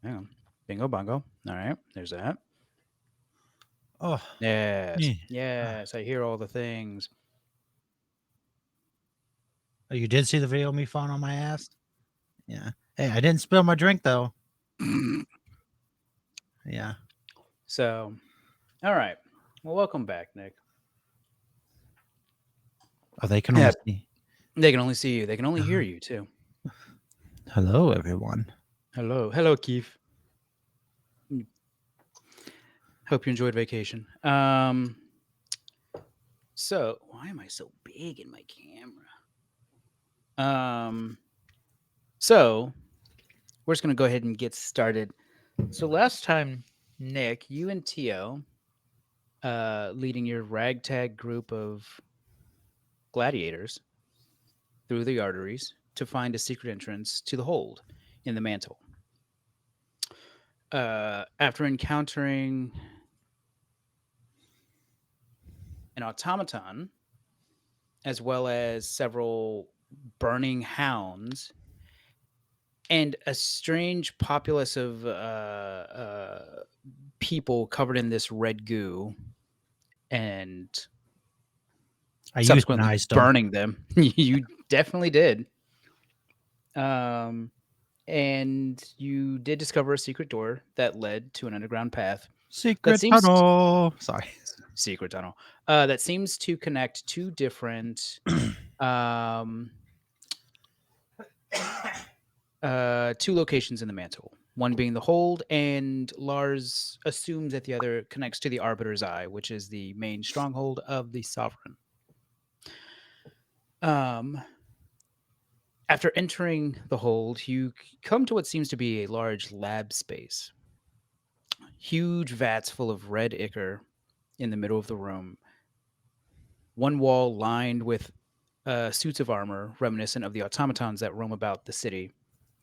Hang on. Bingo bongo. All right. There's that. Oh, Yes. yeah. Yes. I hear all the things. Oh, you did see the video of me falling on my ass? Yeah. Hey, I didn't spill my drink though. Yeah. So, all right. Well, welcome back, Nick. Oh, they can Yeah. only see. They can only see you. They can only hear Uh, you too. Hello, everyone. Hello. Hello, Keith. Hope you enjoyed vacation. So why am I so big in my camera? Um, so we're just gonna go ahead and get started. So last time, Nick, you and Tio, leading your ragtag group of gladiators through the arteries to find a secret entrance to the hold in the mantle. After encountering an automaton, as well as several burning hounds, and a strange populace of people covered in this red goo and I subsequently euthanized them. burning them. You definitely did. Um, and you did discover a secret door that led to an underground path that Secret seems tunnel. Sorry. secret tunnel that seems to connect two different um, two locations in the mantle. One being the hold, and Lars assumes that the other connects to the Arbiter's Eye, which is the main stronghold of the Sovereign. Um, After entering the hold, you come to what seems to be a large lab space. Huge vats full of red ichor in the middle of the room. One wall lined with suits of armor reminiscent of the automatons that roam about the city,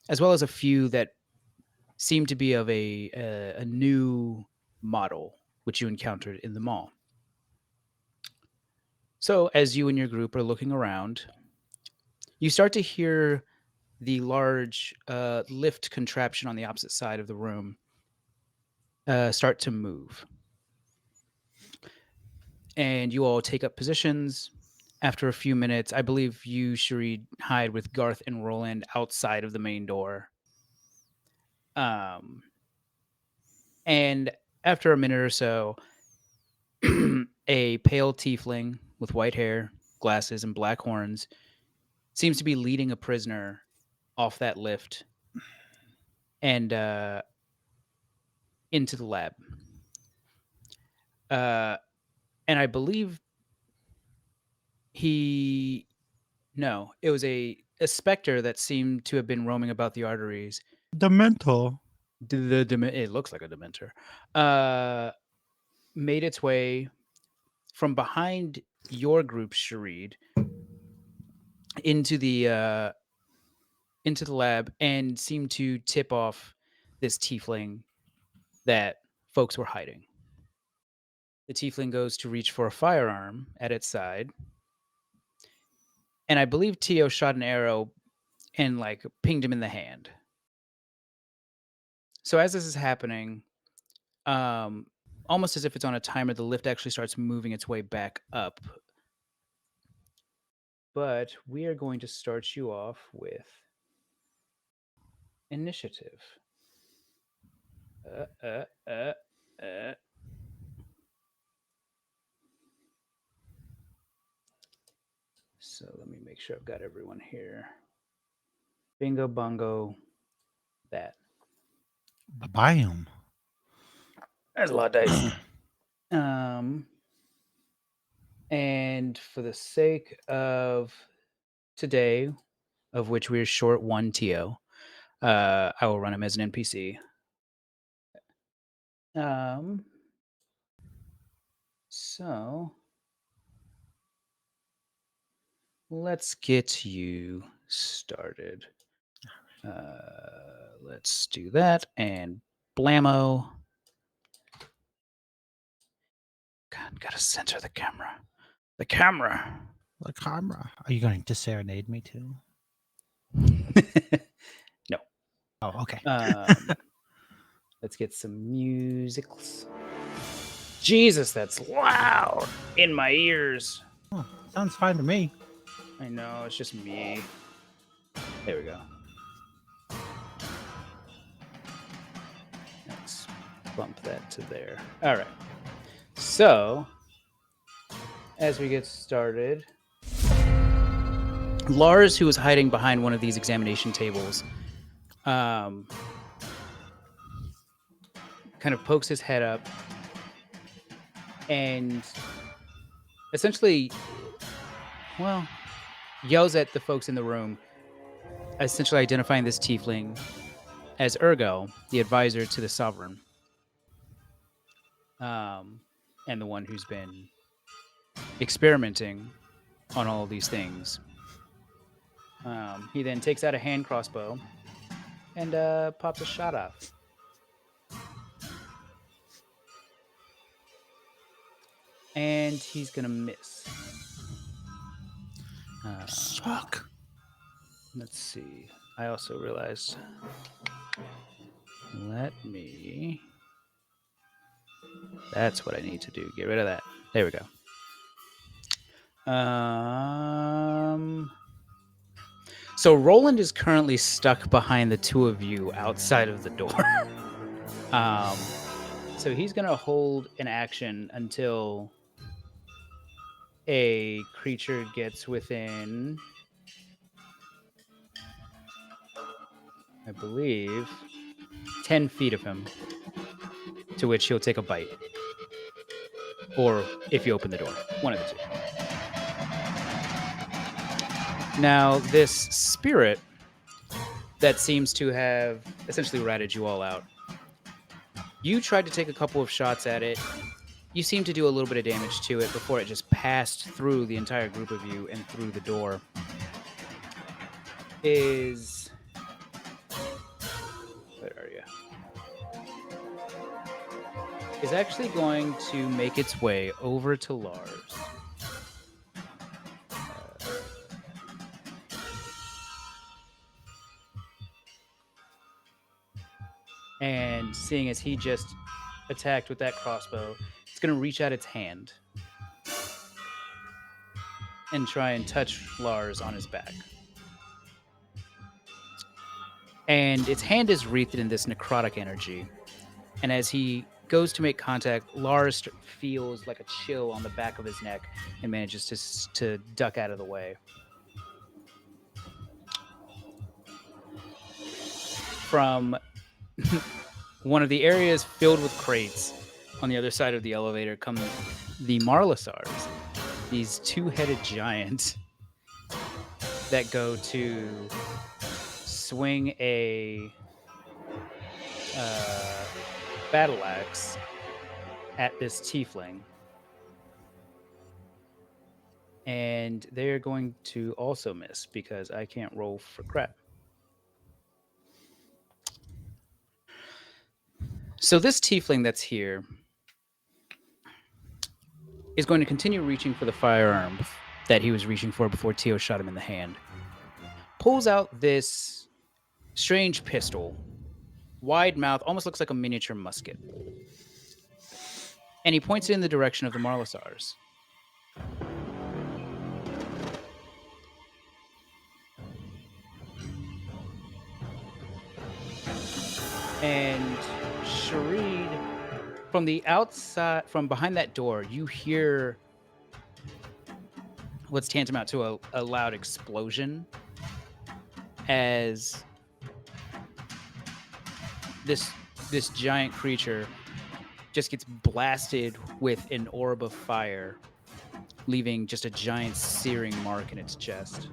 as well as a few that seem to be of a new model, which you encountered in the mall. So, as you and your group are looking around, you start to hear the large lift contraption on the opposite side of the room start to move. And you all take up positions. After a few minutes, I believe you, Cherie, hide with Garth and Roland outside of the main door. Um, and after a minute or so, a pale tiefling with white hair, glasses, and black horns seems to be leading a prisoner off that lift and into the lab. Uh, and I believe he no, it was a specter that seemed to have been roaming about the arteries. Dementor. It looks like a dementor. Uh, Made its way from behind your group, Sharid, into the lab and seemed to tip off this tiefling that folks were hiding. The tiefling goes to reach for a firearm at its side, and I believe Tio shot an arrow and like pinged him in the hand. So as this is happening, um, almost as if it's on a timer, the lift actually starts moving its way back up. But we are going to start you off with initiative. Uh, uh, uh, uh. So let me make sure I've got everyone here. Bingo, bongo, that. Biome. That's a lot of dice. Um, and for the sake of today, of which we're short one TO, I will run him as an NPC. Um, so let's get you started. Let's do that and blammo. God, gotta center the camera. The camera. The camera. Are you going to serenade me too? No. Oh, okay. Um, Let's get some music. Jesus, that's loud in my ears. Oh, sounds fine to me. I know, it's just me. There we go. Let's bump that to there. All right. So, as we get started, Lars, who was hiding behind one of these examination tables, kind of pokes his head up and essentially, well, yells at the folks in the room, essentially identifying this tiefling as Ergo, the advisor to the sovereign, and the one who's been experimenting on all of these things. He then takes out a hand crossbow and pops a shot off. And he's gonna miss. Suck. Let's see. I also realized. Let me. That's what I need to do. Get rid of that. There we go. So Roland is currently stuck behind the two of you outside of the door. So he's gonna hold an action until a creature gets within, I believe, 10 feet of him, to which he'll take a bite. Or if you open the door, one of the two. Now, this spirit that seems to have essentially ratted you all out, you tried to take a couple of shots at it. You seem to do a little bit of damage to it before it just passed through the entire group of you and through the door. Where are you? Is actually going to make its way over to Lars. And seeing as he just attacked with that crossbow, it's going to reach out its hand and try and touch Lars on his back. And its hand is wreathed in this necrotic energy. And as he goes to make contact, Lars feels like a chill on the back of his neck and manages to duck out of the way. From one of the areas filled with crates on the other side of the elevator come the Marlisars, these two-headed giants that go to swing a battle axe at this tiefling. And they're going to also miss because I can't roll for crap. So this tiefling that's here is going to continue reaching for the firearm that he was reaching for before Tio shot him in the hand. Pulls out this strange pistol, wide mouth, almost looks like a miniature musket. And he points it in the direction of the Marlisars. And Shareed, from the outside, from behind that door, you hear what's tantamount to a loud explosion as this giant creature just gets blasted with an orb of fire, leaving just a giant searing mark in its chest.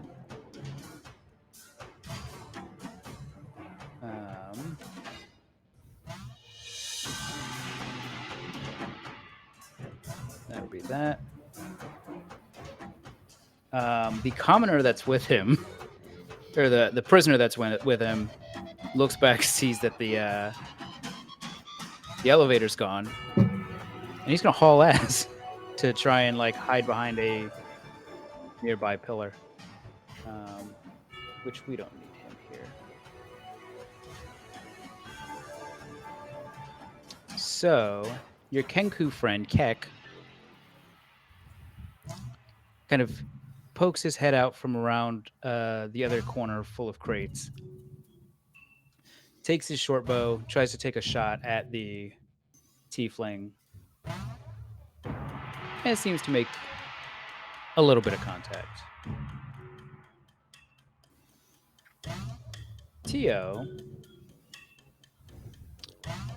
That'll be that. The commoner that's with him, or the prisoner that's with him, looks back, sees that the elevator's gone, and he's gonna haul ass to try and like hide behind a nearby pillar, which we don't need him here. So your Kenku friend Kek kind of pokes his head out from around the other corner full of crates, takes his short bow, tries to take a shot at the tiefling, and it seems to make a little bit of contact. Tio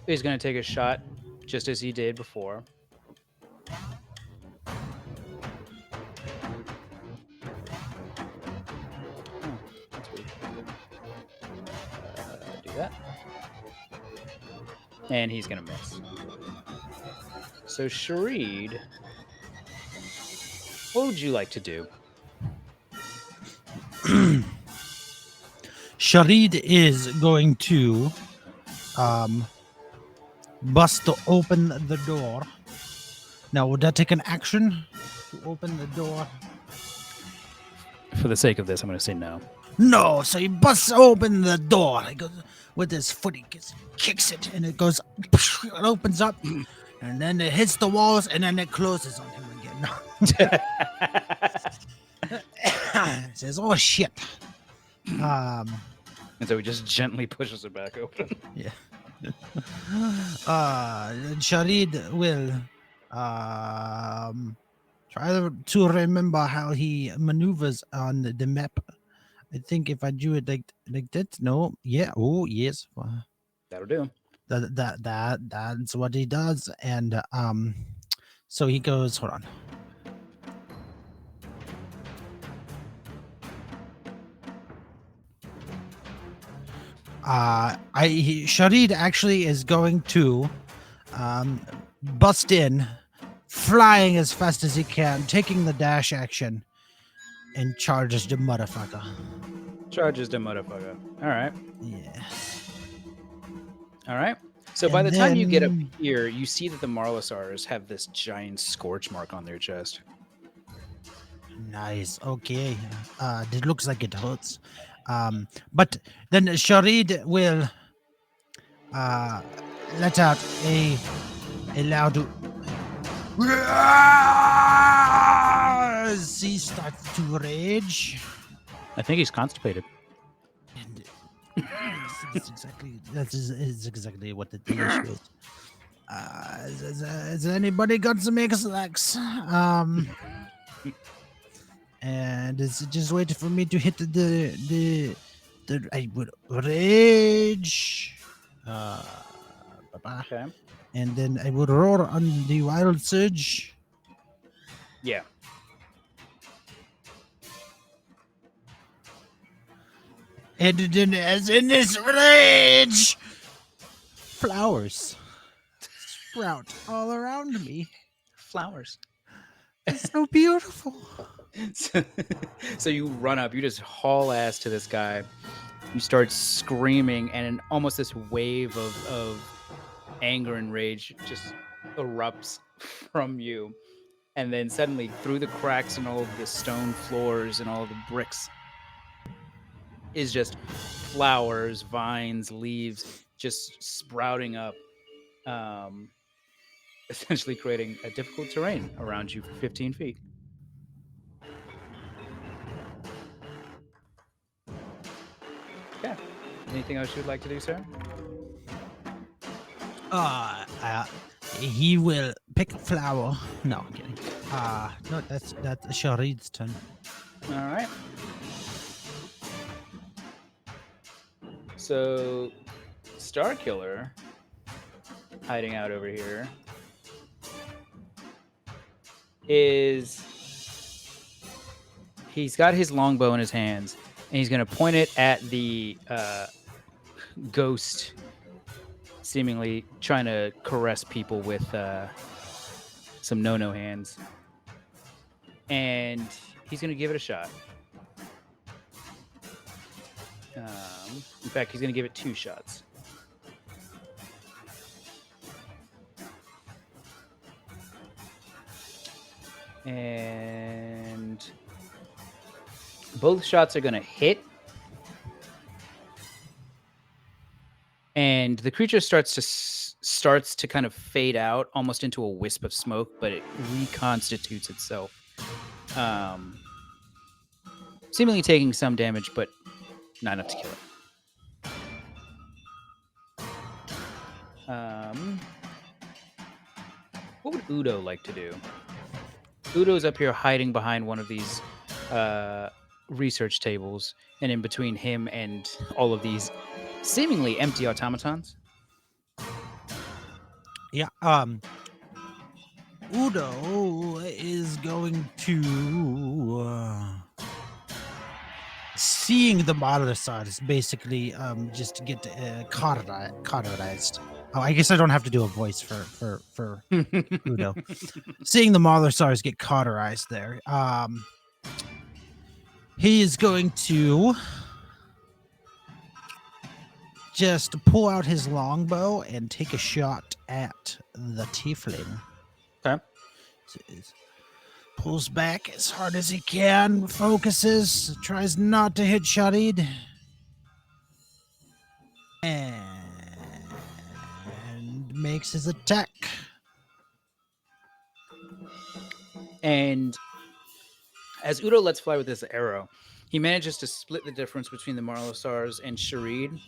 is going to take a shot just as he did before. Oh, that's weird. Do that. And he's going to miss. So, Sharid, what would you like to do? Sharid is going to bust to open the door. Now, would that take an action to open the door? For the sake of this, I'm going to say no. No, so he busts open the door. He goes with his foot, he kicks it, and it goes, it opens up, and then it hits the walls, and then it closes on him again. It says, "Oh shit." And so he just gently pushes it back open. Yeah. Sharid will try to remember how he maneuvers on the map. I think if I do it like that, no, yeah, oh yes, That'll do. that's what he does, and so he goes. Hold on. Sharid actually is going to bust in, flying as fast as he can, taking the dash action, and charges the motherfucker. Charges the motherfucker. All right. Yeah. All right. So by the time you get up here, you see that the Marlisars have this giant scorch mark on their chest. Nice. Okay. It looks like it hurts. But then Sharid will let out a loud as he starts to rage. I think he's constipated. And that's exactly what the issue is. Has anybody got some X-Lax? And it's just waiting for me to hit the I would rage. Okay. And then I would roar on the wild surge. Yeah. And then as in this rage, flowers sprout all around me. Flowers. It's so beautiful. So you run up, you just haul ass to this guy. You start screaming, and almost this wave of anger and rage just erupts from you. And then suddenly, through the cracks in all of the stone floors and all of the bricks, is just flowers, vines, leaves just sprouting up, essentially creating a difficult terrain around you for 15 feet. Yeah. Anything else you'd like to do, sir? He will pick a flower. No, I'm kidding. No, that's Sharid's turn. All right. So, Starkiller, hiding out over here, he's got his longbow in his hands, and he's going to point it at the ghost, seemingly trying to caress people with some no-no hands. And he's going to give it a shot. In fact, he's going to give it 2 shots. And both shots are going to hit. and the creature starts to kind of fade out almost into a wisp of smoke, but it reconstitutes itself, um, seemingly taking some damage, but not enough to kill it. What would Udo like to do? Udo's up here hiding behind one of these research tables, and in between him and all of these seemingly empty automatons. Yeah. Udo is going to seeing the Molossar is basically just to get cauterized. Oh, I guess I don't have to do a voice for Udo. Seeing the Molossars get cauterized there. He is going to just pull out his longbow and take a shot at the tiefling. Okay. Pulls back as hard as he can, focuses, tries not to hit Sharid. And makes his attack. And as Udo lets fly with this arrow, he manages to split the difference between the Marlosars and Sharid.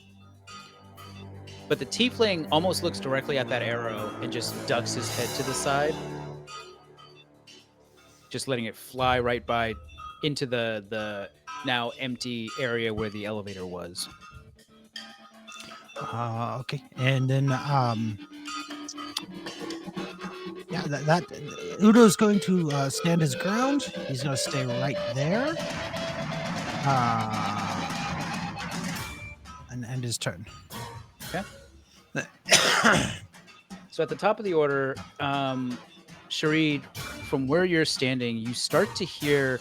But the tiefling almost looks directly at that arrow and just ducks his head to the side, just letting it fly right by into the now empty area where the elevator was. Okay. And then yeah, that Udo's going to stand his ground. He's going to stay right there. And end his turn. Okay. So at the top of the order, Sharid, from where you're standing, you start to hear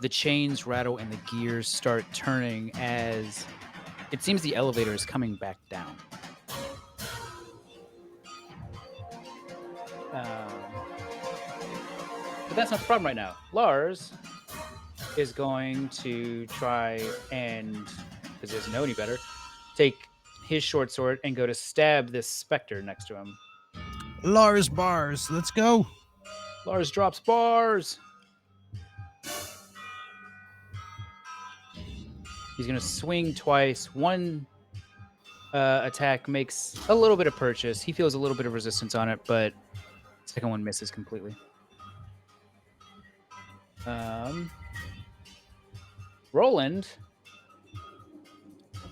the chains rattle and the gears start turning as it seems the elevator is coming back down. But that's not the problem right now. Lars is going to try and, because he doesn't know any better, take his short sword and go to stab this specter next to him. Lars bars. Let's go. Lars drops bars. He's going to swing twice. One attack makes a little bit of purchase. He feels a little bit of resistance on it, but the second one misses completely. Roland,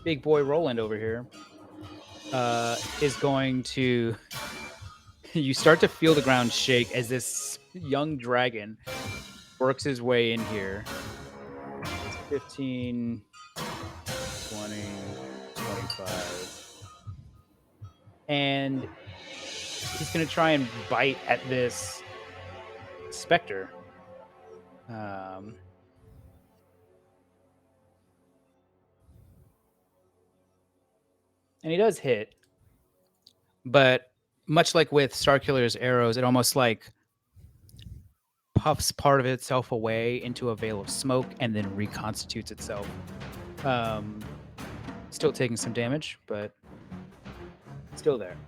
big boy Roland over here, is going to... You start to feel the ground shake as this young dragon works his way in here. It's 15, 20, 25. And he's going to try and bite at this specter. And he does hit. But much like with Starkiller's arrows, it almost like puffs part of itself away into a veil of smoke and then reconstitutes itself. Still taking some damage, but still there.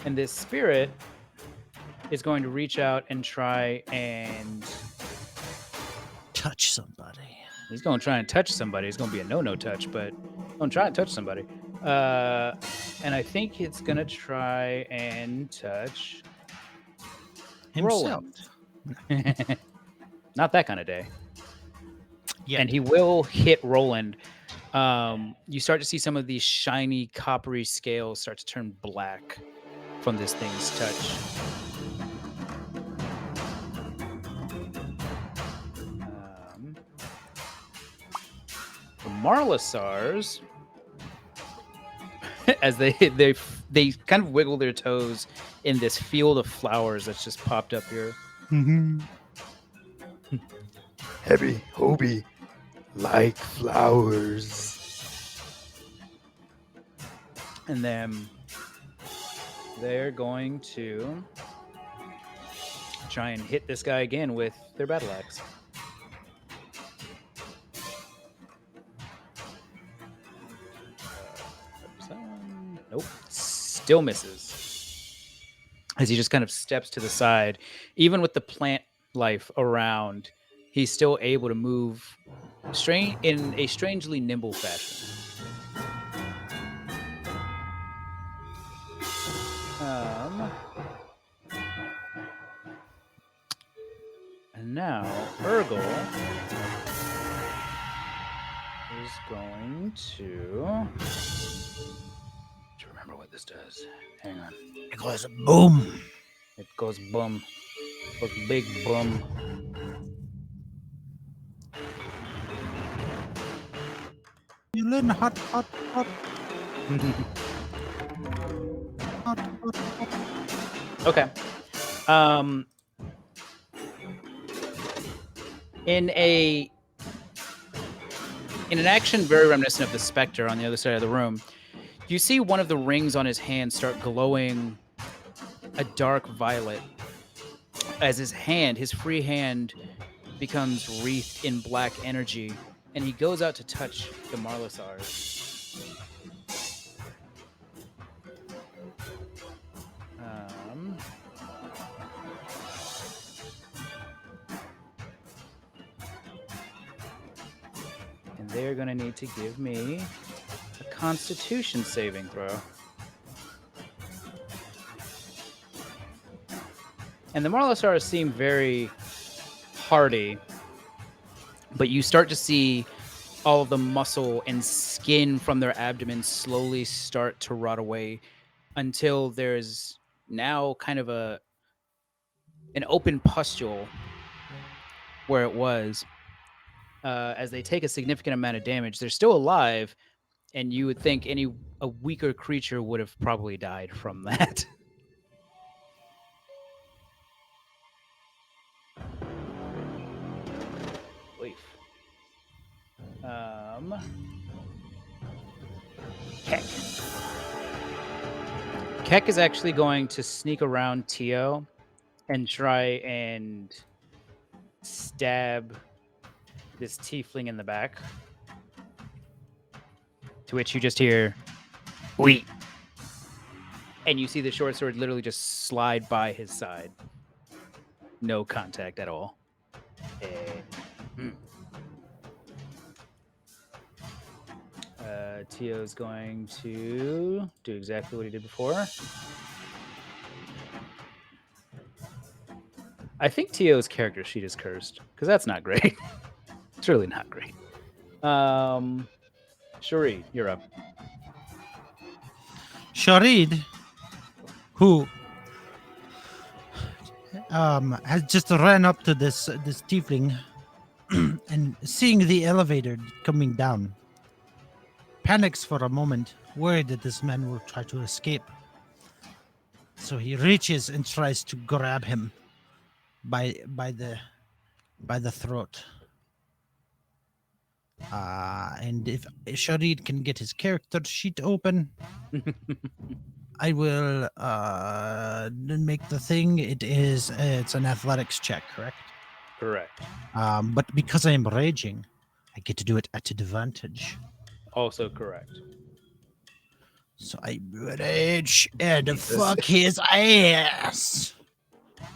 And this spirit is going to reach out and try and touch somebody. He's going to try and touch somebody. It's going to be a no touch, but going to try and touch somebody. And I think it's going to try and touch himself. Roland. Not that kind of day. Yeah. And he will hit Roland. You start to see some of these shiny coppery scales start to turn black from this thing's touch. The Marlosars, as they kind of wiggle their toes in this field of flowers that's just popped up here. Mm-hmm. Heavy Hobie like flowers. And then they're going to try and hit this guy again with their battle axe. Nope. Still misses. As he just kind of steps to the side, even with the plant life around, he's still able to move in a strangely nimble fashion. Um, and now Urgle is going to. Remember what this does. Hang on. It goes boom. It goes boom. Goes big boom. Feeling hot, hot, hot, hot, hot, hot. Okay. Um, in a in an action very reminiscent of the Spectre on the other side of the room, you see one of the rings on his hand start glowing a dark violet as his free hand, becomes wreathed in black energy, and he goes out to touch the Marlisars. Um, and they're going to need to give me a Constitution saving throw. And the Marlisars seem very hardy, but you start to see all of the muscle and skin from their abdomen slowly start to rot away until there's now kind of an open pustule where it was. As they take a significant amount of damage, they're still alive, and you would think a weaker creature would have probably died from that. Leaf. Keck. Keck is actually going to sneak around Tio and try and stab this tiefling in the back. To which you just hear, "Wheat," and you see the short sword literally just slide by his side. No contact at all. Tio's going to do exactly what he did before. I think Tio's character sheet is cursed, because that's not great. It's really not great. Sharid, you're up. Sharid, who has just ran up to this tiefling and seeing the elevator coming down, panics for a moment, worried that this man will try to escape. So he reaches and tries to grab him by the throat. And if Sharid can get his character sheet open, I will make the thing. It's an athletics check, correct? Correct. But because I am raging, I get to do it at advantage. Also correct. So I rage and fuck his ass.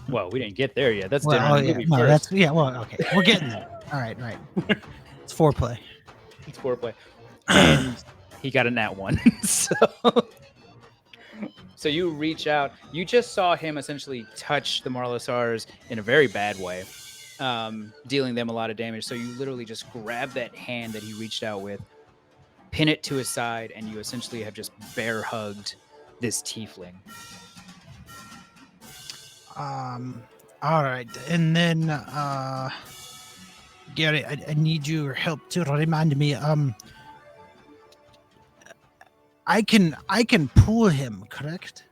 Well, we didn't get there yet. That's Well, dinner in the movie no, first. well, okay, we're getting there. All right. It's foreplay. It's foreplay. And he got a nat 1. So you reach out. You just saw him essentially touch the Marlisars in a very bad way, dealing them a lot of damage. So you literally just grab that hand that he reached out with, pin it to his side, and you essentially have just bear hugged this tiefling. All right, and then Gary, I need your help to remind me. I can pull him, correct?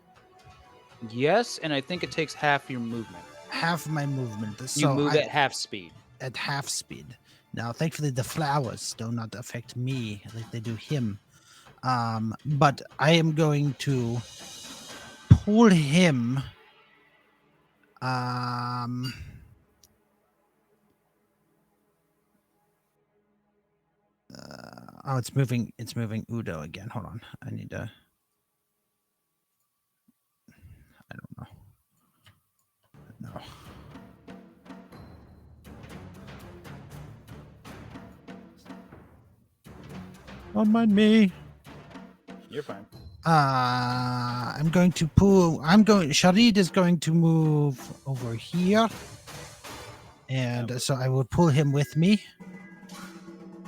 Yes, and I think it takes half your movement. Half my movement. You So move at half speed. At half speed. Now, thankfully, the flowers do not affect me like they do him. But I am going to pull him. Oh, it's moving. It's moving Udo again. Hold on. I need to. Don't mind me. You're fine. I'm going to pull. Sharid is going to move over here, and so I will pull him with me.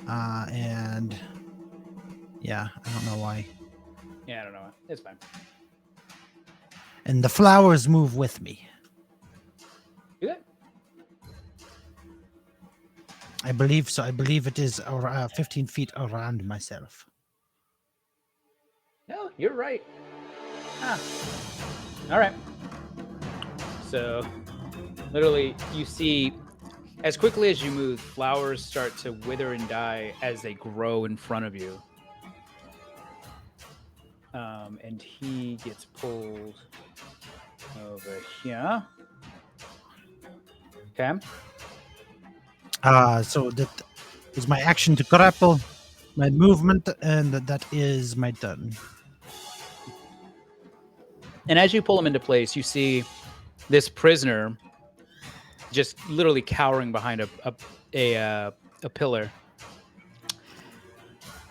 And yeah, I don't know why. Yeah, I don't know. It's fine. And the flowers move with me. Do that. I believe so. I believe it is 15 feet around myself. No, you're right. Ah. All right. So, literally, you see, as quickly as you move, flowers start to wither and die as they grow in front of you. And he gets pulled over here. Okay. So that is my action to grapple, my movement, and that is my turn. And as you pull him into place, you see this prisoner just literally cowering behind a pillar.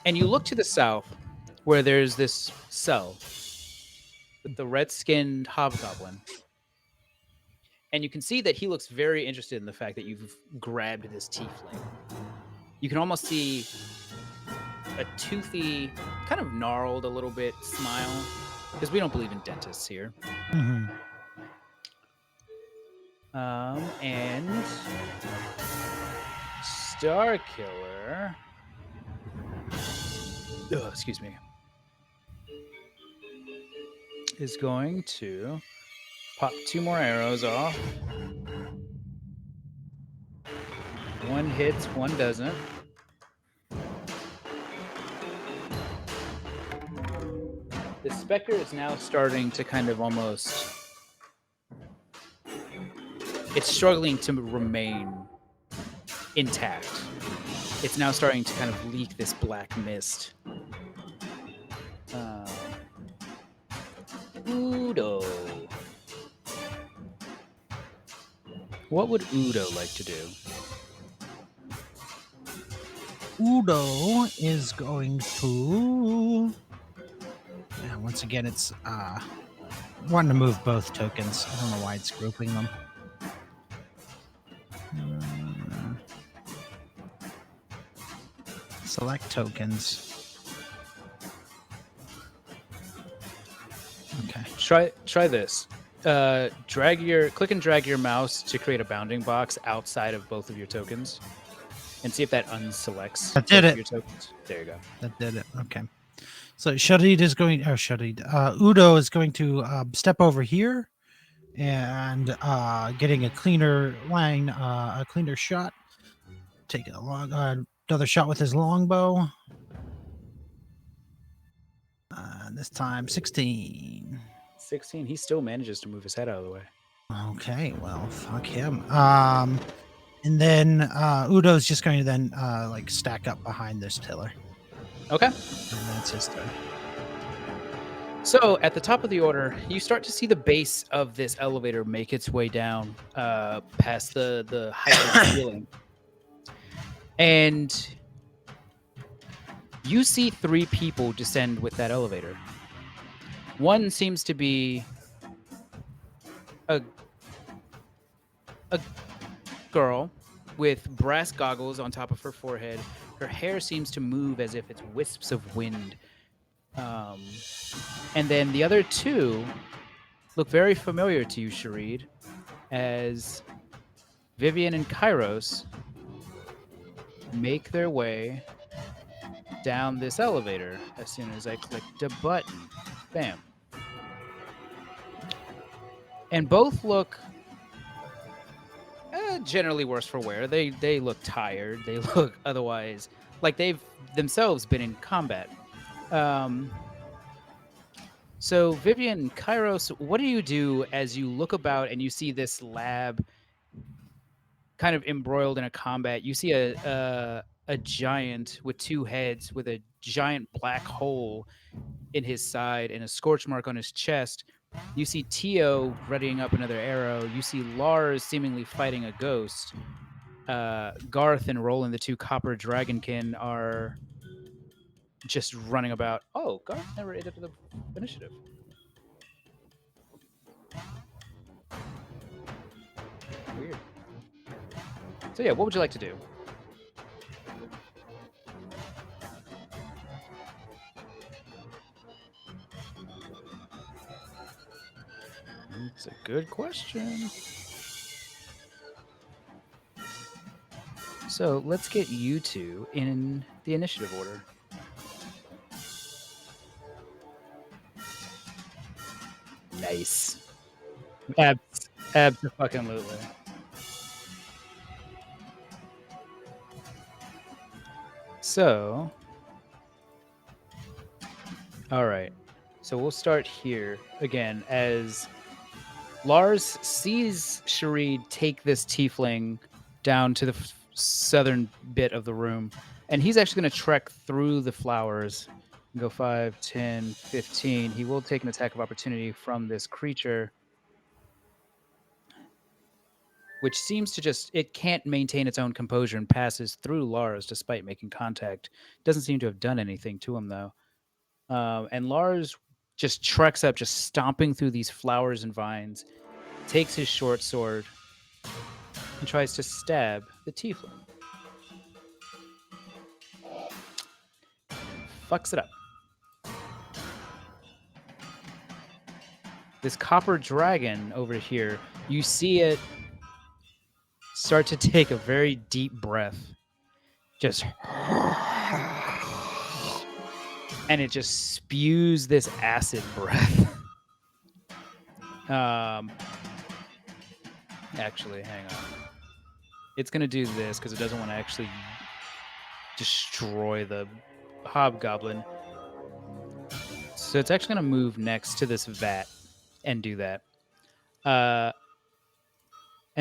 And you look to the south where there's this cell with the red-skinned hobgoblin. And you can see that he looks very interested in the fact that you've grabbed this tiefling. You can almost see a toothy, kind of gnarled a little bit smile, because we don't believe in dentists here. Mhm. And Star Killer. Oh, excuse me. Is going to pop 2 more arrows off. One hits, one doesn't. The Spectre is now starting to kind of almost... It's struggling to remain intact. It's now starting to kind of leak this black mist. Udo. What would Udo like to do? Udo is going to. Yeah, once again, it's wanting to move both tokens. I don't know why it's grouping them. Select tokens. Okay. Try this. Click and drag your mouse to create a bounding box outside of both of your tokens, and see if that unselects That did both of it. your tokens. There you go. That did it. Okay. So Sharid is going. Oh, Sharid. Udo is going to step over here, and getting a cleaner line, a cleaner shot. Take another shot with his longbow. This time 16. 16. He still manages to move his head out of the way. Okay, well, fuck him. And then Udo's just going to then like stack up behind this pillar. Okay. And that's his turn. So at the top of the order, you start to see the base of this elevator make its way down past the height of the ceiling. And you see 3 people descend with that elevator. One seems to be a girl with brass goggles on top of her forehead. Her hair seems to move as if it's wisps of wind. And then the other 2 look very familiar to you, Sharid, as Vivian and Kairos make their way down this elevator as soon as I clicked a button. Bam. And both look generally worse for wear. They look tired. They look otherwise like they've themselves been in combat. So Vivian, Kairos, what do you do as you look about and you see this lab kind of embroiled in a combat? You see a giant with 2 heads with a giant black hole in his side and a scorch mark on his chest You see Tio readying up another arrow. You see Lars seemingly fighting a ghost. Garth and Roland, the two copper dragonkin, are just running about. Oh, Garth never ate it to the initiative. Weird. So yeah, what would you like to do? It's a good question. So let's get you two in the initiative order. Nice. Abso-fucking-lutely. So, all right. So we'll start here again as Lars sees Sharid take this tiefling down to the southern bit of the room, and he's actually going to trek through the flowers and go 5, 10, 15. He will take an attack of opportunity from this creature, which seems to just, it can't maintain its own composure and passes through Lars despite making contact. Doesn't seem to have done anything to him, though. And Lars just treks up, just stomping through these flowers and vines, takes his short sword, and tries to stab the tiefling. Fucks it up. This copper dragon over here, you see it start to take a very deep breath. Just. And it just spews this acid breath. Actually, hang on. It's going to do this because it doesn't want to actually destroy the hobgoblin. So it's actually going to move next to this vat and do that. And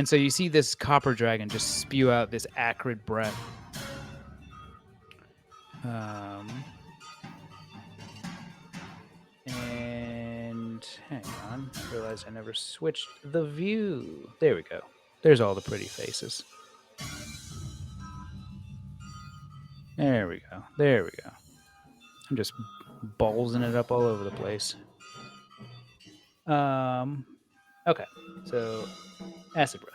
so you see this copper dragon just spew out this acrid breath. And hang on, I realized I never switched the view. There we go. There's all the pretty faces. There we go. There we go. I'm just ballsing it up all over the place. Okay, so acid breath.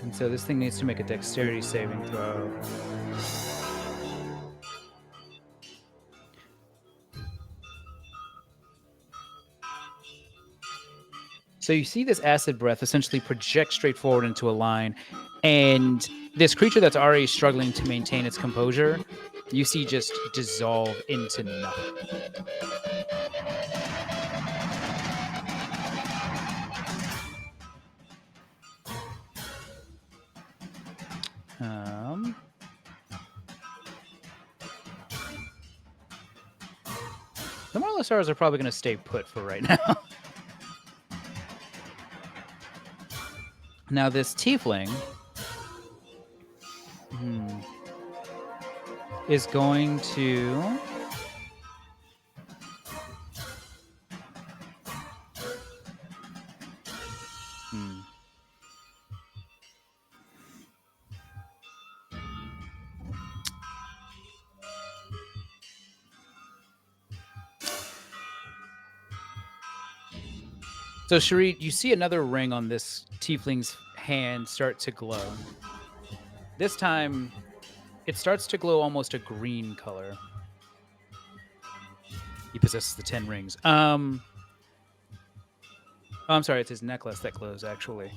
And so this thing needs to make a dexterity saving throw. So you see this acid breath essentially project straight forward into a line, and this creature that's already struggling to maintain its composure, you see just dissolve into nothing. The Marlosars are probably going to stay put for right now. Now this tiefling is going to So, Sharit, you see another ring on this tiefling's hand start to glow. This time, it starts to glow almost a green color. He possesses the 10 rings. Oh, I'm sorry, it's his necklace that glows, actually.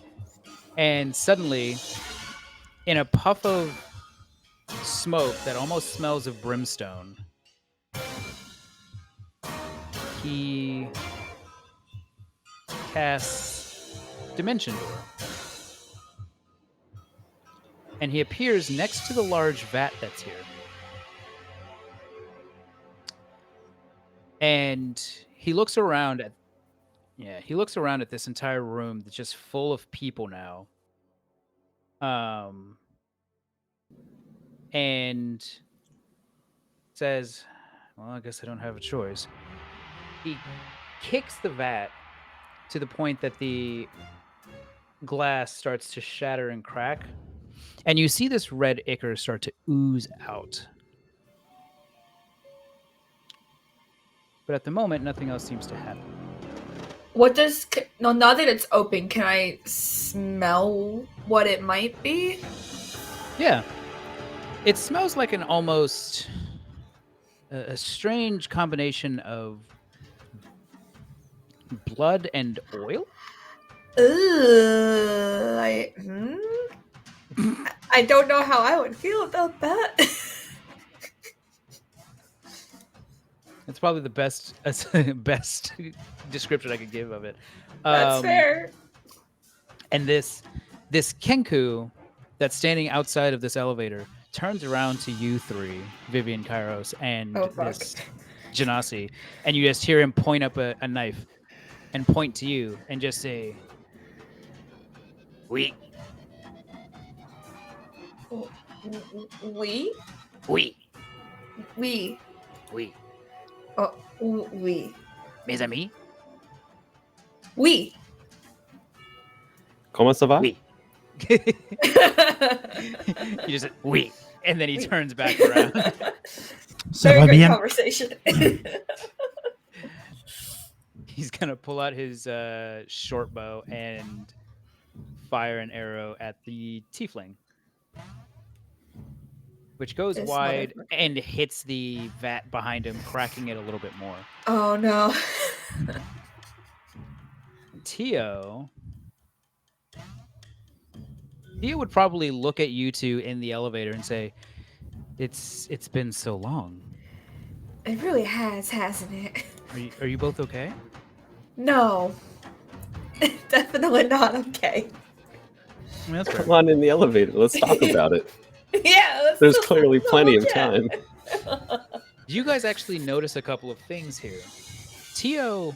And suddenly, in a puff of smoke that almost smells of brimstone, he casts Dimension Door. And he appears next to the large vat that's here. And he looks around at this entire room that's just full of people now. and says, "Well, I guess I don't have a choice." He kicks the vat to the point that the glass starts to shatter and crack, and you see this red ichor start to ooze out. But at the moment, nothing else seems to happen. What does no? Now that it's open, can I smell what it might be? Yeah, it smells like an almost a strange combination of blood and oil. I don't know how I would feel about that. It's probably the best best description I could give of it. That's fair. And this Kenku that's standing outside of this elevator turns around to you three, Vivian, Kairos, and this Janasi, and you just hear him point up a knife and point to you and just say, "We, We. we, We. we, Oh, we. mes amis, We. Comment ça va? we." You just we, and then he turns back around. Ça Very va great bien? conversation. He's gonna pull out his short bow and fire an arrow at the tiefling, which goes This wide motherfucker. and hits the vat behind him, cracking it a little bit more. Oh no. Tio would probably look at you two in the elevator and say, "It's been so long. It really has, hasn't it? Are you both okay?" No. Definitely not okay. I mean, that's fair. Come on in the elevator. Let's talk about it. Yeah. There's clearly plenty of time. You guys actually notice a couple of things here. Tio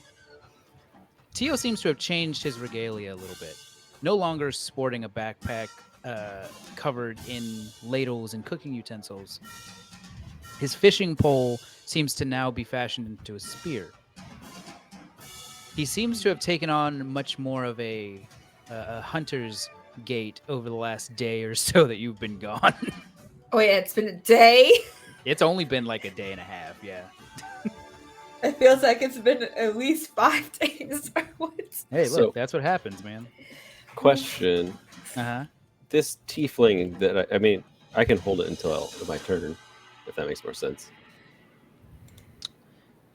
seems to have changed his regalia a little bit. No longer sporting a backpack covered in ladles and cooking utensils. His fishing pole seems to now be fashioned into a spear. He seems to have taken on much more of a hunter's gait over the last day or so that you've been gone. Oh yeah, it's been a day. It's only been like a day and a half, yeah. It feels like it's been at least 5 days or what? Hey, look, So- that's what happens, man. Question. Uh-huh. This tiefling that I mean, I can hold it until my turn, if that makes more sense.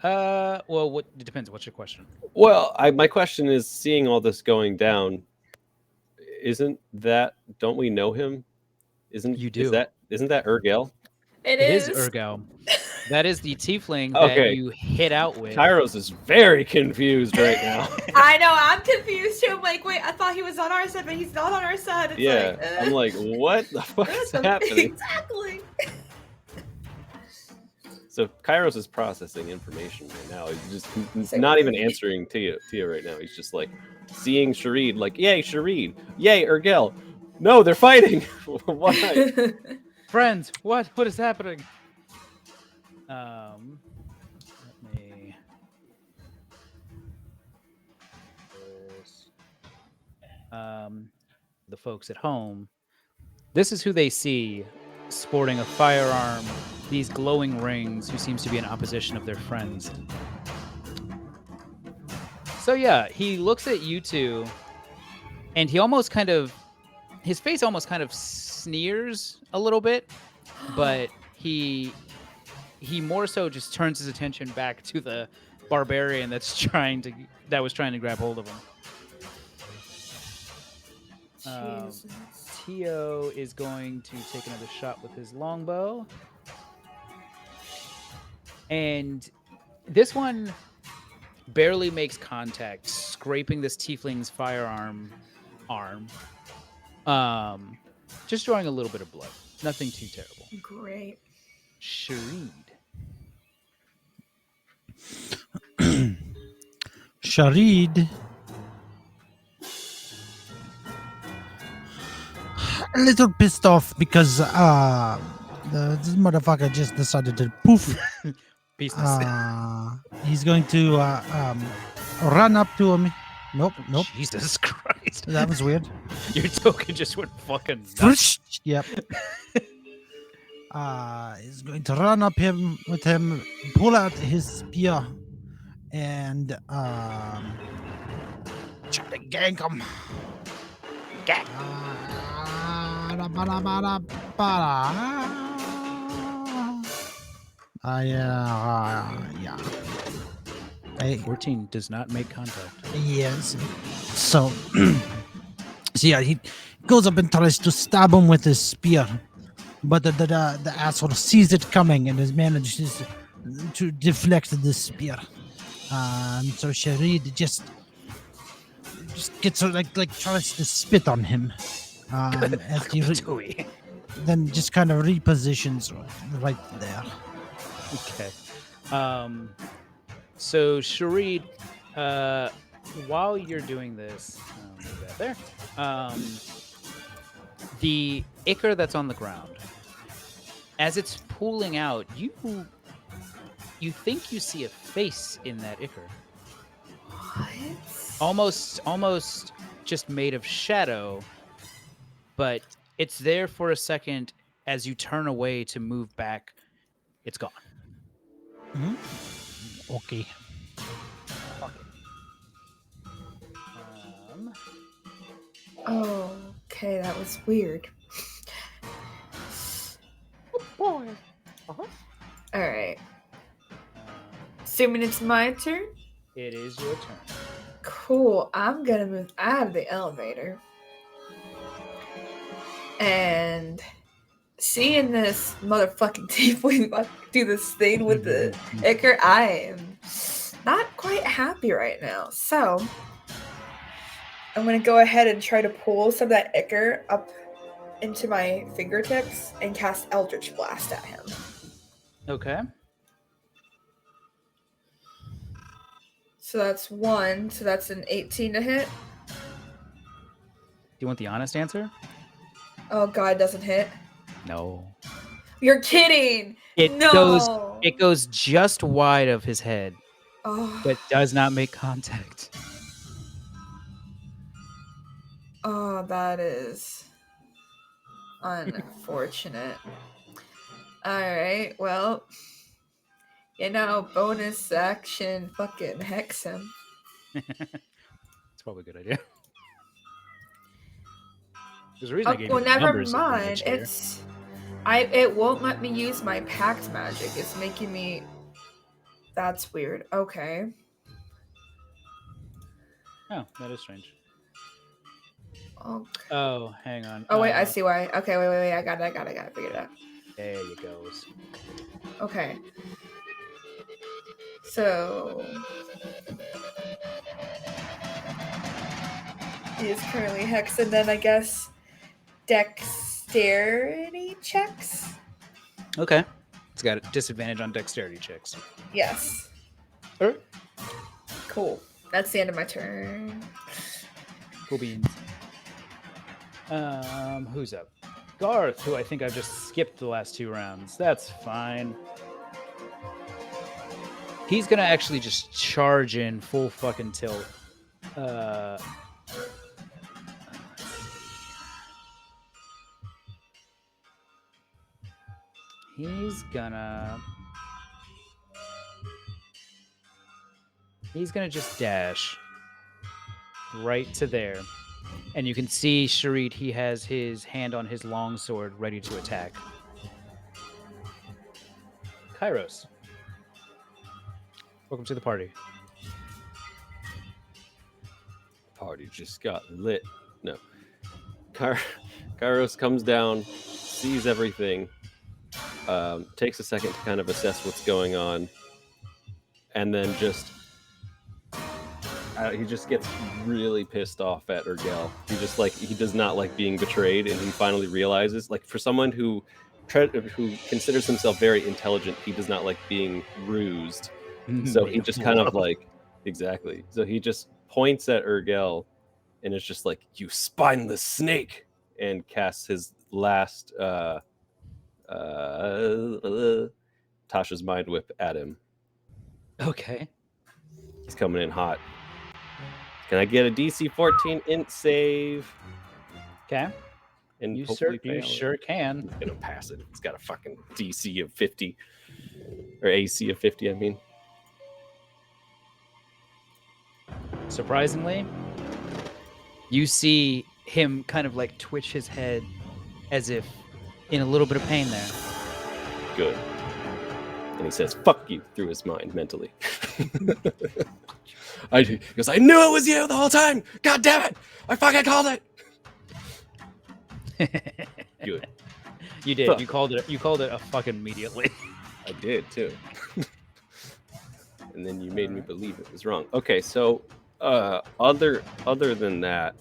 Well, it depends. What's your question? Well, my question is, seeing all this going down, don't we know him? You do. Isn't that Urgel? It It is is. Urgal. That is the tiefling that Okay. you hit out with. Kairos is very confused right now. I know, I'm confused too. I'm like, wait, I thought he was on our side, but he's not on our side. It's Yeah, like, I'm like, what the fuck is happening? Exactly. So Kairos is processing information right now. He's just So not even crazy. answering Tia right now. He's just like seeing Sharid, like, yay, Sharid, yay, Urgel. No, they're fighting. Why? Friends, what is happening? Let me. The folks at home. This is who they see sporting a firearm, these glowing rings, who seems to be in opposition of their friends. So yeah, he looks at you two, and he almost kind of, his face almost kind of sneers a little bit, but he more so just turns his attention back to the barbarian that was trying to grab hold of him. Jesus. Tio is going to take another shot with his longbow. And this one barely makes contact, scraping this tiefling's firearm arm. Just drawing a little bit of blood. Nothing too terrible. Great. Sharid. Sharid. A little pissed off because This motherfucker just decided to poof. Business. He's going to run up to him. Nope. Jesus Christ. That was weird. Your token just went fucking nuts. Whoosh. Yep. He's going to run up with him, pull out his spear, and try to gank him. Gank. Yeah. Hey, 14 does not make contact. yes. So, yeah, he goes up and tries to stab him with his spear, but the asshole sees it coming and has manages to deflect the spear. So Sharid just gets like tries to spit on him. As he Tui. then just kind of repositions right there. Okay. So Sharid, while you're doing this, move that there. The ichor that's on the ground, as it's pulling out, you think you see a face in that ichor, What? almost just made of shadow, but it's there for a second. As you turn away to move back, it's gone. Okay. Okay, that was weird. Alright. Assuming it's my turn? It is your turn. Cool. I'm gonna move out of the elevator. And seeing this motherfucking tiefling do this thing with the ichor, I am not quite happy right now. So I'm gonna go ahead and try to pull some of that ichor up into my fingertips and cast Eldritch Blast at him. Okay. So that's 1. So that's an 18 to hit. Do you want the honest answer? Oh god, doesn't hit. No. You're kidding. It No. goes just wide of his head, Oh, but does not make contact. oh, that is unfortunate. Alright, well, bonus action fucking hex him. It's probably a good idea. There's a reason I gave Well, you the never numbers mind. advantage It won't let me use my pact magic. It's making me. That's weird. Okay. here. Oh, that is strange. Okay. Oh, hang on. Oh wait, I see why. Okay, wait. I got it. Figured it out. There you goes. Okay. So he is currently hexed, and then I guess dexterity checks. Okay. It's got a disadvantage on dexterity checks. Yes. Alright. Cool. That's the end of my turn. Cool beans. Who's up? Garth, who I think I've just skipped the last 2 rounds. That's fine. He's gonna actually just charge in full fucking tilt. Let's see. He's gonna just dash right to there. And you can see Sharid, he has his hand on his longsword ready to attack. Kairos. Welcome to the party. Party just got lit. No. Kairos comes down, sees everything, takes a second to kind of assess what's going on, and then he just gets really pissed off at Urgel. He does not like being betrayed, and he finally realizes, like, for someone who considers himself very intelligent, he does not like being rused. So he just kind of like, exactly. So he just points at Urgel, and it's just like, "You spineless snake," and casts his last Tasha's mind whip at him. Okay. He's coming in hot. Can I get a DC 14 int save? Okay. And You hopefully fail? sure can. I'm gonna pass it. It's got a fucking DC of 50. Or AC of 50, I mean. Surprisingly, you see him kind of like twitch his head as if in a little bit of pain there. Good. And he says, fuck you, through his mind mentally. He goes, I knew it was you the whole time! God damn it! I fucking called it! Good. You did. Fuck. You called it a fucking immediately. I did too. And then you made me believe it was wrong. Okay, so other than that,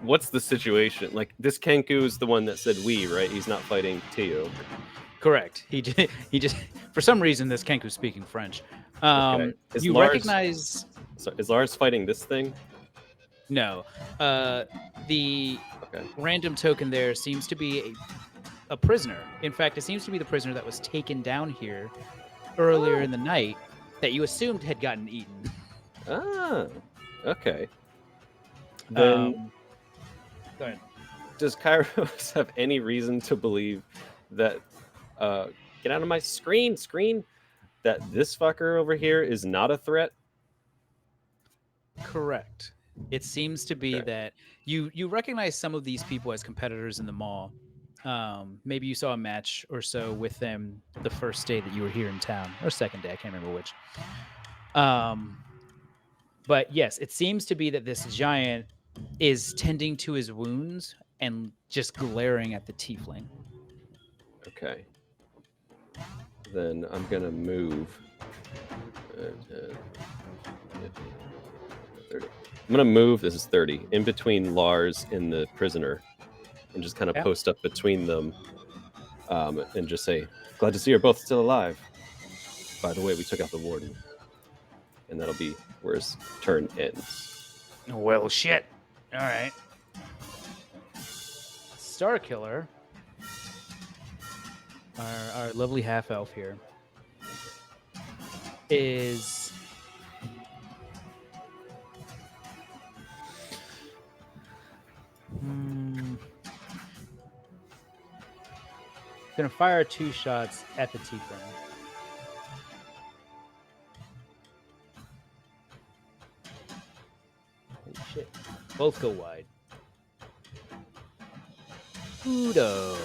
what's the situation? Like, this Kenku is the one that said we, right? He's not fighting Tio. Correct. He just for some reason this Kenku's speaking French. Okay. You recognize. So is Lars fighting this thing? No. The Okay. random token there seems to be a prisoner. In fact, it seems to be the prisoner that was taken down here earlier in the night that you assumed had gotten eaten. Ah, okay. Then Go ahead. does Kairos have any reason to believe that get out of my screen that this fucker over here is not a threat? Correct. It seems to be that you recognize some of these people as competitors in the mall. Maybe you saw a match or so with them the first day that you were here in town, or second day, I can't remember which. But yes, it seems to be that this giant is tending to his wounds and just glaring at the tiefling. Okay. Then I'm gonna move. 30. I'm gonna move. This is 30 in between Lars and the prisoner, and just kind of post up between them, and just say, "Glad to see you're both still alive. By the way, we took out the warden," and that'll be where his turn ends. Well, shit. All right. Star Killer, our lovely half elf here, is gonna fire 2 shots at the tiefling. Holy shit! Both go wide. Udo.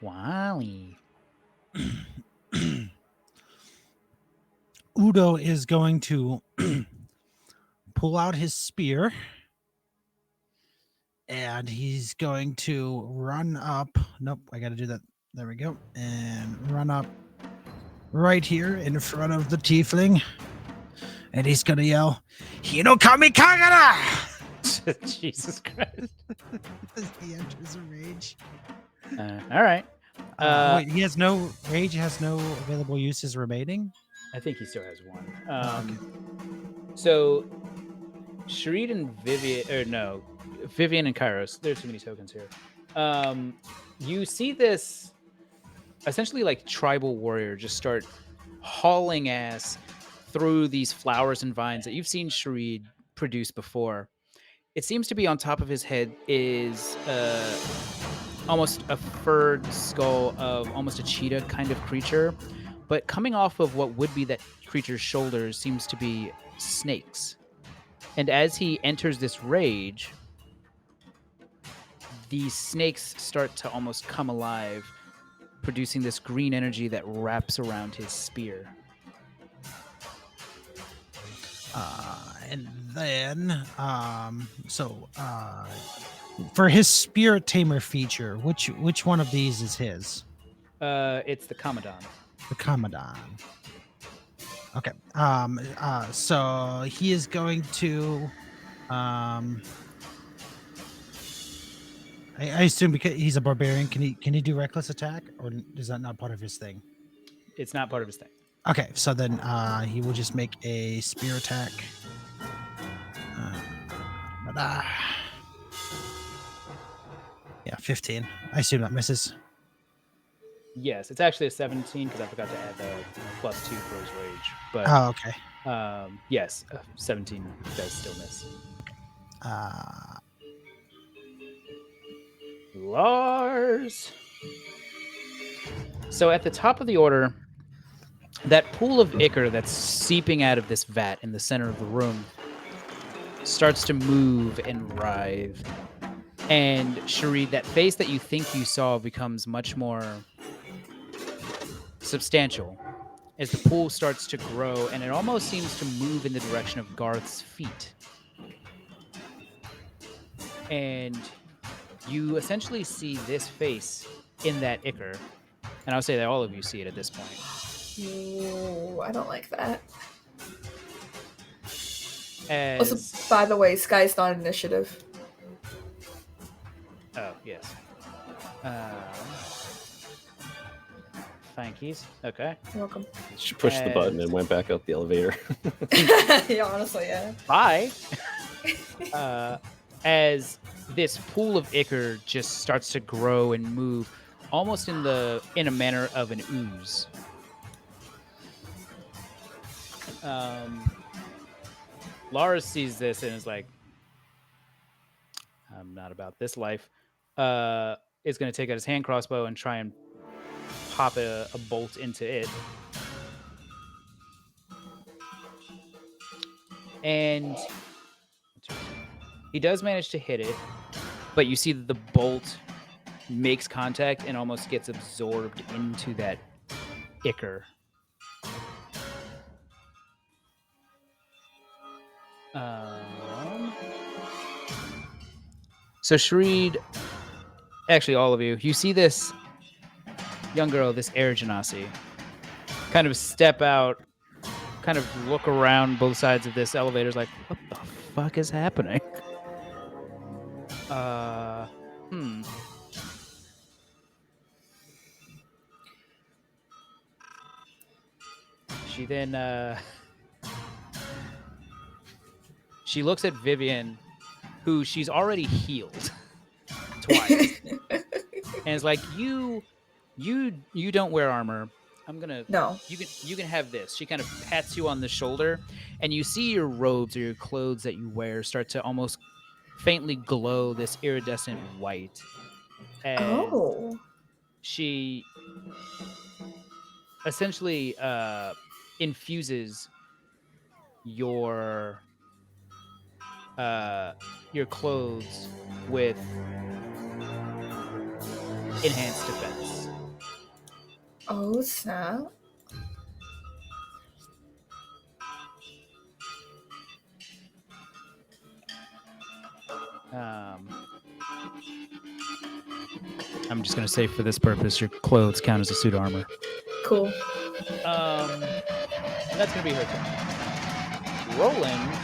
Wally. Udo is going to pull out his spear and he's going to run up. Nope, I got to do that. There we go. And run up right here in front of the tiefling. And he's going to yell, Hino Kami Kagara! Jesus Christ. He enters a rage. All right. Wait, he has no rage, has no available uses remaining? I think he still has one. So, Sharid and Vivian and Kairos. There's too many tokens here. You see this essentially like tribal warrior just start hauling ass through these flowers and vines that you've seen Sharid produce before. It seems to be on top of his head is almost a furred skull of almost a cheetah kind of creature. But coming off of what would be that creature's shoulders seems to be snakes. And as he enters this rage, these snakes start to almost come alive, producing this green energy that wraps around his spear. And then, for his spirit tamer feature, which one of these is his? It's the Commandant. The Commandant. Okay. So he is going to, I assume because he's a barbarian, can he do reckless attack, or is that not part of his thing? It's not part of his thing. Okay, so then he will just make a spear attack. Yeah, 15. I assume that misses. Yes, it's actually a 17 because I forgot to add the +2 for his rage. But Oh, okay. yes, 17 does still miss. Uh, Lars. So at the top of the order, that pool of ichor that's seeping out of this vat in the center of the room starts to move and writhe. And Sharid, that face that you think you saw becomes much more substantial as the pool starts to grow and it almost seems to move in the direction of Garth's feet. And you essentially see this face in that ichor. And I'll say that all of you see it at this point. Ooh, I don't like that. Also, As by the way, Sky's not initiative. oh yes. Thank yous. Okay. You're welcome. She pushed the button and went back up the elevator. Yeah, honestly, yeah. Bye. As this pool of ichor just starts to grow and move, almost in a manner of an ooze. Lars sees this and is like, "I'm not about this life." Is going to take out his hand crossbow and try and pop a bolt into it. And he does manage to hit it, but you see that the bolt makes contact and almost gets absorbed into that ichor. So Sharid, actually all of you see this young girl, this Air Genasi, kind of step out, kind of look around both sides of this elevator, is like, what the fuck is happening? She then she looks at Vivian, who she's already healed twice, and is like, you don't wear armor. I'm gonna No. you can have this. She kind of pats you on the shoulder, and you see your robes or your clothes that you wear start to almost faintly glow this iridescent white. As Oh. she essentially infuses your clothes with enhanced defense. Oh, snap. I'm just gonna say for this purpose, your clothes count as a suit armor. Cool. And that's gonna be her turn. Roland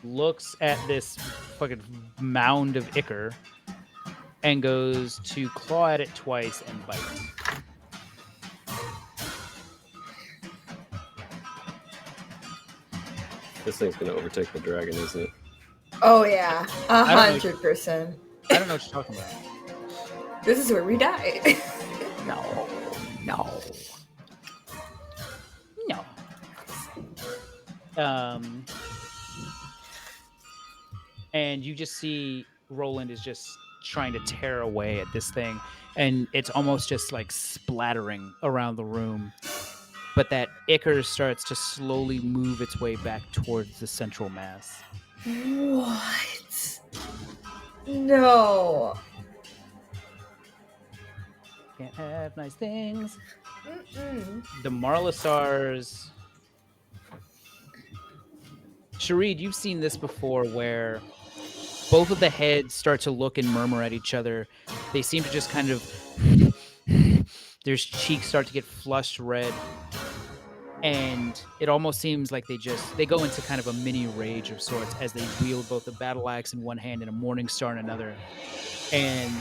looks at this fucking mound of ichor and goes to claw at it twice and bite. This thing's gonna overtake the dragon, isn't it? Oh, yeah. I don't know. 100%. I don't know what you're talking about. This is where we die. No. And you just see Roland is just trying to tear away at this thing, and it's almost just like splattering around the room. But that ichor starts to slowly move its way back towards the central mass. What? No. Can't have nice things. Mm-mm. The Marlasars. Sharid, you've seen this before where both of the heads start to look and murmur at each other. They seem to just kind of... Their cheeks start to get flushed red. And it almost seems like they go into kind of a mini rage of sorts as they wield both a battle axe in one hand and a morning star in another. And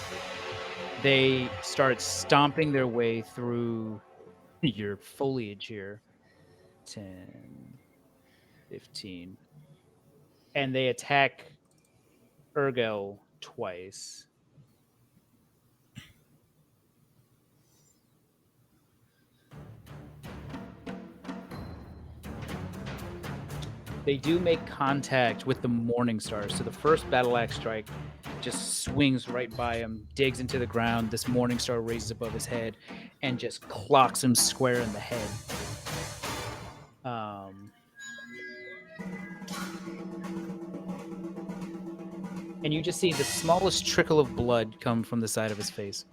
they start stomping their way through your foliage here. 10, 15. And they attack Urgel twice. They do make contact with the Morning Stars. So the first battle axe strike just swings right by him, digs into the ground. This Morning Star raises above his head and just clocks him square in the head. And you just see the smallest trickle of blood come from the side of his face.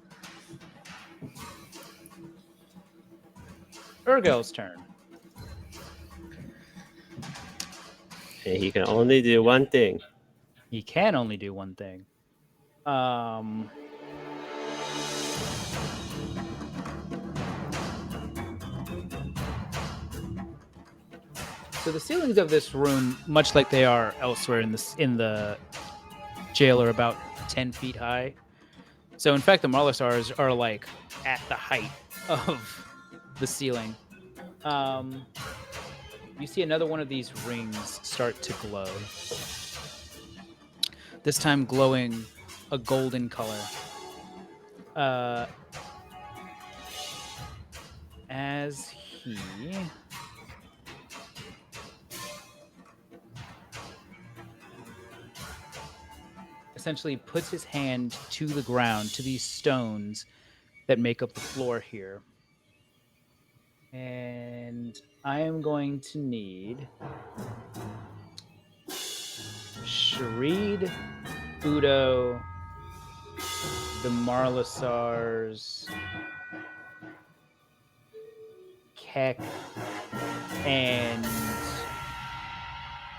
Urgel's turn. And he can only do one thing. He can only do one thing. So the ceilings of this room, much like they are elsewhere in the jail, are about 10 feet high. So in fact, the Marlisars are like at the height of the ceiling. You see another one of these rings start to glow. This time glowing a golden color. As he essentially puts his hand to the ground, to these stones that make up the floor here. And I am going to need Sharid, Udo, the Marlisars, Keck, and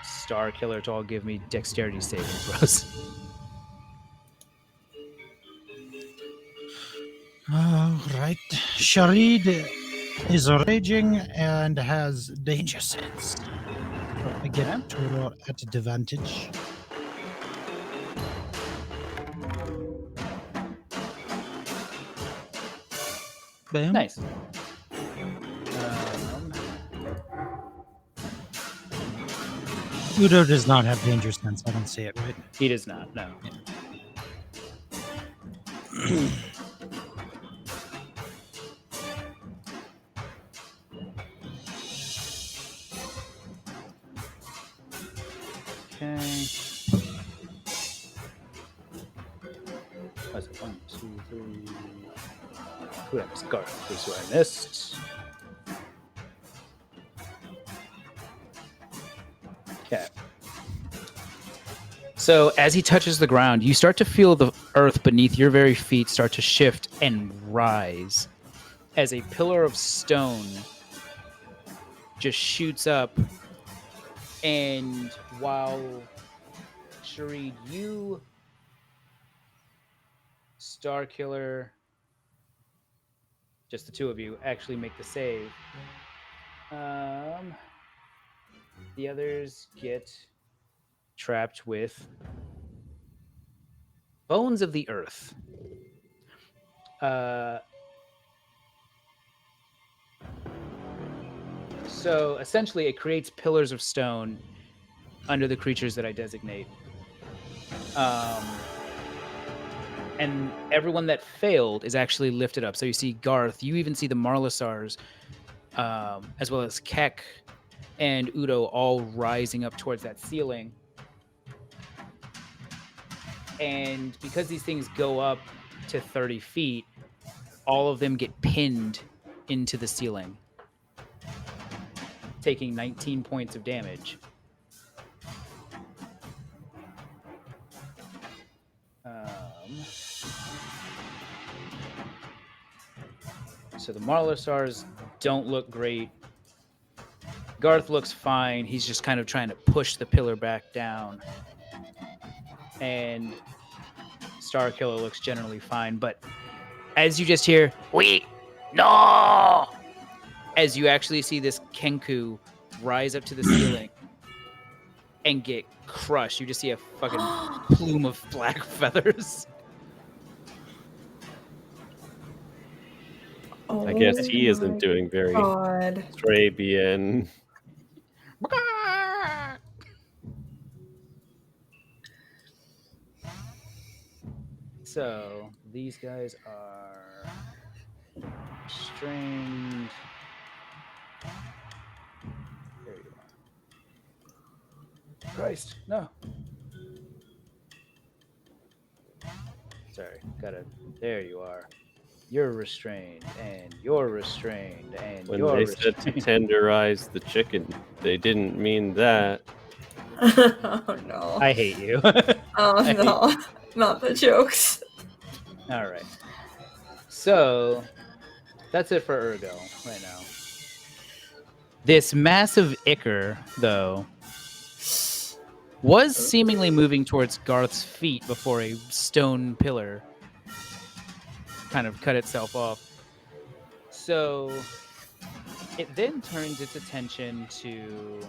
Star Killer to all give me dexterity saving throws. All right. Sharid is raging and has danger sense. So I get to roll at advantage. Bam. Nice. Udo does not have danger sense. I don't see it right. He does not, no. Okay. What's it? 1, 2, 3. Who did I miss? Garth. Who's who I missed? Okay. So as he touches the ground, you start to feel the earth beneath your very feet start to shift and rise as a pillar of stone just shoots up. And while Sharid, you, Star Killer, just the two of you actually make the save. The others get trapped with Bones of the Earth. So essentially, it creates pillars of stone under the creatures that I designate. And everyone that failed is actually lifted up. So you see Garth, you even see the Marlisars, as well as Keck and Udo all rising up towards that ceiling. And because these things go up to 30 feet, all of them get pinned into the ceiling, taking 19 points of damage. So the Marlisars don't look great. Garth looks fine. He's just kind of trying to push the pillar back down. And Star Killer looks generally fine. But as you just hear, "Wait, no!" as you actually see this Kenku rise up to the ceiling and get crushed. You just see a fucking plume of black feathers. Oh, I guess he isn't doing very God. Strabian. So these guys are restrained. There you Christ, no. Sorry, gotta. There you are. You're restrained, and you're restrained, and When you're they said to restrained. tenderize the chicken, they didn't mean that. Oh no. I hate you. Oh I hate no. Not the jokes. All right. So that's it for Ergo right now. This massive ichor, though, was seemingly moving towards Garth's feet before a stone pillar kind of cut itself off. So it then turns its attention to.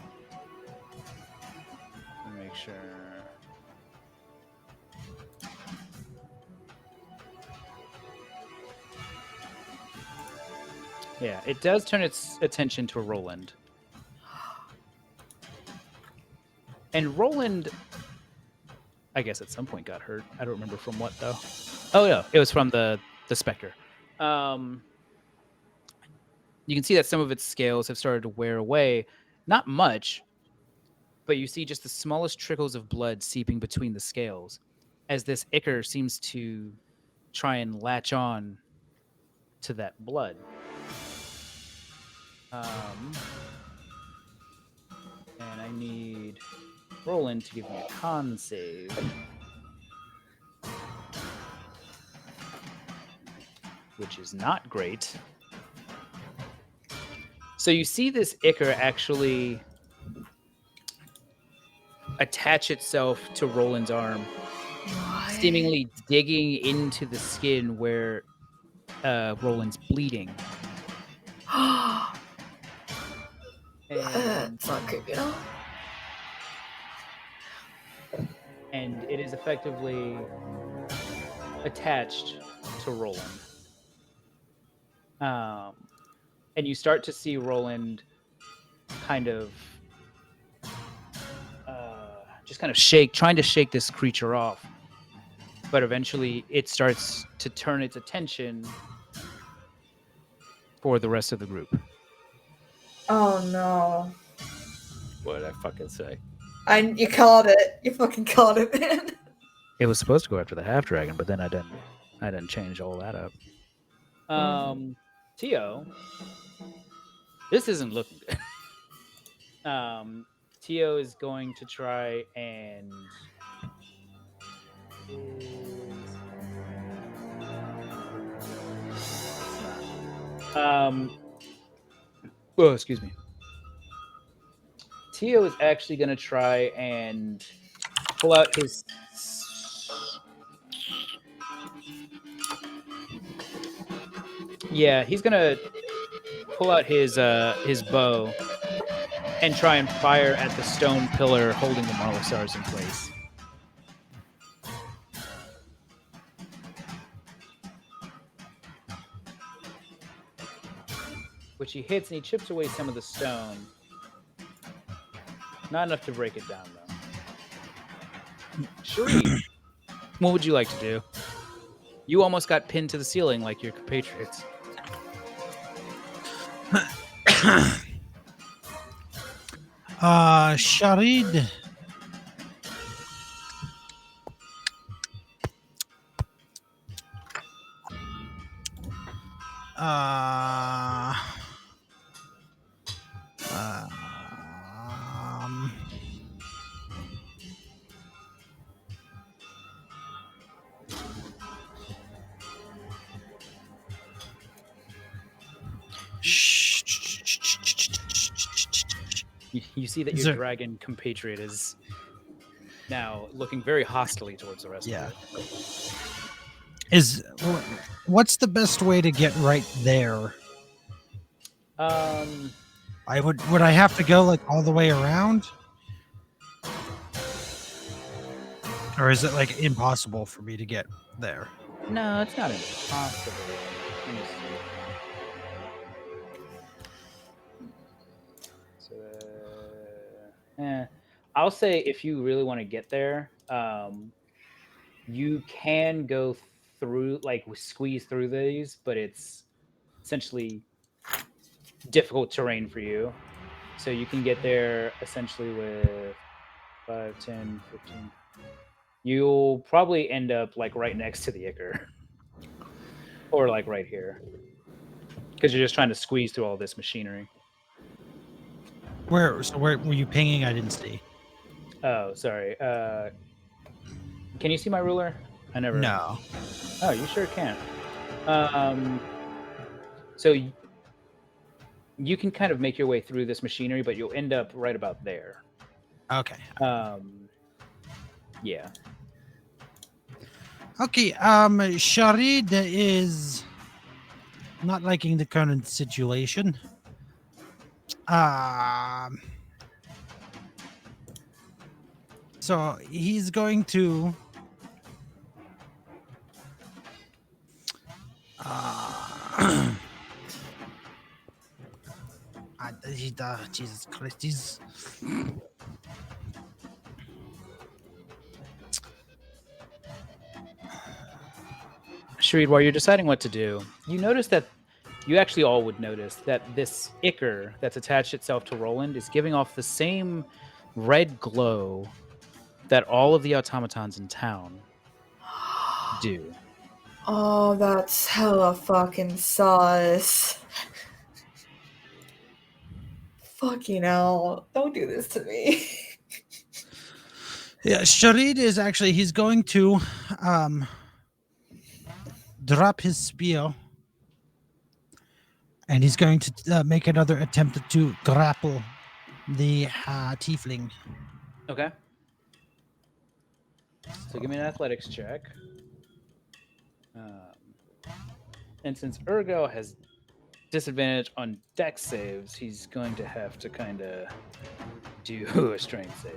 Let me make sure. Yeah, it does turn its attention to Roland. And Roland, I guess at some point got hurt. I don't remember from what though. Oh no, it was from the specter. You can see that some of its scales have started to wear away. Not much, but you see just the smallest trickles of blood seeping between the scales as this ichor seems to try and latch on to that blood. And I need Roland to give me a con save. Which is not great. So you see this ichor actually attach itself to Roland's arm, seemingly digging into the skin where Roland's bleeding. And, It's not creepy at all. and it is effectively attached to Roland. And you start to see Roland kind of just kind of trying to shake this creature off. But eventually it starts to turn its attention for the rest of the group. Oh no. What did I fucking say? You called it. You fucking called it, man. It was supposed to go after the half dragon, but then I didn't change all that up. Tio, this isn't looking good. Tio is going to try and oh, excuse me. Tio is actually going to try and pull out his. Yeah, he's gonna pull out his bow and try and fire at the stone pillar holding the Marlisars in place. Which he hits, and he chips away some of the stone. Not enough to break it down, though. Sharif, what would you like to do? You almost got pinned to the ceiling like your compatriots. Sharid. You see that your dragon compatriot is now looking very hostily towards the rest of it. What's the best way to get right there? Would I have to go like all the way around? Or is it like impossible for me to get there? No, it's not impossible. Let me see. So, I'll say if you really want to get there, you can go through, like squeeze through these, but it's essentially difficult terrain for you. So you can get there essentially with 5, 10, 15. You'll probably end up like right next to the Ichor. Or like right here. Because you're just trying to squeeze through all this machinery. Where were you pinging? I didn't see. Oh, sorry. Can you see my ruler? I never. No. Oh, you sure can. So you can kind of make your way through this machinery, but you'll end up right about there. Okay. Yeah. Okay. Sharid is not liking the current situation. So he's going to Jesus Christ, he's Sharid, while you're deciding what to do, you notice that you actually all would notice that this Ichor that's attached itself to Roland is giving off the same red glow that all of the automatons in town do. Oh, that's hella fucking sauce. Fucking hell. Don't do this to me. yeah. Sharid is actually he's going to drop his spear, and he's going to make another attempt to grapple the tiefling. Okay. So give me an athletics check. And since Ergo has disadvantage on dex saves, he's going to have to kind of do a strength save.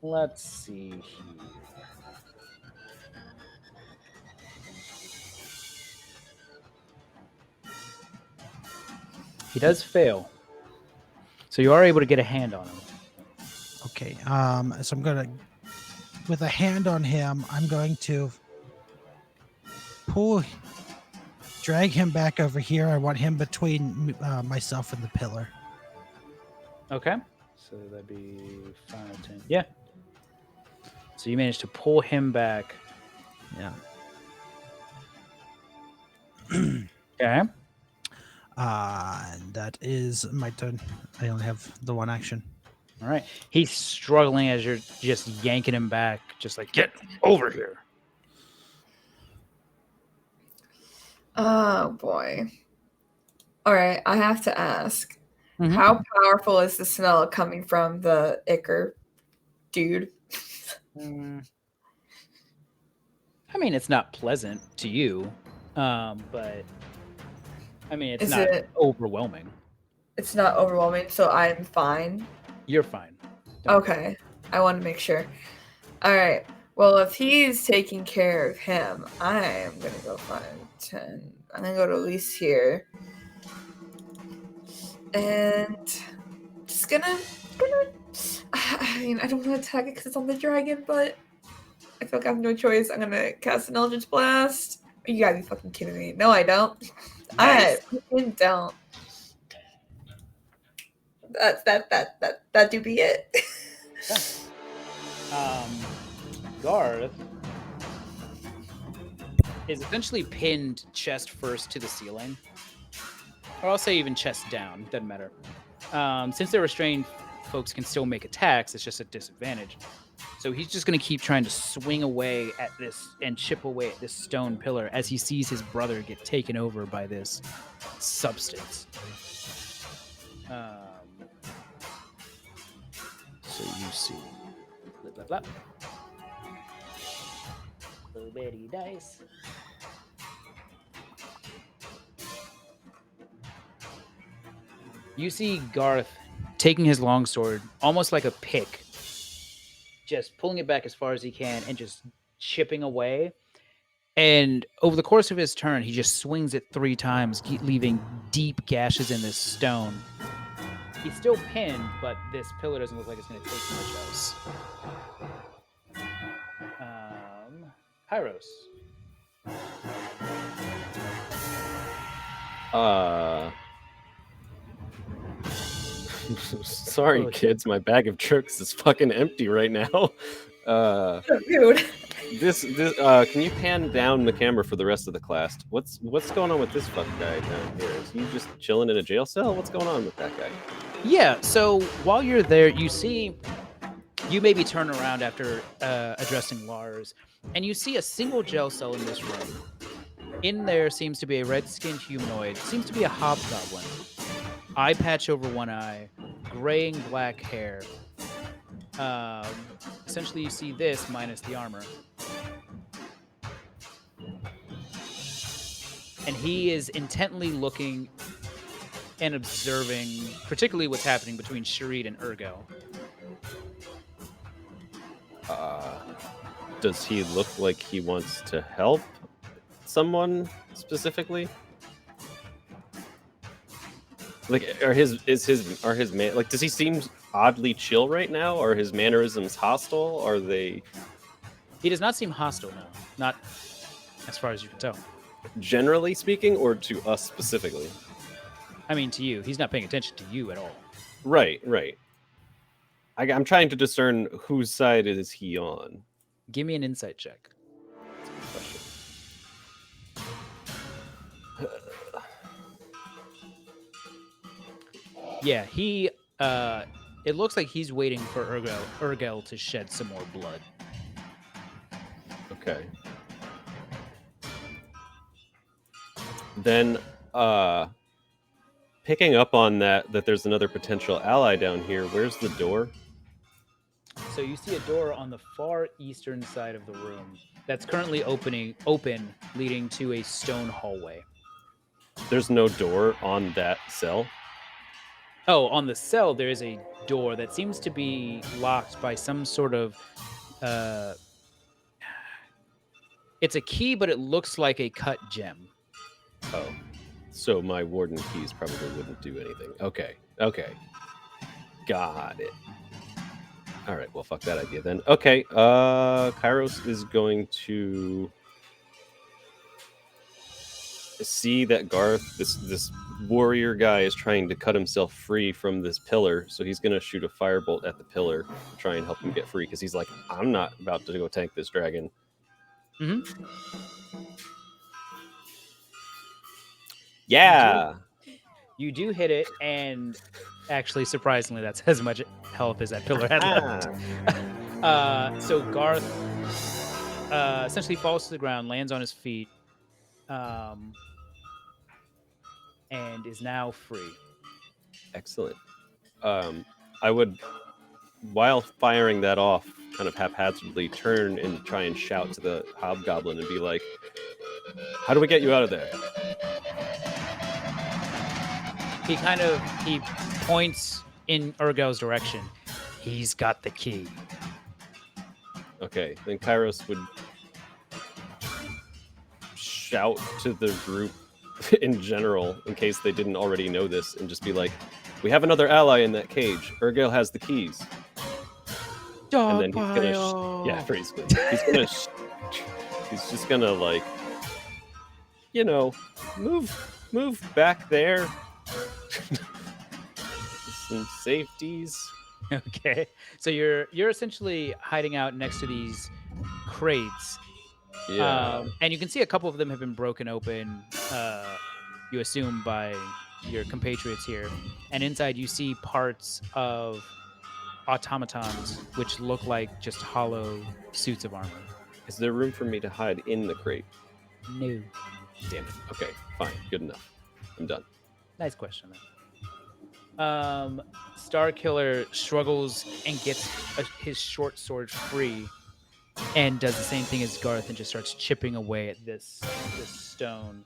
Let's see here. He does fail. So you are able to get a hand on him. Okay. So I'm gonna, with a hand on him, I'm going to drag him back over here. I want him between myself and the pillar. Okay. So that'd be 5, 10. Yeah. So you managed to pull him back. Yeah. Okay. And that is my turn. I only have the one action. All right. He's struggling as you're just yanking him back, just like, get over here. Oh boy. Alright, I have to ask. Mhm. How powerful is the smell coming from the Ichor dude? I mean, it's not pleasant to you, but I mean, it's Is not it- overwhelming. It's not overwhelming, so I'm fine. You're fine. Don't worry. Okay. I want to make sure. Alright. Well, if he's taking care of him, I am gonna go 5, 10. I'm gonna go to Elise here. And just gonna I mean, I don't want to attack it because it's on the dragon, but I feel like I have no choice. I'm gonna cast an Eldritch Blast. You gotta be fucking kidding me. No, I don't. Nice. I fucking don't. That do be it. Garth is essentially pinned chest first to the ceiling, or I'll say even chest down. Doesn't matter. Since they're restrained, folks can still make attacks. It's just a disadvantage. So he's just going to keep trying to swing away at this and chip away at this stone pillar as he sees his brother get taken over by this substance. So you see. Blah, blah, blah. Little bitty dice. You see Garth taking his longsword, almost like a pick, just pulling it back as far as he can and just chipping away. And over the course of his turn, he just swings it 3 times, leaving deep gashes in this stone. He's still pinned, but this pillar doesn't look like it's going to take much else. Hyros. Sorry, Oh, kids. My bag of tricks is fucking empty right now. Uh, Dude. Can you pan down the camera for the rest of the class? What's going on with this fuck guy down here? Is he just chilling in a jail cell? What's going on with that guy? Yeah, so while you're there, you maybe turn around after addressing Lars, and you see a single jail cell in this room. In there seems to be a red-skinned humanoid, seems to be a hobgoblin. Eye patch over one eye, graying black hair. Essentially, you see this minus the armor. And he is intently looking and observing, particularly what's happening between Sharid and Urgo. Does he look like he wants to help someone specifically? Like, are his man, like, does he seem oddly chill right now? Are his mannerisms hostile? Are they He does not seem hostile now, not as far as you can tell. generally speaking, or to us specifically? I mean, to you, he's not paying attention to you at all. Right. I'm trying to discern whose side is he on. Give me an insight check. Question. Yeah, he. It looks like he's waiting for Urgel to shed some more blood. Okay. Then, picking up on that there's another potential ally down here. Where's the door? So you see a door on the far eastern side of the room that's currently open, leading to a stone hallway. There's no door on that cell. Oh, on the cell there is a door that seems to be locked by some sort of. It's a key, but it looks like a cut gem. Oh, so my warden keys probably wouldn't do anything. Okay, got it. All right, well, fuck that idea then. Okay, Kairos is going to see that Garth, this warrior guy, is trying to cut himself free from this pillar, so he's going to shoot a firebolt at the pillar to try and help him get free, because he's like, I'm not about to go tank this dragon. Mm-hmm. Yeah! You do hit it, and actually, surprisingly, that's as much health as that pillar had left. So Garth essentially falls to the ground, lands on his feet, and is now free. Excellent. I would, while firing that off, kind of haphazardly turn and try and shout to the hobgoblin and be like, how do we get you out of there? He points in Urgel's direction. He's got the key. Okay, then Kairos would shout to the group in general, in case they didn't already know this, and just be like, we have another ally in that cage. Urgel has the keys. And then he's gonna, yeah, basically, he's just gonna, like, you know, move back there. Some safeties. Okay, so you're essentially hiding out next to these crates. Yeah. And you can see a couple of them have been broken open, you assume, by your compatriots here. And inside you see parts of automatons, which look like just hollow suits of armor. Is there room for me to hide in the crate? No. Damn it. Okay, fine. Good enough. I'm done. Nice question, then. Starkiller struggles and gets his short sword free, and does the same thing as Garth and just starts chipping away at this stone.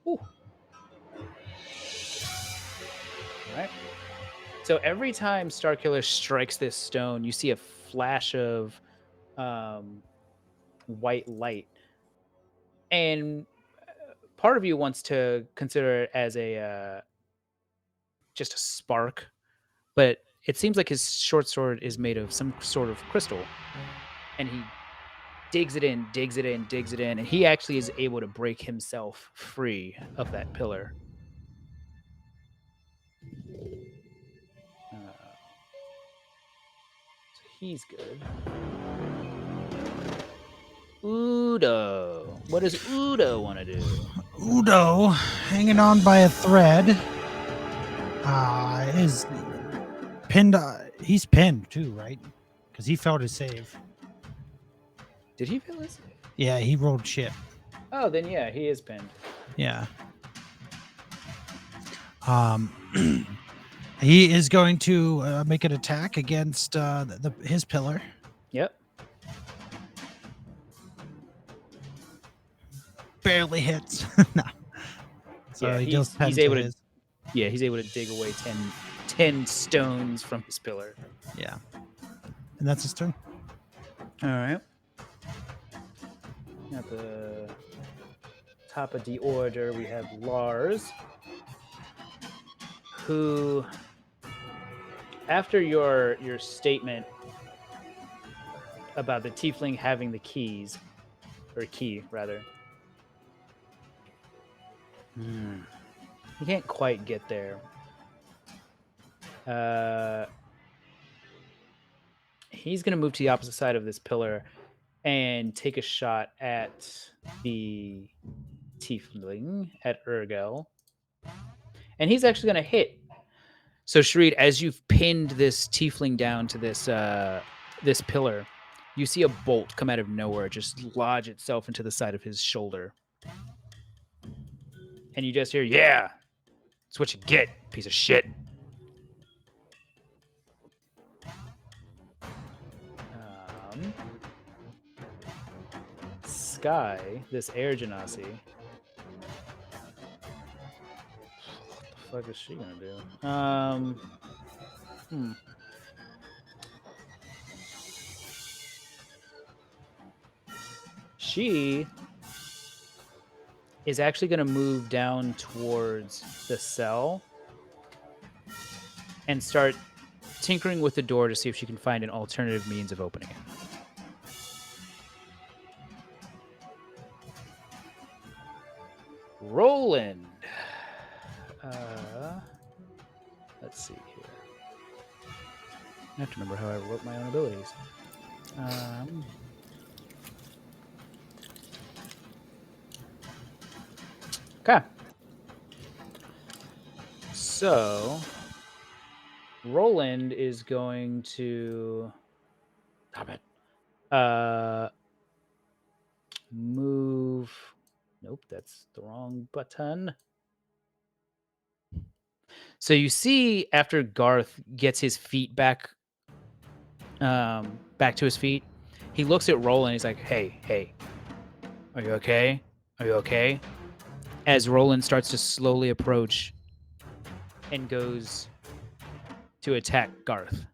Ooh. Right. So every time Starkiller strikes this stone, you see a flash of white light, and part of you wants to consider it as a just a spark, but it seems like his short sword is made of some sort of crystal. and he digs it in, and he actually is able to break himself free of that pillar. So he's good. Udo. What does Udo want to do? Udo, hanging on by a thread, is pinned. He's pinned too, right? Because he failed his save. Did he fail his? Yeah, he rolled shit. Oh, then yeah, he is pinned. Yeah. He is going to make an attack against his pillar. Yep. Barely hits. No. So Yeah, he deals 10 he's able to. his. Yeah, he's able to dig away 10 stones from his pillar. Yeah. And that's his turn. All right. At the top of the order, we have Lars, who, after your statement about the tiefling having the keys, or key rather, he can't quite get there. He's going to move to the opposite side of this pillar and take a shot at the tiefling, at Urgel. And he's actually going to hit. So, Shreed, as you've pinned this tiefling down to this pillar, you see a bolt come out of nowhere, just lodge itself into the side of his shoulder. And you just hear, "Yeah, that's what you get, piece of shit." Sky, this air genasi. What the fuck is she gonna do? She is actually gonna move down towards the cell and start tinkering with the door to see if she can find an alternative means of opening it. Roland. Let's see here. I have to remember how I wrote my own abilities. Okay. So, Roland is going to... Stop it. Move... Nope, that's the wrong button. So you see, after Garth gets his feet back to his feet, he looks at Roland. He's like, "Hey, are you okay? Are you okay?" As Roland starts to slowly approach and goes to attack Garth.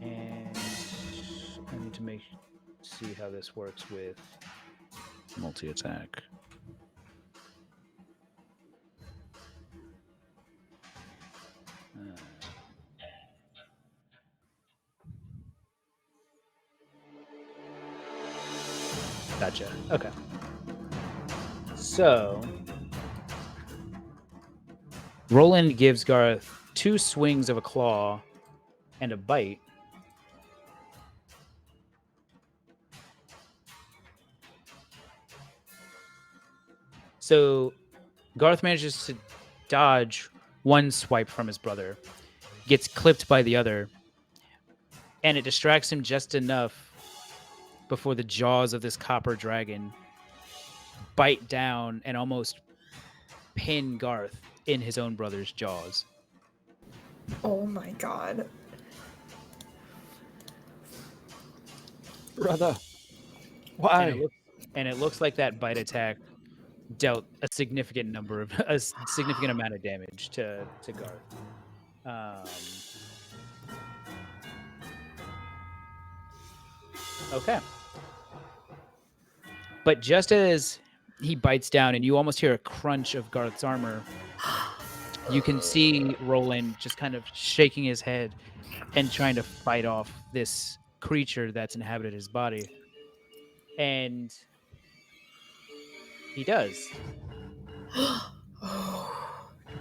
And I need to see how this works with multi-attack. Gotcha. Okay. So, Roland gives Garth 2 swings of a claw and a bite. So, Garth manages to dodge one swipe from his brother, gets clipped by the other, and it distracts him just enough before the jaws of this copper dragon bite down and almost pin Garth in his own brother's jaws. Oh my god. Brother, why? And it looks like that bite attack dealt a significant amount of damage to Garth. Okay. But just as he bites down and you almost hear a crunch of Garth's armor, You can see Roland just kind of shaking his head and trying to fight off this creature that's inhabited his body. And he does. Oh.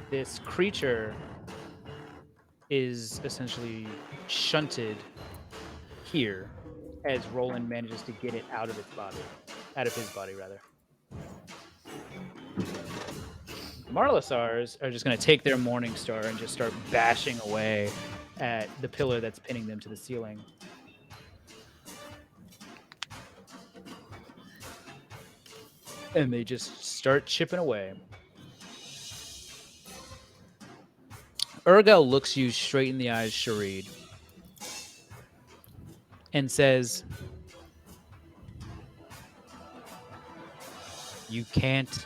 This creature is essentially shunted here as Roland manages to get it out of his body. Marlisars are just going to take their Morning Star and just start bashing away at the pillar that's pinning them to the ceiling. And they just start chipping away. Urgel looks you straight in the eyes, Sharid, and says, "You can't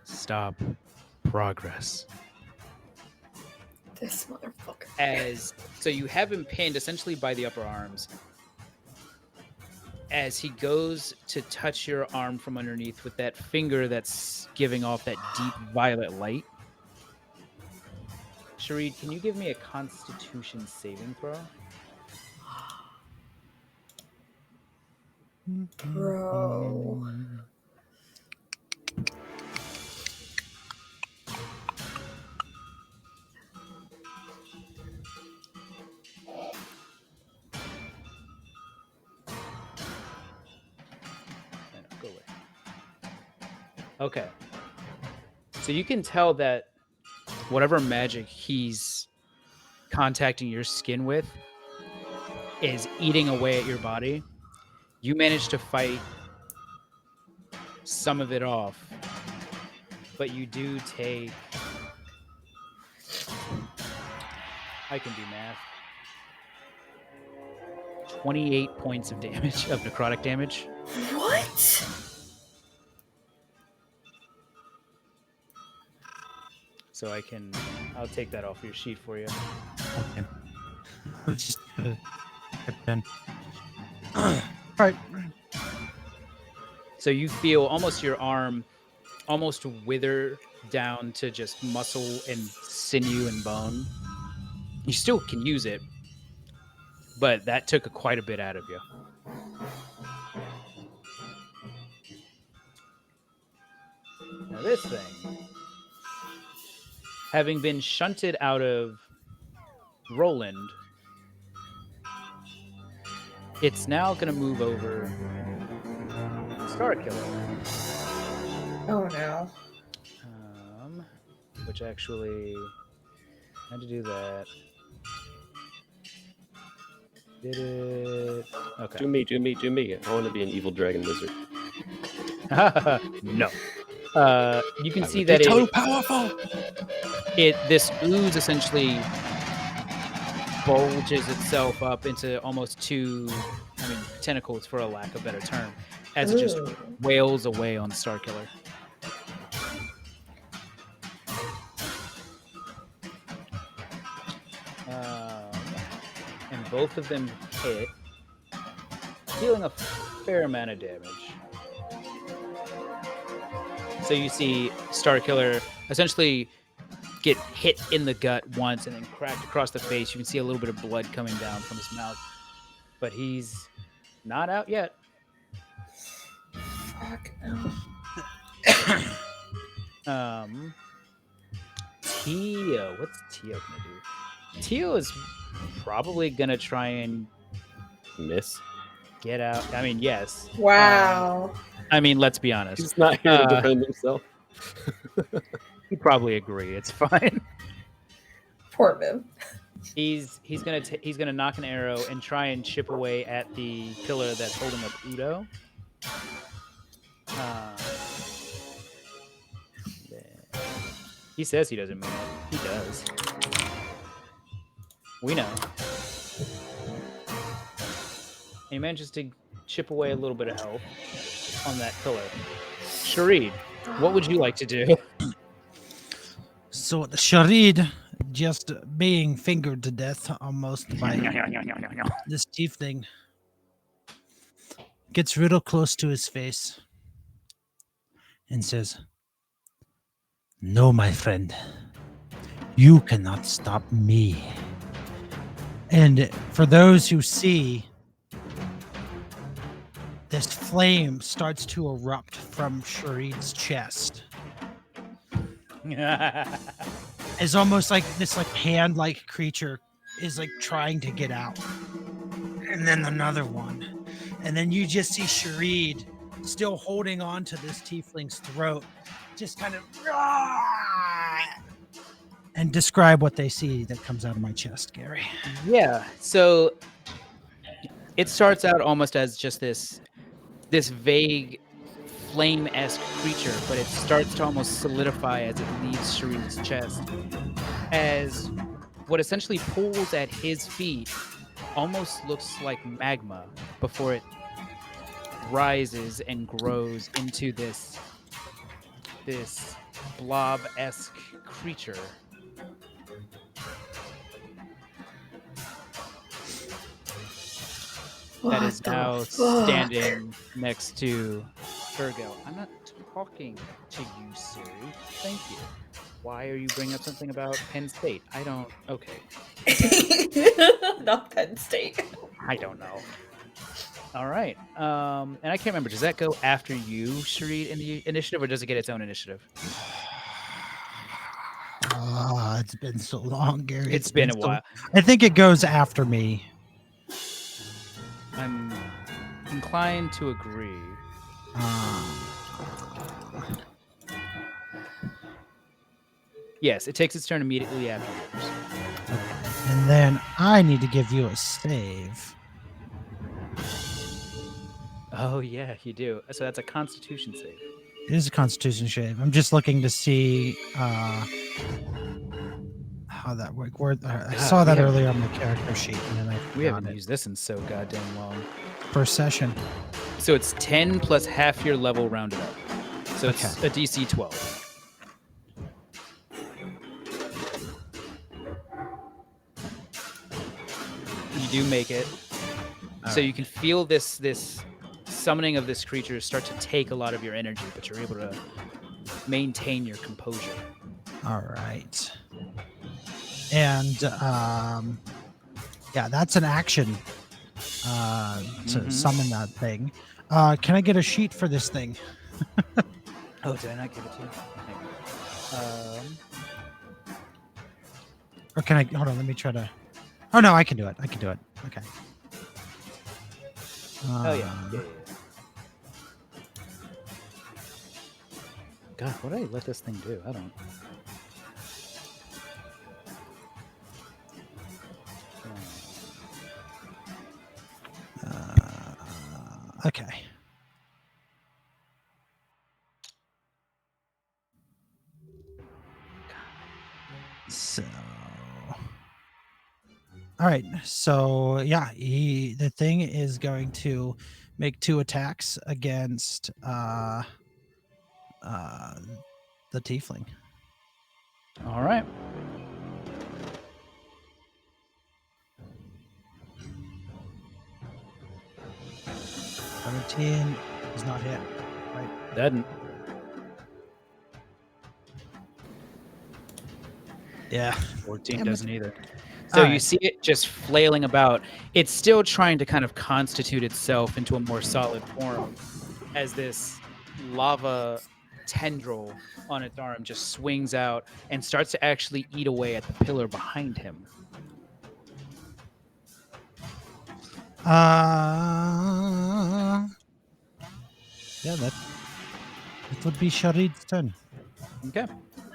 stop progress." This motherfucker. So you have him pinned essentially by the upper arms. As he goes to touch your arm from underneath with that finger that's giving off that deep violet light. Sharid, can you give me a Constitution saving throw? Bro. Go away. Okay. So you can tell that whatever magic he's contacting your skin with is eating away at your body. You manage to fight some of it off, but you do take... I can do math. 28 points of damage, of necrotic damage. What? So I'll take that off your sheet for you. Okay. Just then. All right. So you feel almost your arm almost wither down to just muscle and sinew and bone. You still can use it, but that took quite a bit out of you. Now this thing, having been shunted out of Roland, it's now going to move over Starkiller. Oh no. Which actually had to do that. Did it? Okay. Do me. I want to be an evil dragon wizard. No. You can see They're that so powerful. this ooze essentially bulges itself up into almost two, tentacles for a lack of a better term, as it just Ooh. wails away on Starkiller. And both of them hit, dealing a fair amount of damage. So you see Starkiller essentially get hit in the gut once and then cracked across the face. You can see a little bit of blood coming down from his mouth. But he's not out yet. Fuck no. Tio. What's Tio gonna do? Tio is probably gonna try and Miss. get out. Yes. Wow. Let's be honest. He's not here to defend himself. He'd probably agree. It's fine. Poor Viv. He's gonna knock an arrow and try and chip away at the pillar that's holding up Udo. He says he doesn't mean it. He does. We know. And he manages to chip away a little bit of health on that pillar. Sharid, what would you like to do? So the Sharid just being fingered to death almost by this tiefling gets real close to his face and says, "No, my friend, You cannot stop me. And for those who see, this flame starts to erupt from Sharid's chest. It's almost like this hand-like creature is like trying to get out. And then another one. And then you just see Sharid still holding on to this tiefling's throat, just kind of and describe what they see that comes out of my chest, Gary. Yeah. So it starts out almost as just this vague flame-esque creature, but it starts to almost solidify as it leaves Sharid's chest, as what essentially pools at his feet almost looks like magma before it rises and grows into this blob-esque creature. That is now standing next to Urgel. I'm not talking to you, Siri. Thank you. Why are you bringing up something about Penn State? I don't. Okay. Not Penn State. I don't know. All right. And I can't remember. Does that go after you, Sharid, in the initiative, or does it get its own initiative? It's been so long, Gary. It's been a while. I think it goes after me. I'm inclined to agree. Yes, it takes its turn immediately after yours. And then I need to give you a save. Oh, yeah, you do. So that's a Constitution save. It is a Constitution save. I'm just looking to see how that works. I saw that earlier on my character sheet, and then We haven't used this in so goddamn long. First session. So it's 10 plus half your level rounded up. So it's a DC 12. You do make it. So you can feel this summoning of this creature start to take a lot of your energy, but you're able to maintain your composure. All right. And yeah, that's an action to summon that thing. Can I get a sheet for this thing? Oh, did I not give it to you? Or can I hold on? Let me try to. Oh no, I can do it. I can do it. Okay. Oh yeah. God, what did I let this thing do? I don't. Okay. So, all right. So yeah, the thing is going to make 2 attacks against the tiefling. All right. $17 is not hit. Right. Doesn't. Yeah. 14 doesn't either. So you see it just flailing about. It's still trying to kind of constitute itself into a more solid form as this lava tendril on its arm just swings out and starts to actually eat away at the pillar behind him. Yeah, that would be Sharid's turn. Okay.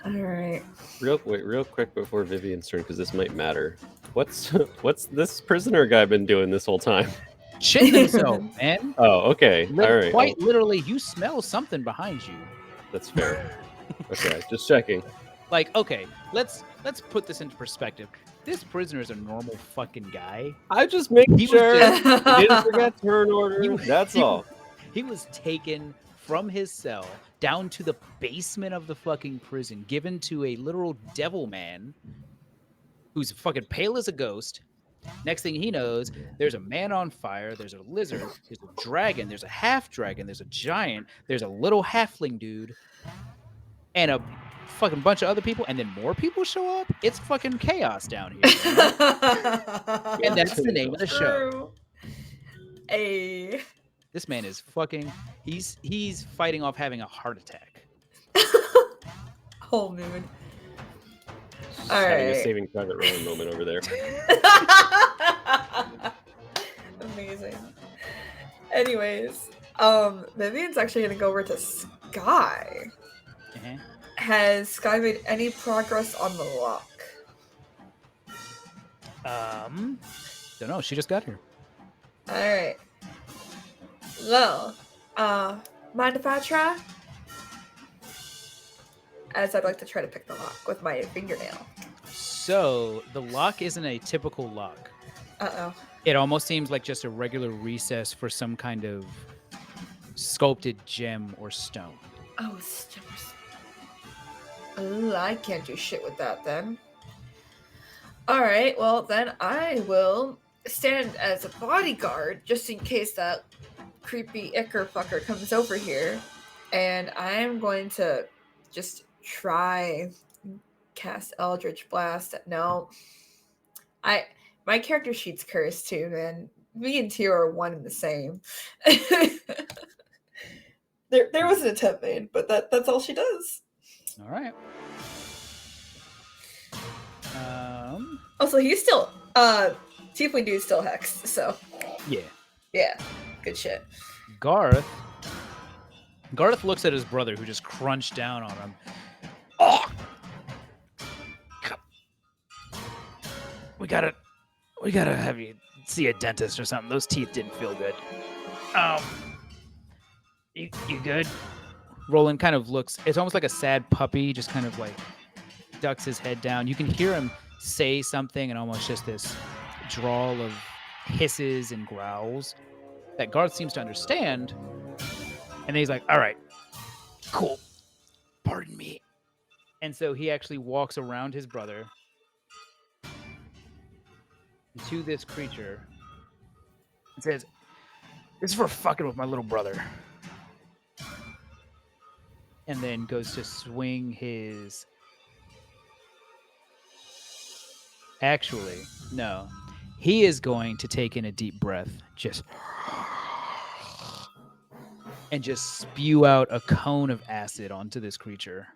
All right. Real quick before Vivian's turn, because this might matter. What's this prisoner guy been doing this whole time? Shitting himself, man. Oh, okay. All right. Quite literally, you smell something behind you. That's fair. Okay, just checking. Like, okay, let's put this into perspective. This prisoner is a normal fucking guy. I just making He was sure. just- Didn't forget turn order. That's all. He was taken from his cell down to the basement of the fucking prison, given to a literal devil man who's fucking pale as a ghost. Next thing he knows, there's a man on fire, there's a lizard, there's a dragon, there's a half dragon, there's a giant, there's a little halfling dude, and a fucking bunch of other people, and then more people show up. It's fucking chaos down here. You know? And that's the name of the show. True. A This man is fucking. He's fighting off having a heart attack. whole mood. Just All having a right. Saving Private Ryan moment over there. Amazing. Anyways, Vivian's actually gonna go over to Sky. Uh-huh. Has Sky made any progress on the lock? Don't know. She just got here. Alright. Well, mind if I try? As I'd like to try to pick the lock with my fingernail. So the lock isn't a typical lock. Uh-oh. It almost seems like just a regular recess for some kind of sculpted gem or stone. Oh, stimmers. Ooh, I can't do shit with that then. Alright, well then I will stand as a bodyguard just in case that creepy Icker fucker comes over here. And I'm going to just try and cast Eldritch Blast. No. My character sheet's cursed too, man. Me and Tio are one and the same. There was an attempt made, but that's all she does. All right. Also, he's still Tiefling dude's still hexed, so Yeah. yeah, good shit. Garth looks at his brother who just crunched down on him. Oh! We gotta have you see a dentist or something. Those teeth didn't feel good. You good? Roland kind of looks. It's almost like a sad puppy, just kind of like ducks his head down. You can hear him say something, and almost just this drawl of hisses and growls that Garth seems to understand. And then he's like, "All right, cool. Pardon me." And so he actually walks around his brother to this creature and says, "This is for fucking with my little brother." And then goes to swing his... Actually, no. He is going to take in a deep breath, and just spew out a cone of acid onto this creature.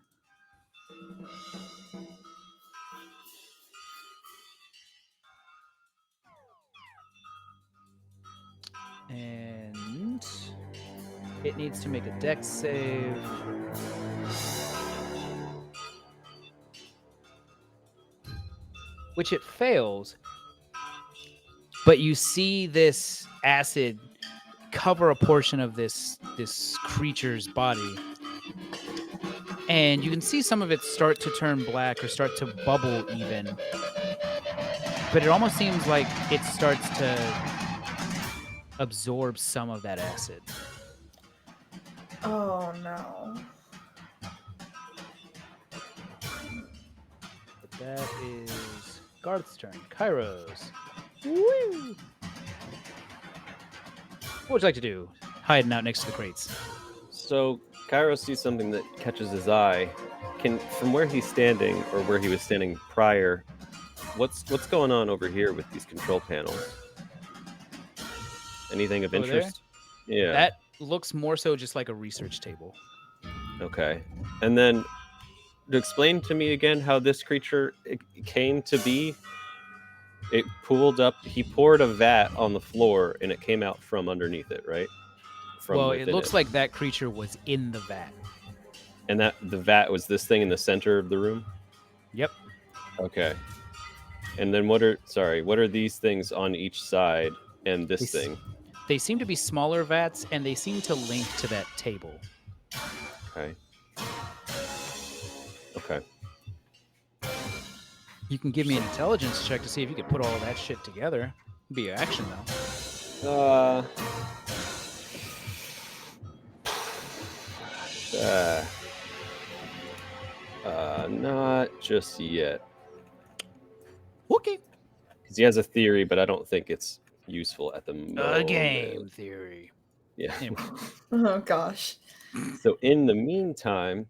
And it needs to make a dex save. Which it fails. But you see this acid cover a portion of this creature's body. And you can see some of it start to turn black or start to bubble even. But it almost seems like it starts to absorb some of that acid. Oh no. But that is Garth's turn. Kairos. Woo! What would you like to do? Hiding out next to the crates. So Cairo sees something that catches his eye. From where he's standing, or where he was standing prior, what's going on over here with these control panels? Anything of Over there? interest? Yeah. That looks more so just like a research table. Okay. And then to explain to me again how this creature came to be. It pooled up. He poured a vat on the floor, and it came out from underneath it, right? Well, it looks like that creature was in the vat. And that the vat was this thing in the center of the room? Yep. Okay. And then what are these things on each side and this thing? They seem to be smaller vats, and they seem to link to that table. Okay. Okay. You can give me an intelligence check to see if you can put all of that shit together. It'd be your action, though. Not just yet. Okay. Because he has a theory, but I don't think it's useful at the moment. A game theory. Yeah. Oh gosh. So in the meantime,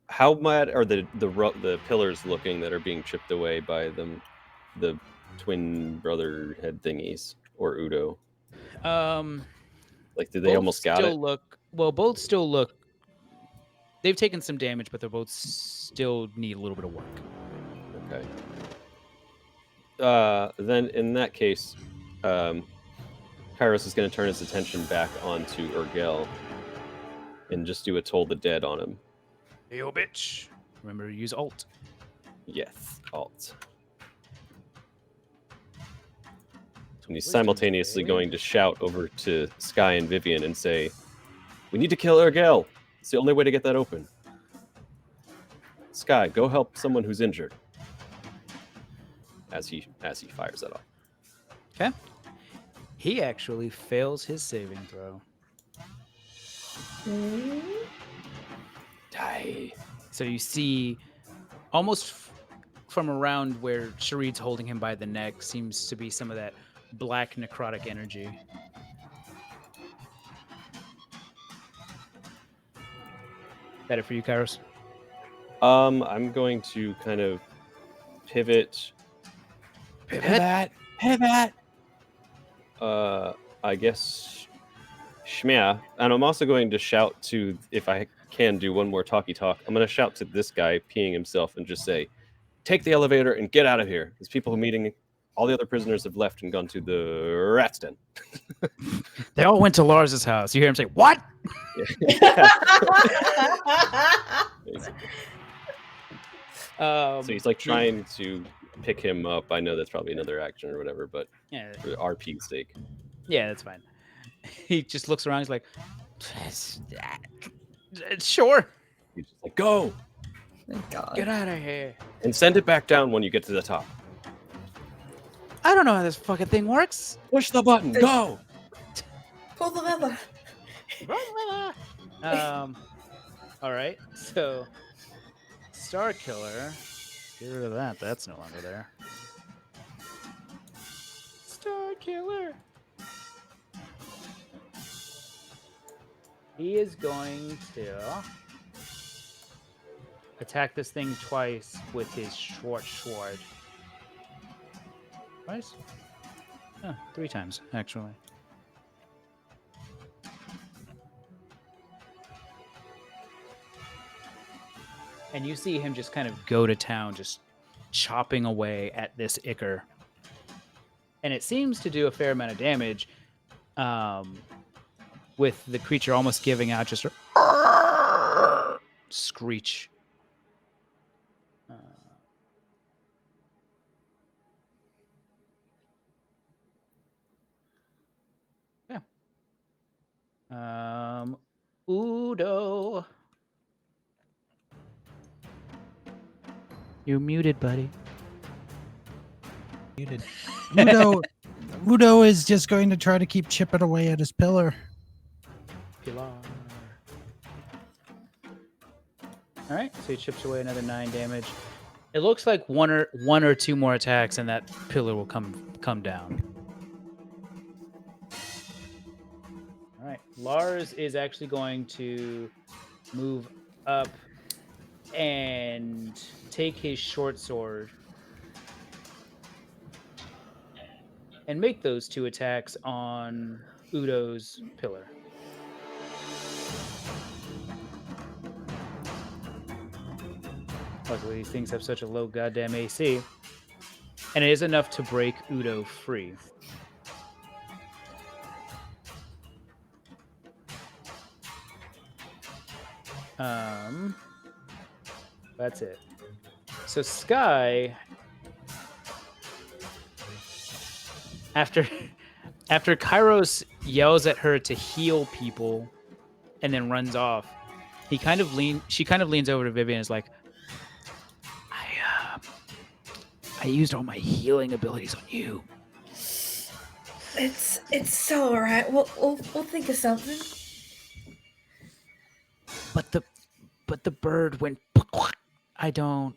How mad are the pillars looking that are being chipped away by the twin brother head thingies or Udo? Um, Like, did they almost got it? both still look. They've taken some damage, but they both still need a little bit of work. Okay. Then in that case, Kairos is going to turn his attention back onto Urgel and just do a Toll the Dead on him. Hey, yo, bitch! Remember to use alt. Yes, alt. And he's Wisdom simultaneously save. going to shout over to Sky and Vivian and say, "We need to kill Urgel. It's the only way to get that open. Sky, go help someone who's injured." As he fires that off. Okay. He actually fails his saving throw. Die. So you see, almost from around where Sharid's holding him by the neck, seems to be some of that black necrotic energy. That it for you, Kairos? I'm going to kind of pivot. Pivot. I guess Shmea, and I'm also going to shout to, if I can do one more talkie talk, I'm going to shout to this guy peeing himself and just say, "Take the elevator and get out of here. These people are meeting, all the other prisoners have left and gone to the rat's den." They all went to Lars's house. You hear him say, "What?" Basically. So So he's like trying to pick him up. I know that's probably another action or whatever, but Yeah, for RP's sake. yeah, that's fine. He just looks around. He's like, "Sure, He's just like, "Go Thank God. get out of here." and send it back down when you get to the top. I don't know how this fucking thing works. Push the button. Go." Pull the lever. All right. So, Star Killer. Get rid of that. That's no longer there. Star Killer. He is going to attack this thing twice with his short sword. Twice? Oh, 3 times, actually. And you see him just kind of go to town, just chopping away at this Ichor. And it seems to do a fair amount of damage, with the creature almost giving out just a screech. Yeah. Udo. You're muted, buddy. Muted. Udo is just going to try to keep chipping away at his pillar. Pilar. All right, so he chips away another 9 damage. It looks like one or two more attacks, and that pillar will come down. All right, Lars is actually going to move up and take his short sword and make those 2 attacks on Udo's pillar. Luckily, these things have such a low goddamn AC. And it is enough to break Udo free. That's it. So Sky, after Kairos yells at her to heal people and then runs off, she kind of leans over to Vivian and is like, I used all my healing abilities on you. It's so alright. We'll think of something. But the bird went. I don't.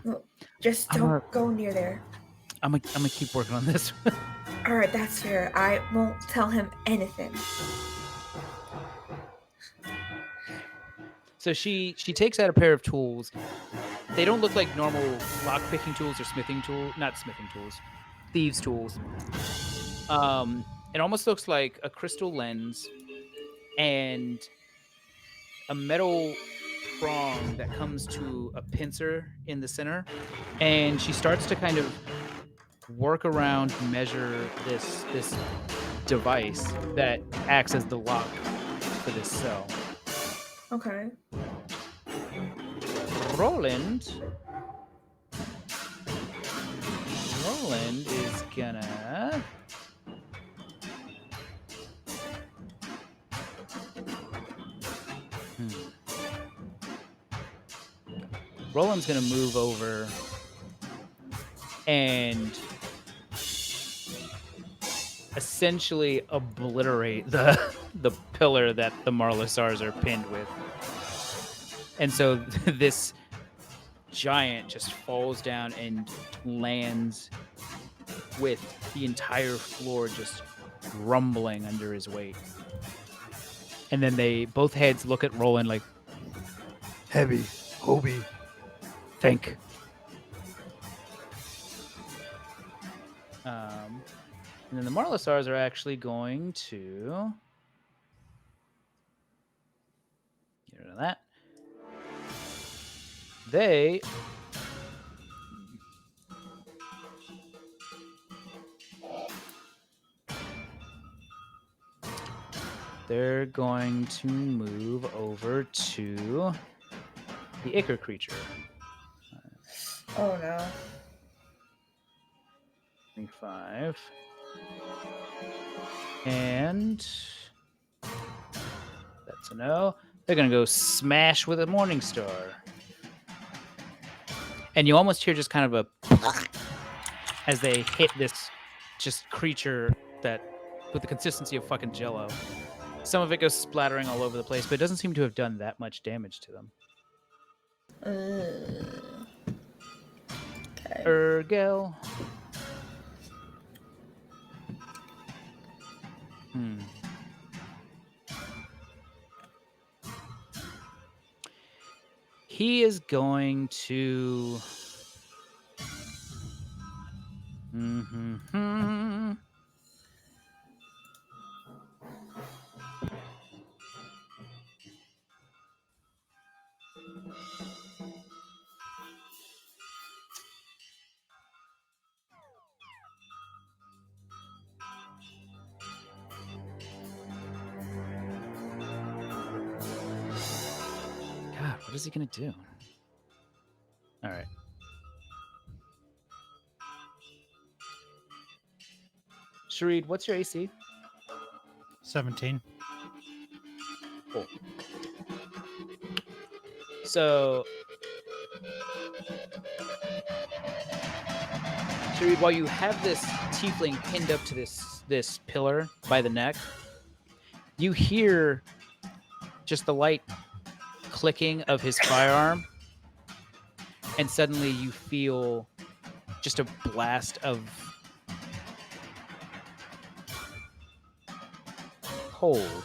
Well, just don't go near there. I'm gonna keep working on this. Alright, that's fair. I won't tell him anything. So So she takes out a pair of tools. They don't look like normal lock picking tools or smithing tools, not smithing tools, thieves tools. It almost looks like a crystal lens and a metal prong that comes to a pincer in the center, and she starts to kind of work around, measure this device that acts as the lock for this cell. Okay. Roland Roland is gonna Roland's gonna move over and essentially obliterate the pillar that the Marlosars are pinned with. And so this giant just falls down and lands with the entire floor just rumbling under his weight. And then they both heads look at Roland like, Heavy, Hobie. think. And then the Marlosars are actually going to get rid of that. They're going to move over to the Ichor creature. Oh no. 25. And that's a no. They're going to go smash with a Morning Star. And you almost hear just kind of a as they hit this just creature that with the consistency of fucking Jello. Some of it goes splattering all over the place, but it doesn't seem to have done that much damage to them. Okay. Urgel. He is going to. God, what is he going to do? All right. Shareed, what's your AC? 17. Cool. So, Shareed, while you have this tiefling pinned up to this pillar by the neck, you hear just the light clicking of his firearm, and suddenly you feel just a blast of cold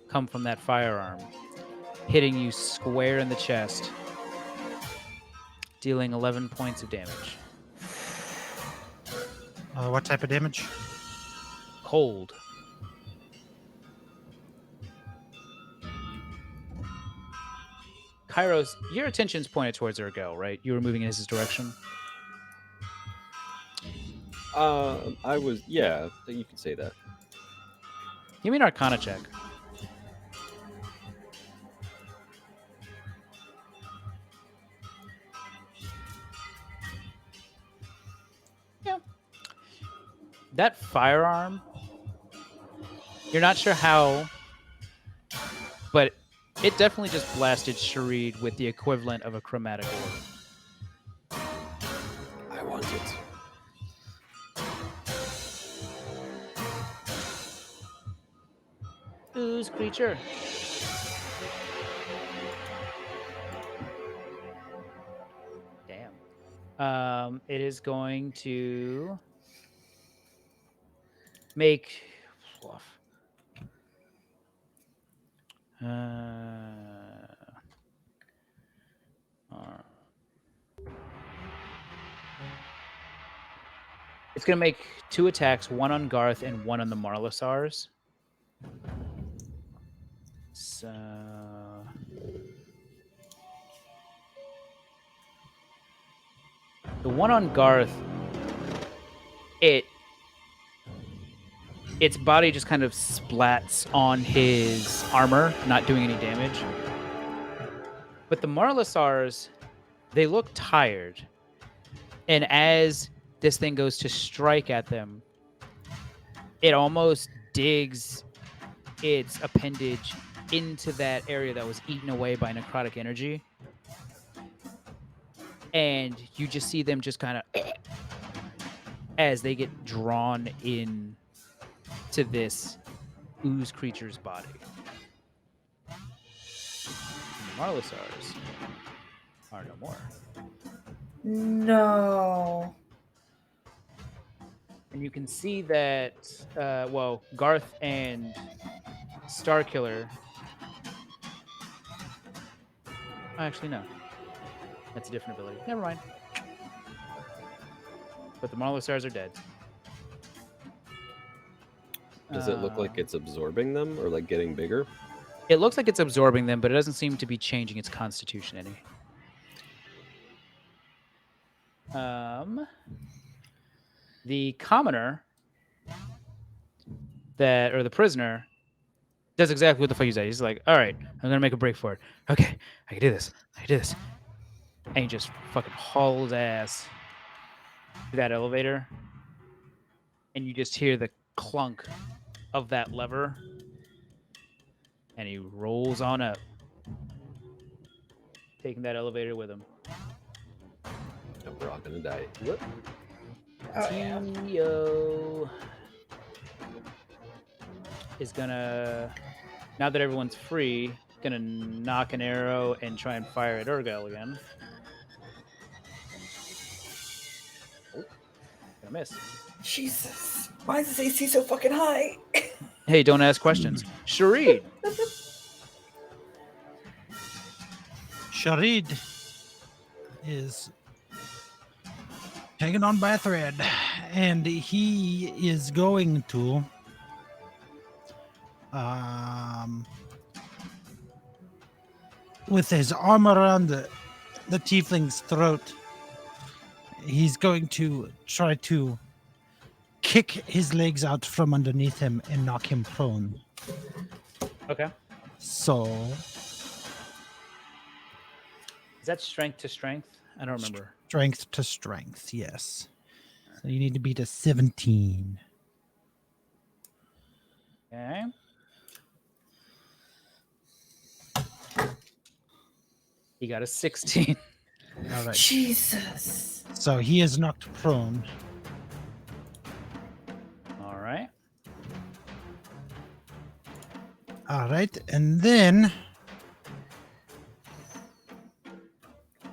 come from that firearm, hitting you square in the chest, dealing 11 points of damage. What type of damage? Cold. Kairos, your attention's pointed towards Urgel, right? You were moving in his direction. I was, yeah, you could say that. Give me an Arcana check. Yeah. That firearm, you're not sure how, but it definitely just blasted Shareed with the equivalent of a chromatic orb. I want it. Ooze creature. Damn. It is going to make fluff. It's going to make 2 attacks, one on Garth and one on the Marlisars. So the one on Garth, its body just kind of splats on his armor, not doing any damage. But the Marlisars, they look tired. And as this thing goes to strike at them, it almost digs its appendage into that area that was eaten away by necrotic energy. And you just see them just kind of as they get drawn in to this ooze creature's body. And the Marlisars are no more. No. And you can see that, Garth and Starkiller. Actually, no. That's a different ability. Never mind. But the Marlisars are dead. Does it look like it's absorbing them or like getting bigger? It looks like it's absorbing them, but it doesn't seem to be changing its constitution any. The commoner or the prisoner does exactly what the fuck you said. He's like, all right, I'm gonna make a break for it. Okay, I can do this. And he just fucking hauls ass to that elevator. And you just hear the clunk of that lever. And he rolls on up, taking that elevator with him. No, we're all gonna die. Whoop. Oh, yeah. Tio is gonna, now that everyone's free, gonna knock an arrow and try and fire at Urgel again. Oh, gonna miss. Jesus. Why is this AC so fucking high? Hey, don't ask questions. Sharid. Sharid is hanging on by a thread, and he is going to with his arm around the tiefling's throat, he's going to try to kick his legs out from underneath him and knock him prone. Okay. So Is that strength to strength? I don't remember. strength to strength, yes. So you need to beat a 17. Okay. He got a 16. All right. Jesus. So he is knocked prone. All right. All right, and then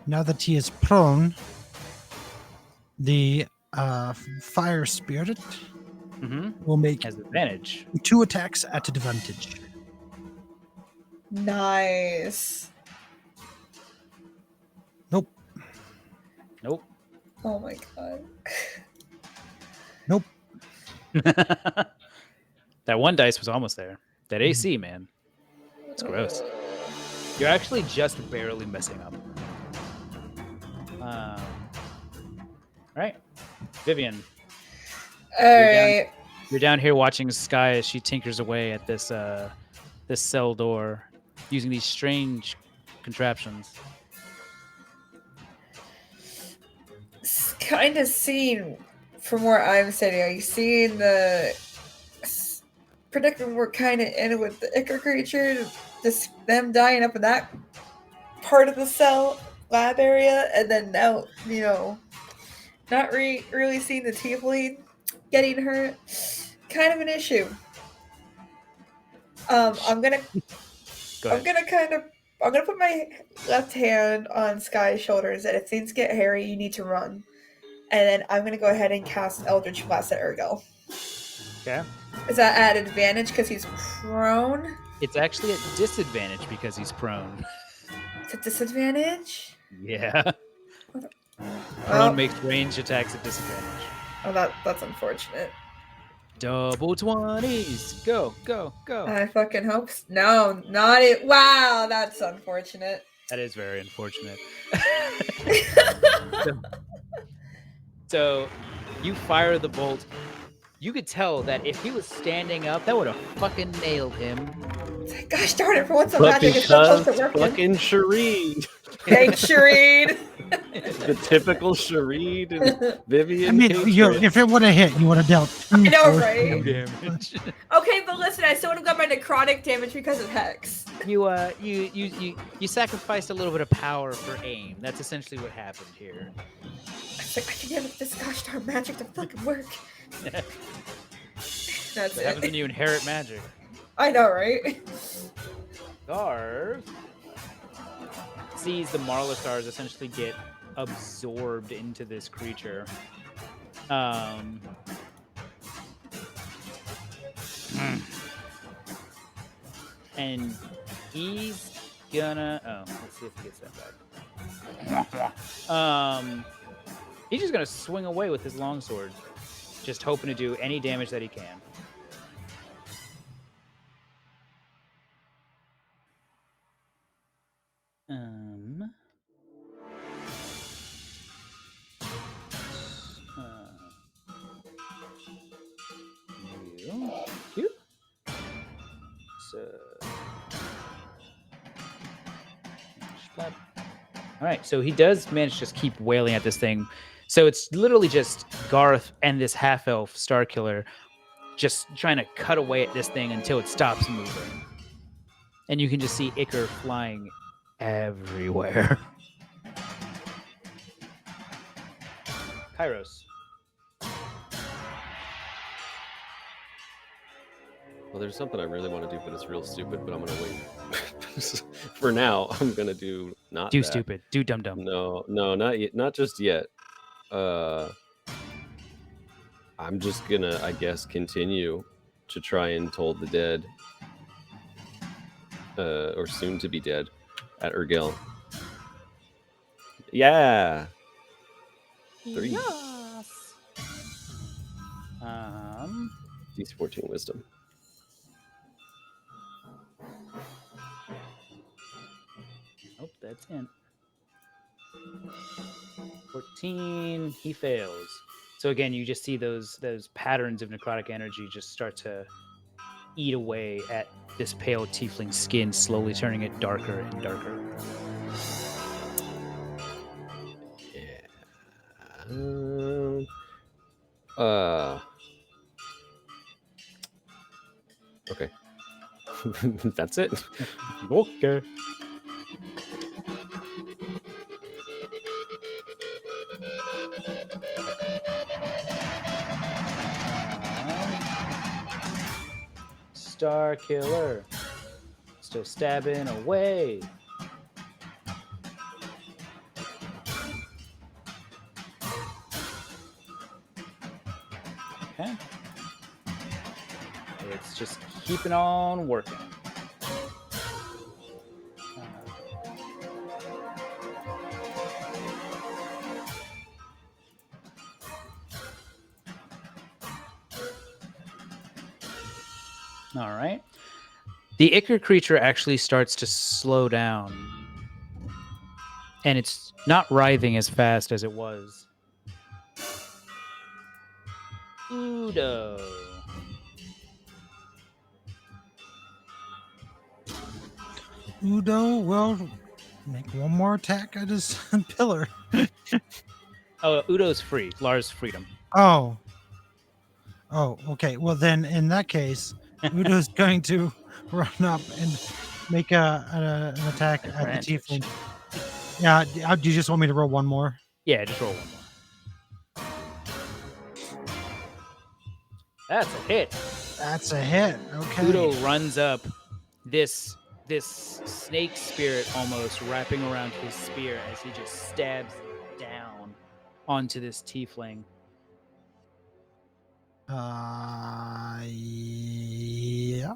now that he is prone, the fire spirit Mm-hmm. will make Has advantage. 2 attacks at advantage. Nice. Nope. Nope. Oh my god. Nope. That one dice was almost there. That AC, man. It's gross. You're actually just barely messing up. All right. Vivian, Alright. you're down here watching Sky as she tinkers away at this this cell door using these strange contraptions. Kind of seen from where I'm sitting. Are you seeing the predicament we're kind of in with the Icar creature? Just them dying up in that part of the cell lab area, and then now, not really seeing the tiefling getting hurt. Kind of an issue. I'm gonna put my left hand on Sky's shoulders, and if things get hairy, you need to run. And then I'm gonna go ahead and cast Eldritch Blast at Urgel. Okay. Is that at advantage because he's prone? It's actually at disadvantage because he's prone. It's a disadvantage? Yeah. Well, Prone makes range attacks at disadvantage. Oh, that's unfortunate. Double 20s. Go, go, go. I fucking hope no, not it. Wow, that's unfortunate. That is very unfortunate. So you fire the bolt. You could tell that if he was standing up, that would have fucking nailed him. Gosh darn it, for once the But magic is supposed because to work. fucking Shareed. Thanks, Shareed. The typical Shareed and Vivian. I mean, hatred. if it would have hit, you would have dealt. I know, force right? damage. Damage. Okay, but listen, I still would have got my necrotic damage because of Hex. You sacrificed a little bit of power for aim. That's essentially what happened here. I was like, I can get this gosh darn magic to fucking work. That's What happens when it. you inherit magic? I know, right? Garv sees the Marla stars essentially get absorbed into this creature. And he's gonna. Oh, let's see if he gets that back. He's just gonna swing away with his longsword, just hoping to do any damage that he can. You. So. All right, so he does manage to just keep wailing at this thing. So it's literally just Garth and this half-elf Star Killer just trying to cut away at this thing until it stops moving. And you can just see Ichor flying everywhere. Kairos. Well, there's something I really want to do, but it's real stupid. But I'm gonna wait. For now, I'm gonna do not Do that. stupid. Do dumb dumb. No, not yet. Not just yet. I'm just gonna, I guess, continue to try and toll the dead, or soon to be dead, at Urgel. Yeah. 3. Yes. DC 14 wisdom. Oh, that's in. 14. He fails. So again, you just see those patterns of necrotic energy just start to eat away at this pale tiefling skin, slowly turning it darker and darker. Yeah. Okay. That's it. Okay. Star Killer. Still stabbing away. Okay. It's just keeping on working. All right. The Ichor creature actually starts to slow down. And it's not writhing as fast as it was. Udo. Udo will make one more attack at his pillar. Oh, Udo's free. Lars freed him. Oh. Oh, okay. Well, then in that case, Udo's going to run up and make an attack at the Advantage. tiefling. Yeah, do you just want me to roll one more? Yeah, just roll one more. That's a hit. That's a hit. Okay. Udo runs up, this snake spirit almost wrapping around his spear as he just stabs down onto this tiefling. Yeah.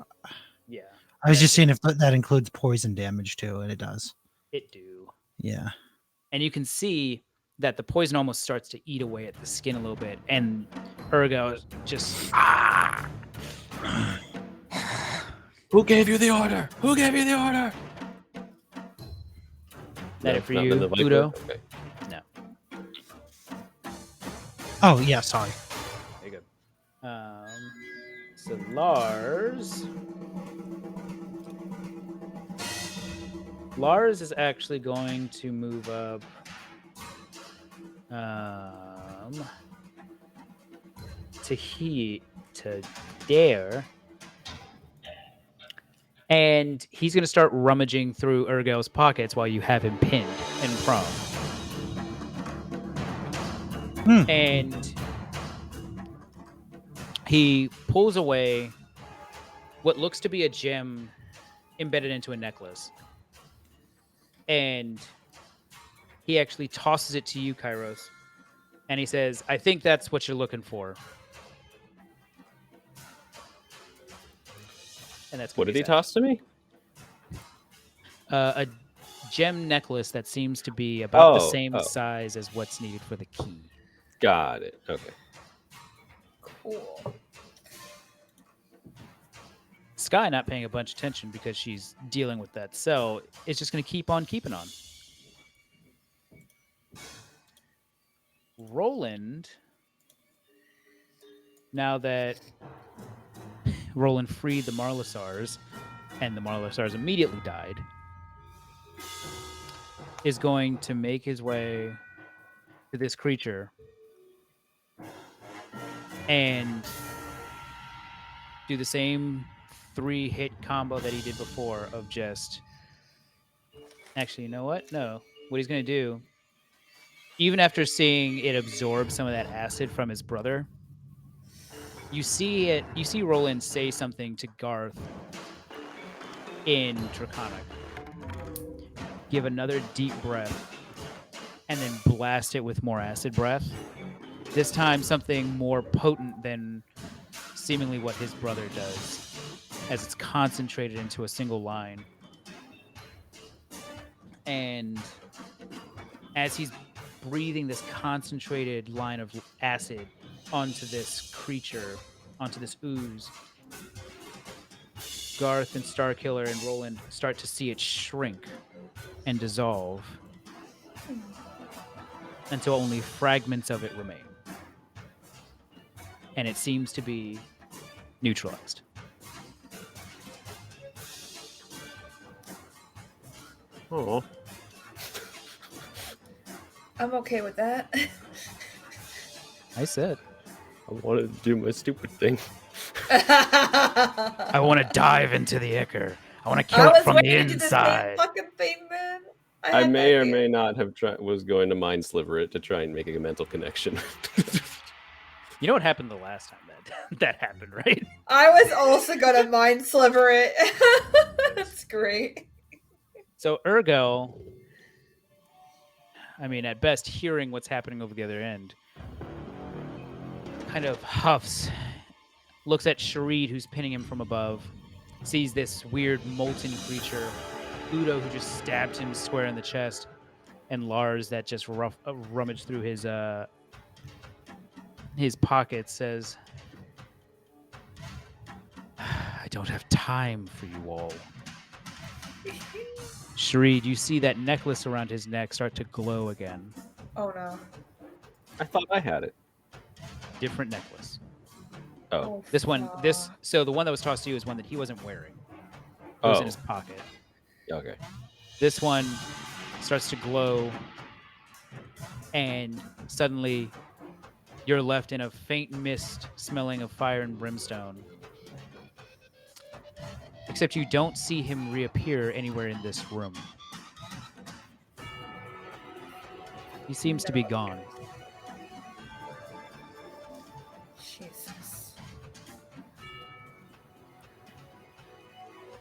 Yeah, I was just seeing if that includes poison damage too, and it does. it do. Yeah. And you can see that the poison almost starts to eat away at the skin a little bit, and Urgo just Who gave you the order? Who gave you the order? That it for not you, the Viper? Udo? Okay. No. Oh yeah, sorry. Very good. So Lars. Lars is actually going to move up. To there. And he's going to start rummaging through Urgel's pockets while you have him pinned and prone. And he pulls away what looks to be a gem embedded into a necklace. And he actually tosses it to you, Kairos. And he says, I think that's what you're looking for. And that's What did he toss to me? A gem necklace that seems to be about the same Oh. size as what's needed for the key. Got it. Okay. Cool. Sky not paying a bunch of attention because she's dealing with that cell. It's just going to keep on keeping on. Roland, now that Roland freed the Marlasars, and the Marlasars immediately died, is going to make his way to this creature and do the same 3-hit combo that he did before of just... Actually, you know what? No. What he's going to do, even after seeing it absorb some of that acid from his brother, you see Roland say something to Garth in Draconic. Give another deep breath and then blast it with more acid breath. This time something more potent than seemingly what his brother does, as it's concentrated into a single line. And as he's breathing this concentrated line of acid onto this creature, onto this ooze, Garth and Starkiller and Roland start to see it shrink and dissolve until only fragments of it remain. And it seems to be neutralized. Oh. I'm okay with that. I said. I wanted to do my stupid thing. I want to dive into the ichor. I want to kill I it was from the waiting to do the same inside. fucking thing, man. I had may that or idea. may not have was going to mind sliver it to try and make a mental connection. You know what happened the last time that happened, right? I was also gonna mind sliver it. That's great. So Urgo, I mean, at best, hearing what's happening over the other end, kind of huffs, looks at Sharid, who's pinning him from above, sees this weird molten creature, Udo, who just stabbed him square in the chest, and Lars, that just rummaged through his pocket, says, I don't have time for you all. Sharid, you see that necklace around his neck start to glow again. Oh no. I thought I had it. Different necklace. Oh. This one, so the one that was tossed to you is one that he wasn't wearing. It was in his pocket. Okay. This one starts to glow, and suddenly you're left in a faint mist smelling of fire and brimstone. Except you don't see him reappear anywhere in this room. He seems to be gone. Jesus.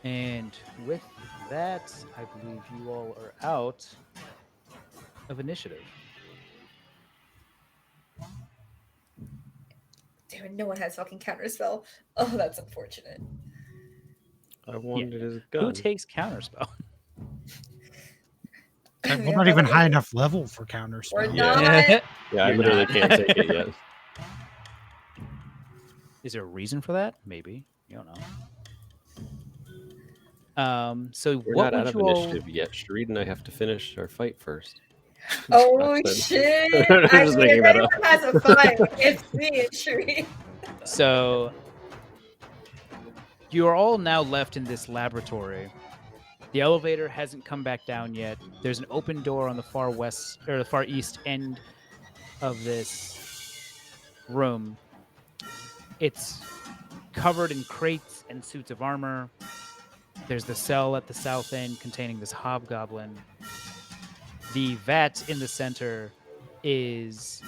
And with that, I believe you all are out of initiative. Damn it, no one has fucking counterspell. Oh, that's unfortunate. I wanted his gun. Who takes counterspell? We're not even high enough level for counter We're spell. Yeah. not. Yeah, I You're literally not. can't take it yet. Is there a reason for that? Maybe. You don't know. So We're what not out would of you all? initiative yet. Shareed and I have to finish our fight first. Oh I'm shit! just I mean, making if that up. anyone has a fight, it's me and Sheree. So you are all now left in this laboratory. The elevator hasn't come back down yet. There's an open door on the far west or the far east end of this room. It's covered in crates and suits of armor. There's the cell at the south end containing this hobgoblin. The vat in the center is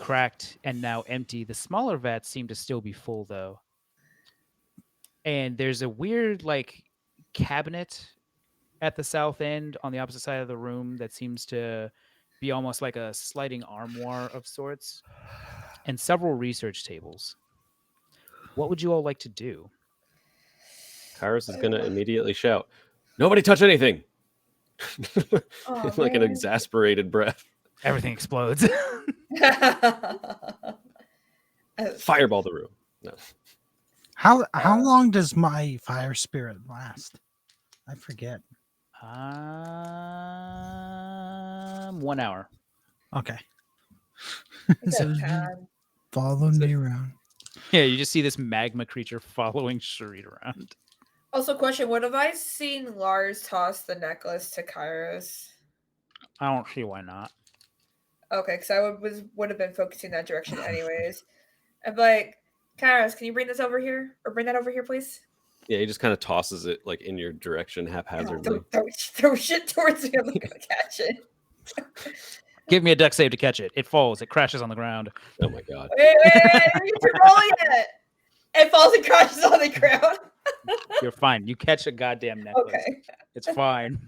cracked and now empty. The smaller vats seem to still be full though. And there's a weird like cabinet at the south end on the opposite side of the room that seems to be almost like a sliding armoire of sorts, and several research tables. What would you all like to do? Kairos is going to immediately shout, "Nobody touch anything!" Oh, Like an man. exasperated breath. Everything explodes. Fireball the room. No. How long does my fire spirit last? I forget. 1 hour. Okay. It's So a you pad. followed me around. Yeah, you just see this magma creature following Sharid around. Also, question: would have I seen Lars toss the necklace to Kairos? I don't see why not. Okay, because I would have been focusing that direction anyways. I'd be like, Kairos, can you bring this over here or bring that over here, please? Yeah, he just kind of tosses it like in your direction haphazardly. Throw shit towards me. I'm not gonna catch it. Give me a deck save to catch it. It falls. It crashes on the ground. Oh my god. Wait, I didn't get to roll yet. It falls and crashes on the ground. You're fine. You catch a goddamn necklace. Okay. It's fine.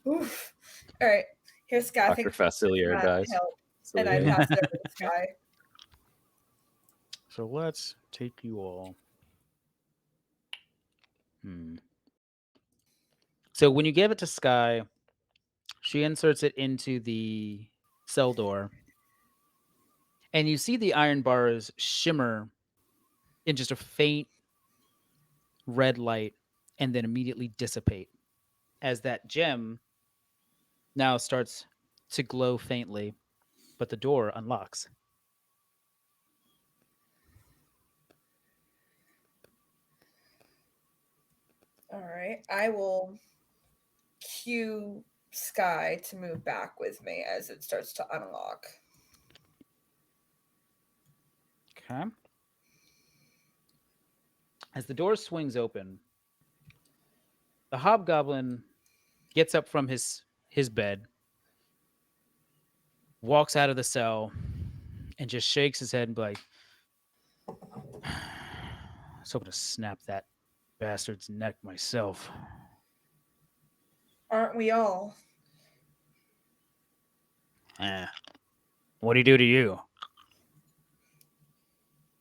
Oof. All right. Here's Sky. I Dr. think Facilier that dies. helped. So, And I yeah. passed it over to Sky. So let's take you all. So when you give it to Sky, she inserts it into the cell door. And you see the iron bars shimmer in just a faint red light and then immediately dissipate as that gem now starts to glow faintly, but the door unlocks. All right. I will cue Sky to move back with me as it starts to unlock. Okay. As the door swings open, the hobgoblin gets up from his bed, walks out of the cell, and just shakes his head and be like, I was hoping to snap that bastard's neck myself. Aren't we all? What'd he do to you?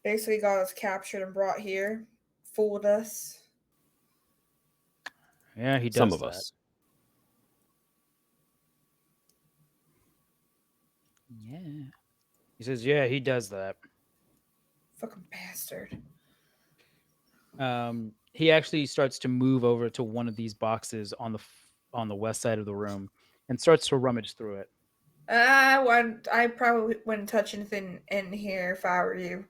Basically got us captured and brought here, fooled us. Yeah, he does Some of that. us. Yeah. He says, yeah, he does that. Fucking bastard. He actually starts to move over to one of these boxes on the west side of the room and starts to rummage through it. I probably wouldn't touch anything in here if I were you.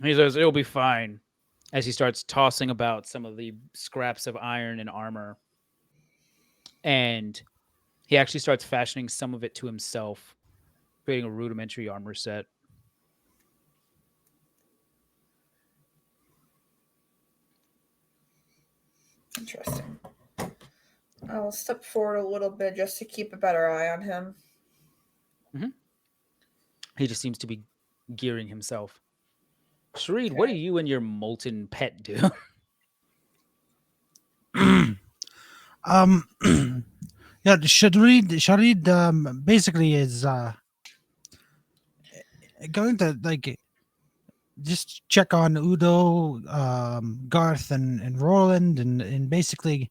He says, it'll be fine, as he starts tossing about some of the scraps of iron and armor. And he actually starts fashioning some of it to himself, creating a rudimentary armor set. Interesting. I'll step forward a little bit just to keep a better eye on him. He just seems to be gearing himself. Sharid, what do you and your molten pet do? Yeah, Sharid basically is going to like just check on Udo, Garth, and Roland, and basically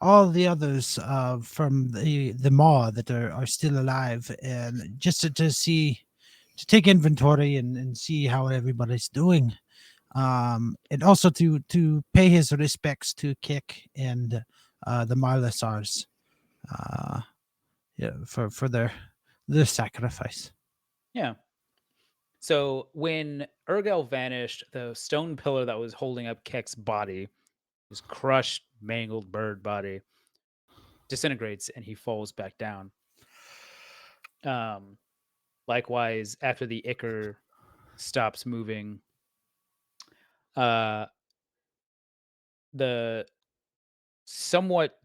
all the others from the Maw that are still alive, and just to see, to take inventory and see how everybody's doing. And also to pay his respects to Kick and the Marlasars, uh, yeah, for their sacrifice. Yeah. So when Urgel vanished, the stone pillar that was holding up Keck's body, his crushed, mangled bird body, disintegrates and he falls back down. Um, Likewise, after the Ichor stops moving, uh, the somewhat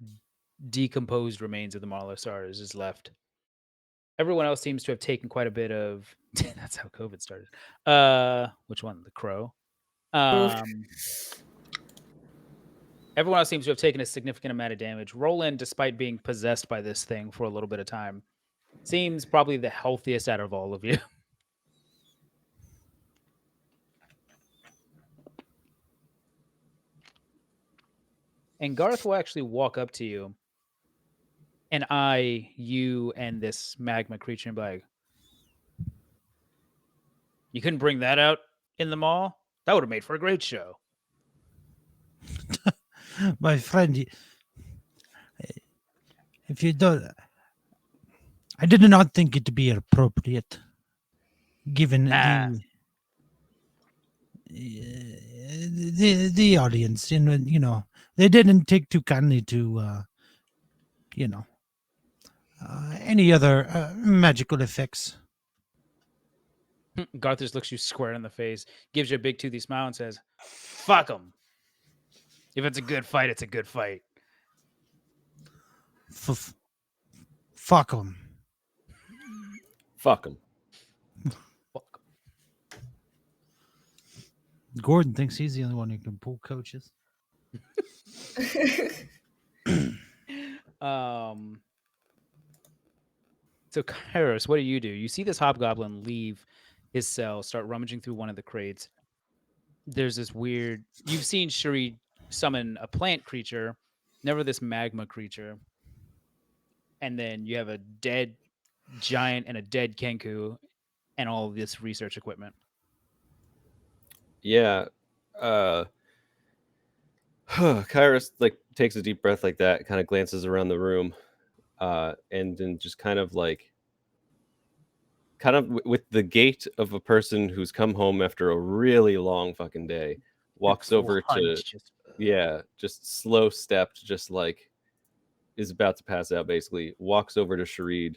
decomposed remains of the Marlosars is left. Everyone else seems to have taken quite a bit of. That's how COVID started. Which one? The crow. Oof. Um, Everyone else seems to have taken a significant amount of damage. Roland, despite being possessed by this thing for a little bit of time, seems probably the healthiest out of all of you. And Garth will actually walk up to you and eye you and this magma creature and be like, "You couldn't bring that out in the mall? That would have made for a great show." My friend, if you don't, I did not think it to be appropriate, given Ah, the audience. They didn't take too kindly to you know any other magical effects. Garth just looks you square in the face, gives you a big toothy smile, and says, "Fuck them. If it's a good fight, it's a good fight." F- Fuck them. Fuck him. Fuck Gordon thinks he's the only one who can pull coaches. 'em. Um. So, Kairos, what do? You see this hobgoblin leave his cell, start rummaging through one of the crates. There's this weird. You've seen Shuri summon a plant creature, never this magma creature. And then you have a dead giant and a dead Kenku and all of this research equipment. Yeah. Uh Kairos like takes a deep breath like that, kind of glances around the room, and then just with the gait of a person who's come home after a really long fucking day, walks Full over to, hunch, just just slow stepped, just like is about to pass out basically, walks over to Sharid,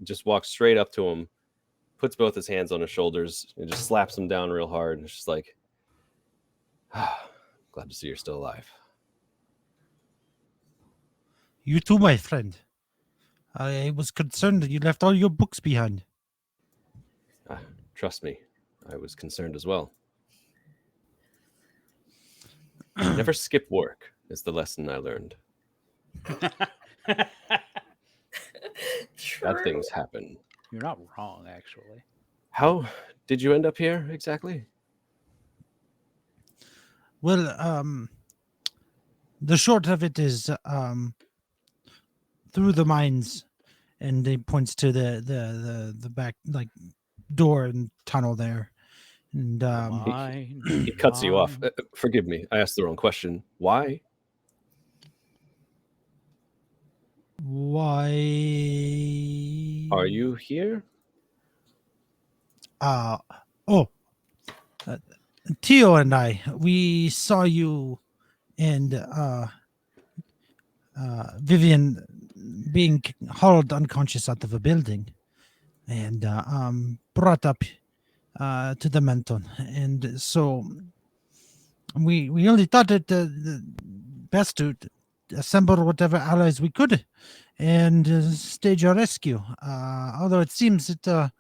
just walks straight up to him, puts both his hands on his shoulders, and just slaps him down real hard, and it's just like, glad to see you're still alive. You too, my friend. I was concerned that you left all your books behind. Trust me, I was concerned as well. Never skip work is the lesson I learned. True. Bad things happen. you're not wrong, actually. How did you end up here exactly? Well, the short of it is through the mines, and he points to the back like door and tunnel there, and Mine, He cuts you off. mine. Forgive me, I asked the wrong question. Why? why Are you here? uh oh uh, Tio and we saw you and Vivian being hauled unconscious out of a building and brought up to the Menton, and so we only thought it best to assemble whatever allies we could and stage your rescue. Although it seems that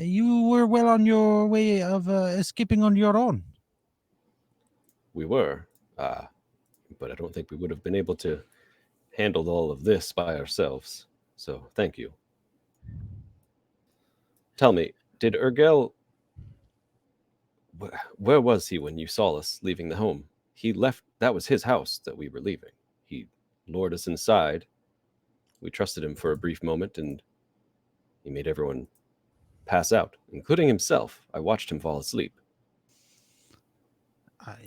you were well on your way of escaping on your own. We were, but I don't think we would have been able to handle all of this by ourselves. So thank you. Tell me, did Urgel Where was he when you saw us leaving the home? He left. That was his house that we were leaving. He lured us inside. We trusted him for a brief moment, and he made everyone pass out, including himself. I watched him fall asleep.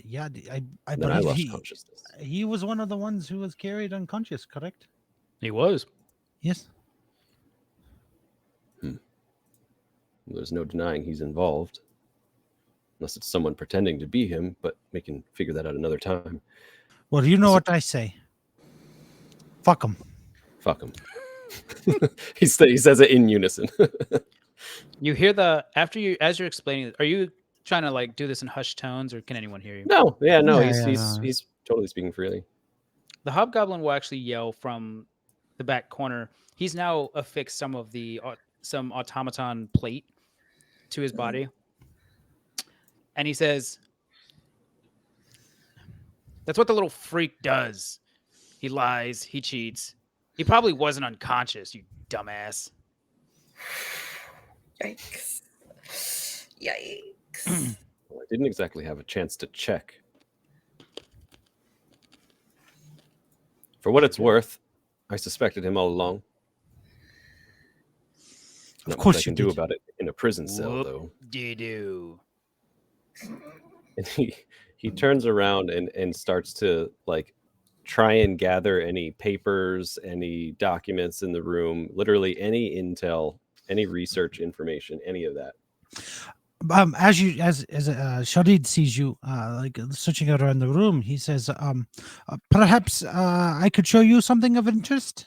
Yeah, I Then I believe lost consciousness. he was one of the ones who was carried unconscious, correct? He was. Yes. There's no denying he's involved. Unless it's someone pretending to be him, but we can figure that out another time. Well, you know So- what I say. Fuck him. Fuck him. he says it in unison. You hear as you're explaining it, are you trying to like do this in hushed tones, or can anyone hear you? no, Yeah, he's totally speaking freely. The hobgoblin will actually yell from the back corner. He's now affixed some of some automaton plate to his body, and he says, "That's what the little freak does. He lies. He cheats. He probably wasn't unconscious. You dumbass." Yikes. Yikes. Well, I didn't exactly have a chance to check. For what it's worth, I suspected him all along. Not course much I you can do did. about it in a prison cell, though. Do. And he turns around and starts to like try and gather any papers, any documents in the room, literally any intel, any research information, any of that. As Sharid sees you like searching around the room, he says, perhaps I could show you something of interest.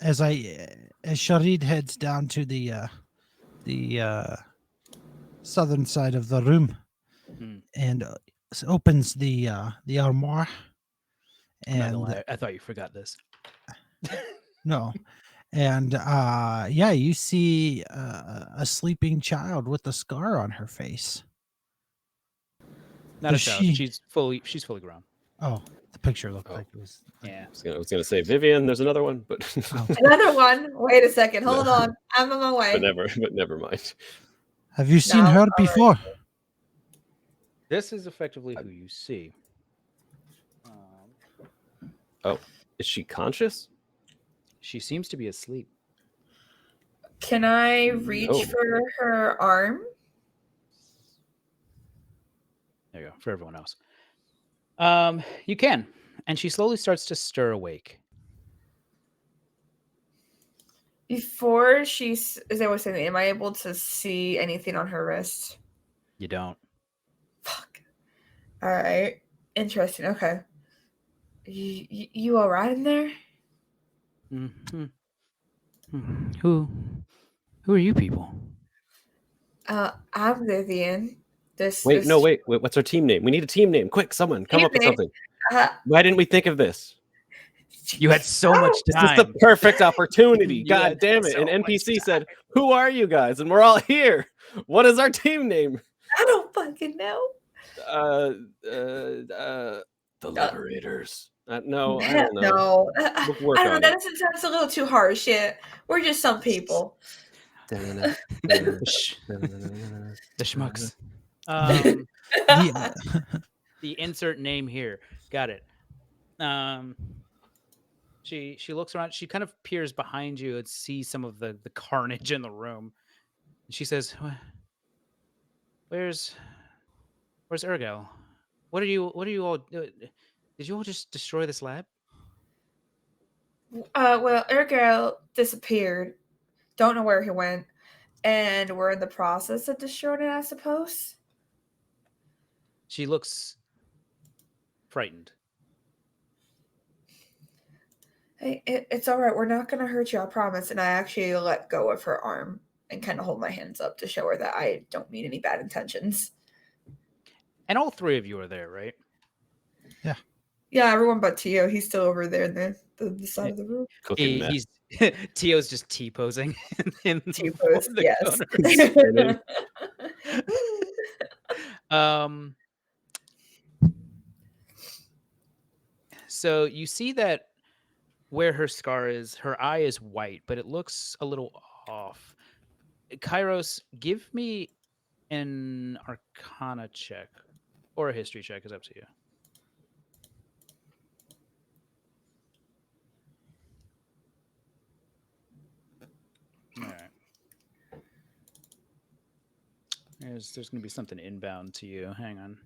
As Sharid heads down to the southern side of the room and opens the armoire. I'm not gonna And lie, I thought you forgot this. no, and yeah, you see a sleeping child with a scar on her face. Not a Does child. she- She's fully grown. Oh, the picture looked Oh. like it was. Yeah. I was gonna say Vivian. There's another one, but Another one. Wait a second. Hold No. on. I'm on my way. but never mind. Have you seen No, her all right. before? This is effectively who you see. Is she conscious? She seems to be asleep. Can I reach No. for her arm? There you go, for everyone else. You can. And she slowly starts to stir awake. Before as I was saying, am I able to see anything on her wrist? You don't. Fuck. All right. Interesting. Okay. You all right in there? Mm-hmm. Who are you people? I'm Vivian. Wait, what's our team name? We need a team name. Quick, someone, come Team up with name? something. Uh, Why didn't we think of this? You had so much This is time. the perfect opportunity. You God had damn it. so An much NPC time. said, "Who are you guys?" And we're all here. What is our team name? I don't fucking know. The Liberators. No, I don't know. No. We'll work I don't on know. it. That's a little too harsh. Yeah. We're just some people. The schmucks. The insert name here. Got it. She looks around. She kind of peers behind you and sees some of the carnage in the room. And she says, "Where's Urgel? What are you all? Did you all just destroy this lab?" Well, Ergo disappeared. Don't know where he went. And we're in the process of destroying it, I suppose. She looks frightened. Hey, it's all right. We're not going to hurt you, I promise. And I actually let go of her arm and kind of hold my hands up to show her that I don't mean any bad intentions. And all three of you are there, right? Yeah, everyone but Tio. He's still over there in the side of the room. Cooking mess. He's Tio's just T-posing in T-pose, the yes. corner. So you see that where her scar is, her eye is white, but it looks a little off. Kairos, give me an Arcana check or a History check is up to you. All right. There's going to be something inbound to you. Hang on.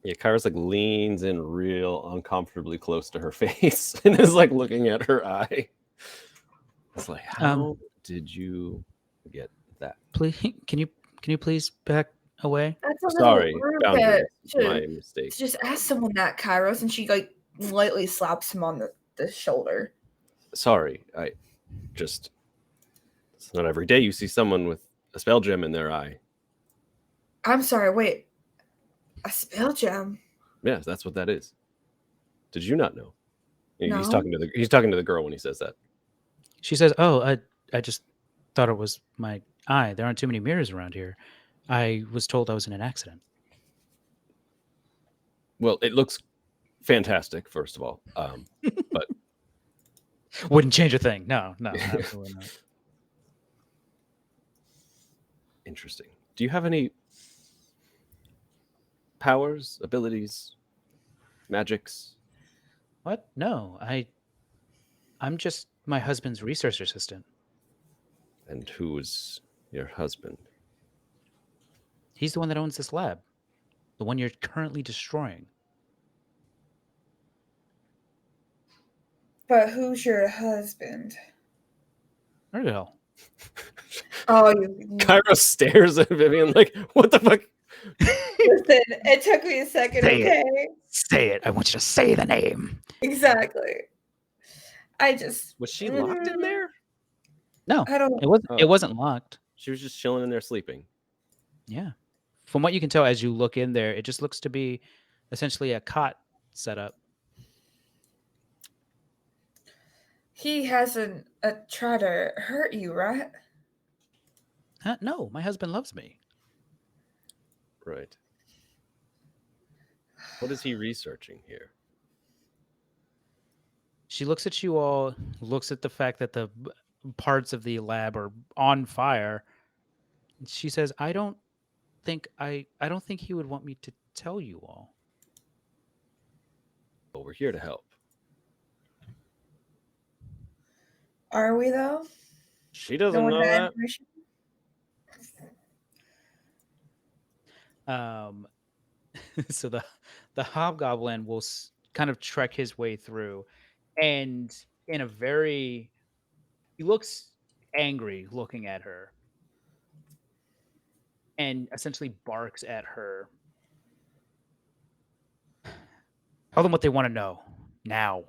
Yeah, Kyra's like leans in real uncomfortably close to her face and is like looking at her eye. It's like, how did you get that? Please, can you please back away? That's a little Sorry, rude boundaries. to My mistake. just ask someone that, Kairos, and she like lightly slaps him on the shoulder. Sorry, I just it's not every day you see someone with a spell gem in their eye. I'm sorry, wait. A spell gem? Yes, that's what that is. Did you not know? He's No. talking to the girl when he says that. She says, "Oh, I just thought it was my eye. There aren't too many mirrors around here. I was told I was in an accident." Well, it looks fantastic, first of all. But Wouldn't change a thing. No, absolutely not. interesting. Do you have any powers, abilities, magics? What? No, I'm just my husband's research assistant. And who is your husband? He's the one that owns this lab, the one you're currently destroying. But who's your husband? Ergel. Oh, Kyra stares at Vivian like, what the fuck? listen, it took me a second, Say it. okay? Say it. I want you to say the name. Exactly. I just Was she locked in there? No, I don't it wasn't. Oh. It wasn't locked. She was just chilling in there sleeping. Yeah. From what you can tell as you look in there, it just looks to be essentially a cot setup. He hasn't tried to hurt you, right? No, my husband loves me. Right. What is he researching here? She looks at you all, looks at the fact that the parts of the lab are on fire. She says, I don't think he would want me to tell you all. Well, we're here to help. Are we though? She doesn't Knowing know that that. information? So the hobgoblin will kind of trek his way through, and in a very, he looks angry looking at her, and essentially barks at her. Tell them what they want to know now.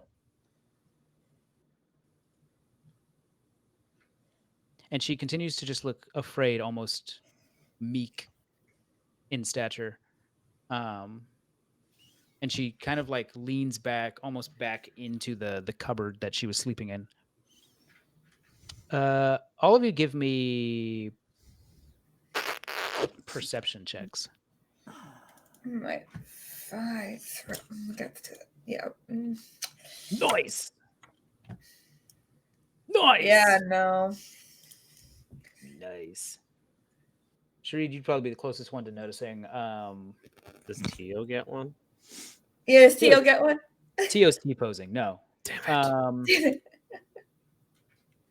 And she continues to just look afraid, almost meek in stature. And she kind of like leans back, almost back into the cupboard that she was sleeping in. All of you give me perception checks. My 5. Yeah. Nice. Nice. Yeah, no. Nice. Shareed, you'd probably be the closest one to noticing. Does Tio get one? Yeah, does Tio get one? Tio's T-posing. No. Damn it.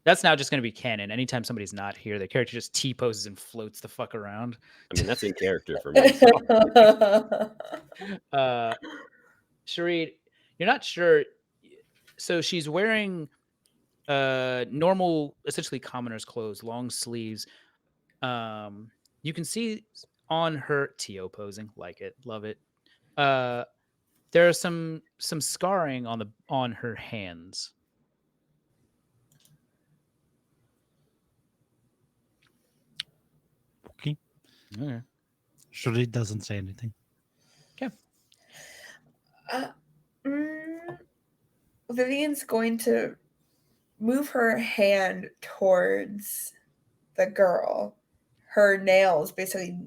That's now just going to be canon. Anytime somebody's not here, the character just T-poses and floats the fuck around. I mean, that's in character for me. Shareed, you're not sure. So she's wearing normal, essentially commoner's clothes, long sleeves. You can see on her Tio posing, like it, love it. There are some scarring on her hands. Okay. Okay. Shuri doesn't say anything. Vivian's going to move her hand towards the girl. Her nails basically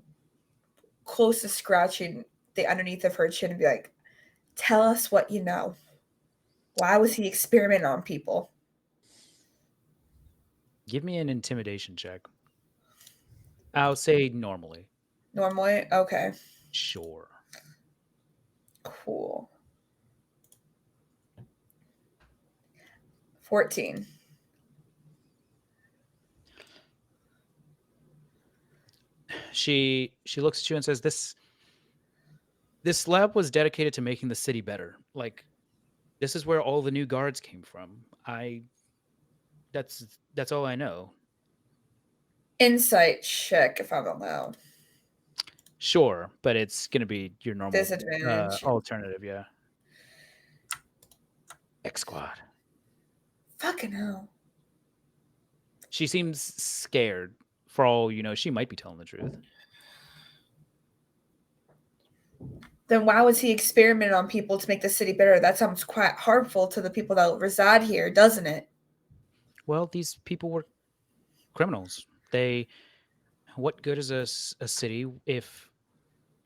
close to scratching the underneath of her chin and be like, tell us what you know. Why was he experimenting on people? Give me an intimidation check. I'll say normally. Normally? Okay, Sure. cool. 14. She looks at you and says, This lab was dedicated to making the city better. Like, this is where all the new guards came from. That's all I know. Insight check if I'm allowed. Sure, but it's gonna be your normal Disadvantage. alternative, yeah. X squad. Fucking hell. She seems scared. For all you know, she might be telling the truth. Then why was he experimenting on people to make the city better? That sounds quite harmful to the people that reside here, doesn't it? Well, these people were criminals. What good is a city if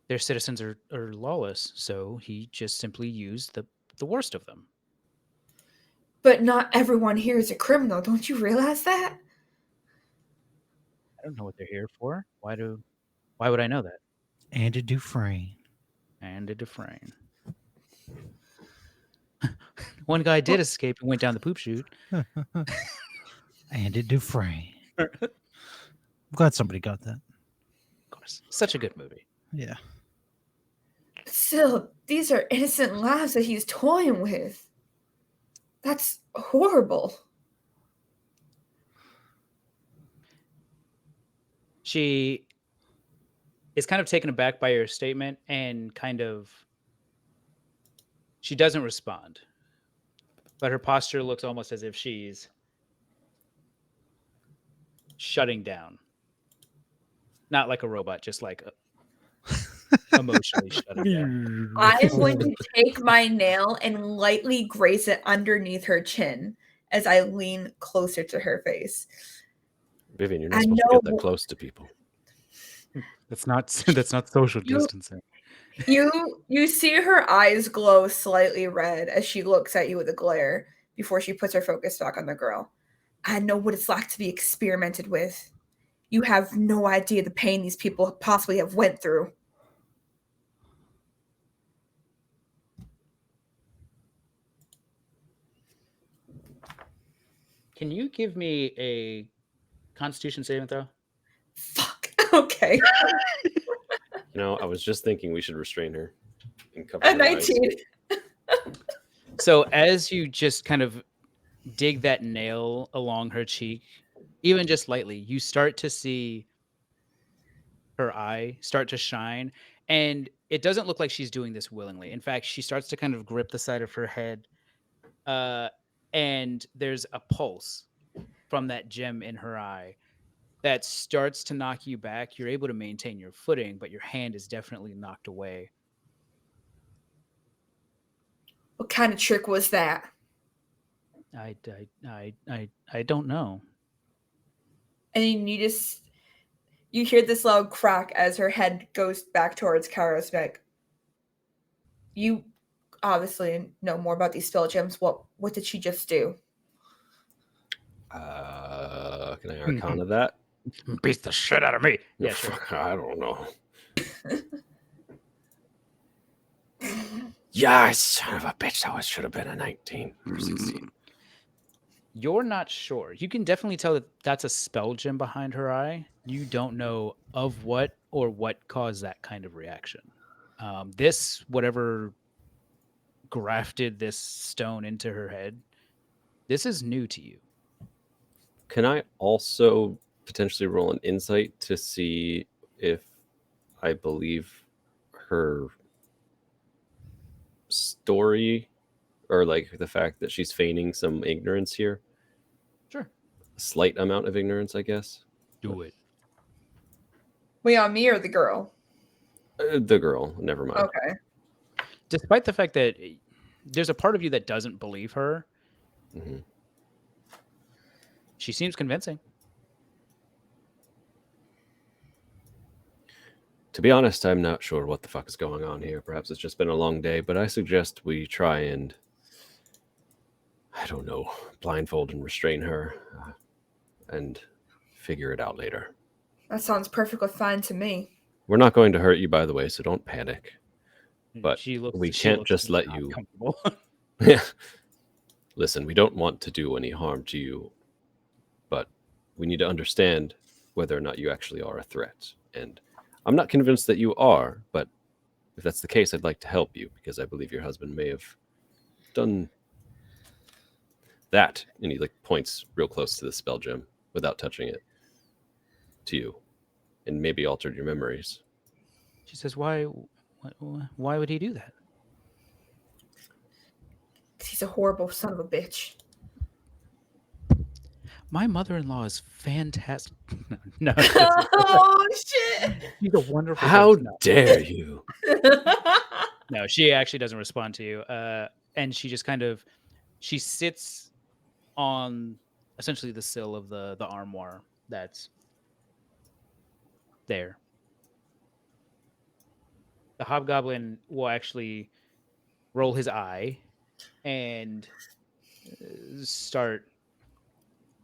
their citizens are lawless? So he just simply used the worst of them. But not everyone here is a criminal. Don't you realize that? I don't know what they're here for. Why would I know that? Andy Dufresne. And a Dufresne. One guy did escape and went down the poop chute. Andy Dufresne. I'm glad somebody got that. Of course. Such a good movie. Yeah. Still, these are innocent lives that he's toying with. That's horrible. She is kind of taken aback by your statement and she doesn't respond. But her posture looks almost as if she's shutting down. Not like a robot, just like emotionally shutting down. I'm going to take my nail and lightly graze it underneath her chin as I lean closer to her face. Vivian, you're not I supposed to know- get that close to people. That's not social distancing. You see her eyes glow slightly red as she looks at you with a glare before she puts her focus back on the girl. I know what it's like to be experimented with. You have no idea the pain these people possibly have went through. Can you give me a Constitution saving throw? Fuck. Okay. You know, I was just thinking we should restrain her and cover A her eyes. 19. So as you just kind of dig that nail along her cheek, even just lightly, you start to see her eye start to shine. And it doesn't look like she's doing this willingly. In fact, she starts to kind of grip the side of her head. And there's a pulse from that gem in her eye that starts to knock you back. You're able to maintain your footing, but your hand is definitely knocked away. What kind of trick was that? I don't know. And you hear this loud crack as her head goes back towards Kairos neck. You obviously know more about these spell gems. What did she just do? Can I arcana that? Beat the shit out of me. Yeah, sure. I don't know. Yeah, son of a bitch. That should have been a 19 or 16. You're not sure. You can definitely tell that that's a spell gem behind her eye. You don't know of what or what caused that kind of reaction. Whatever grafted this stone into her head, this is new to you. Can I also potentially roll an insight to see if I believe her story or like the fact that she's feigning some ignorance here? Sure. A slight amount of ignorance, I guess. Do it. Wait, on me or the girl? The girl, never mind. Okay. Despite the fact that there's a part of you that doesn't believe her, Mhm. She seems convincing. To be honest, I'm not sure what the fuck is going on here. Perhaps it's just been a long day, but I suggest we try and, I don't know, blindfold and restrain her and figure it out later. That sounds perfectly fine to me. We're not going to hurt you, by the way, so don't panic. But She looks. we She can't looks just let not you. comfortable. Listen, we don't want to do any harm to you, but we need to understand whether or not you actually are a threat. And I'm not convinced that you are, but if that's the case, I'd like to help you because I believe your husband may have done that. And he like points real close to the spell gem without touching it to you, and maybe altered your memories. She says, "Why? Why would he do that?" He's a horrible son of a bitch. My mother-in-law is fantastic. No, Oh shit! she's a wonderful How person. No. dare you? No, she actually doesn't respond to you. And she just kind of she sits on essentially the sill of the armoire that's there. The hobgoblin will actually roll his eye and start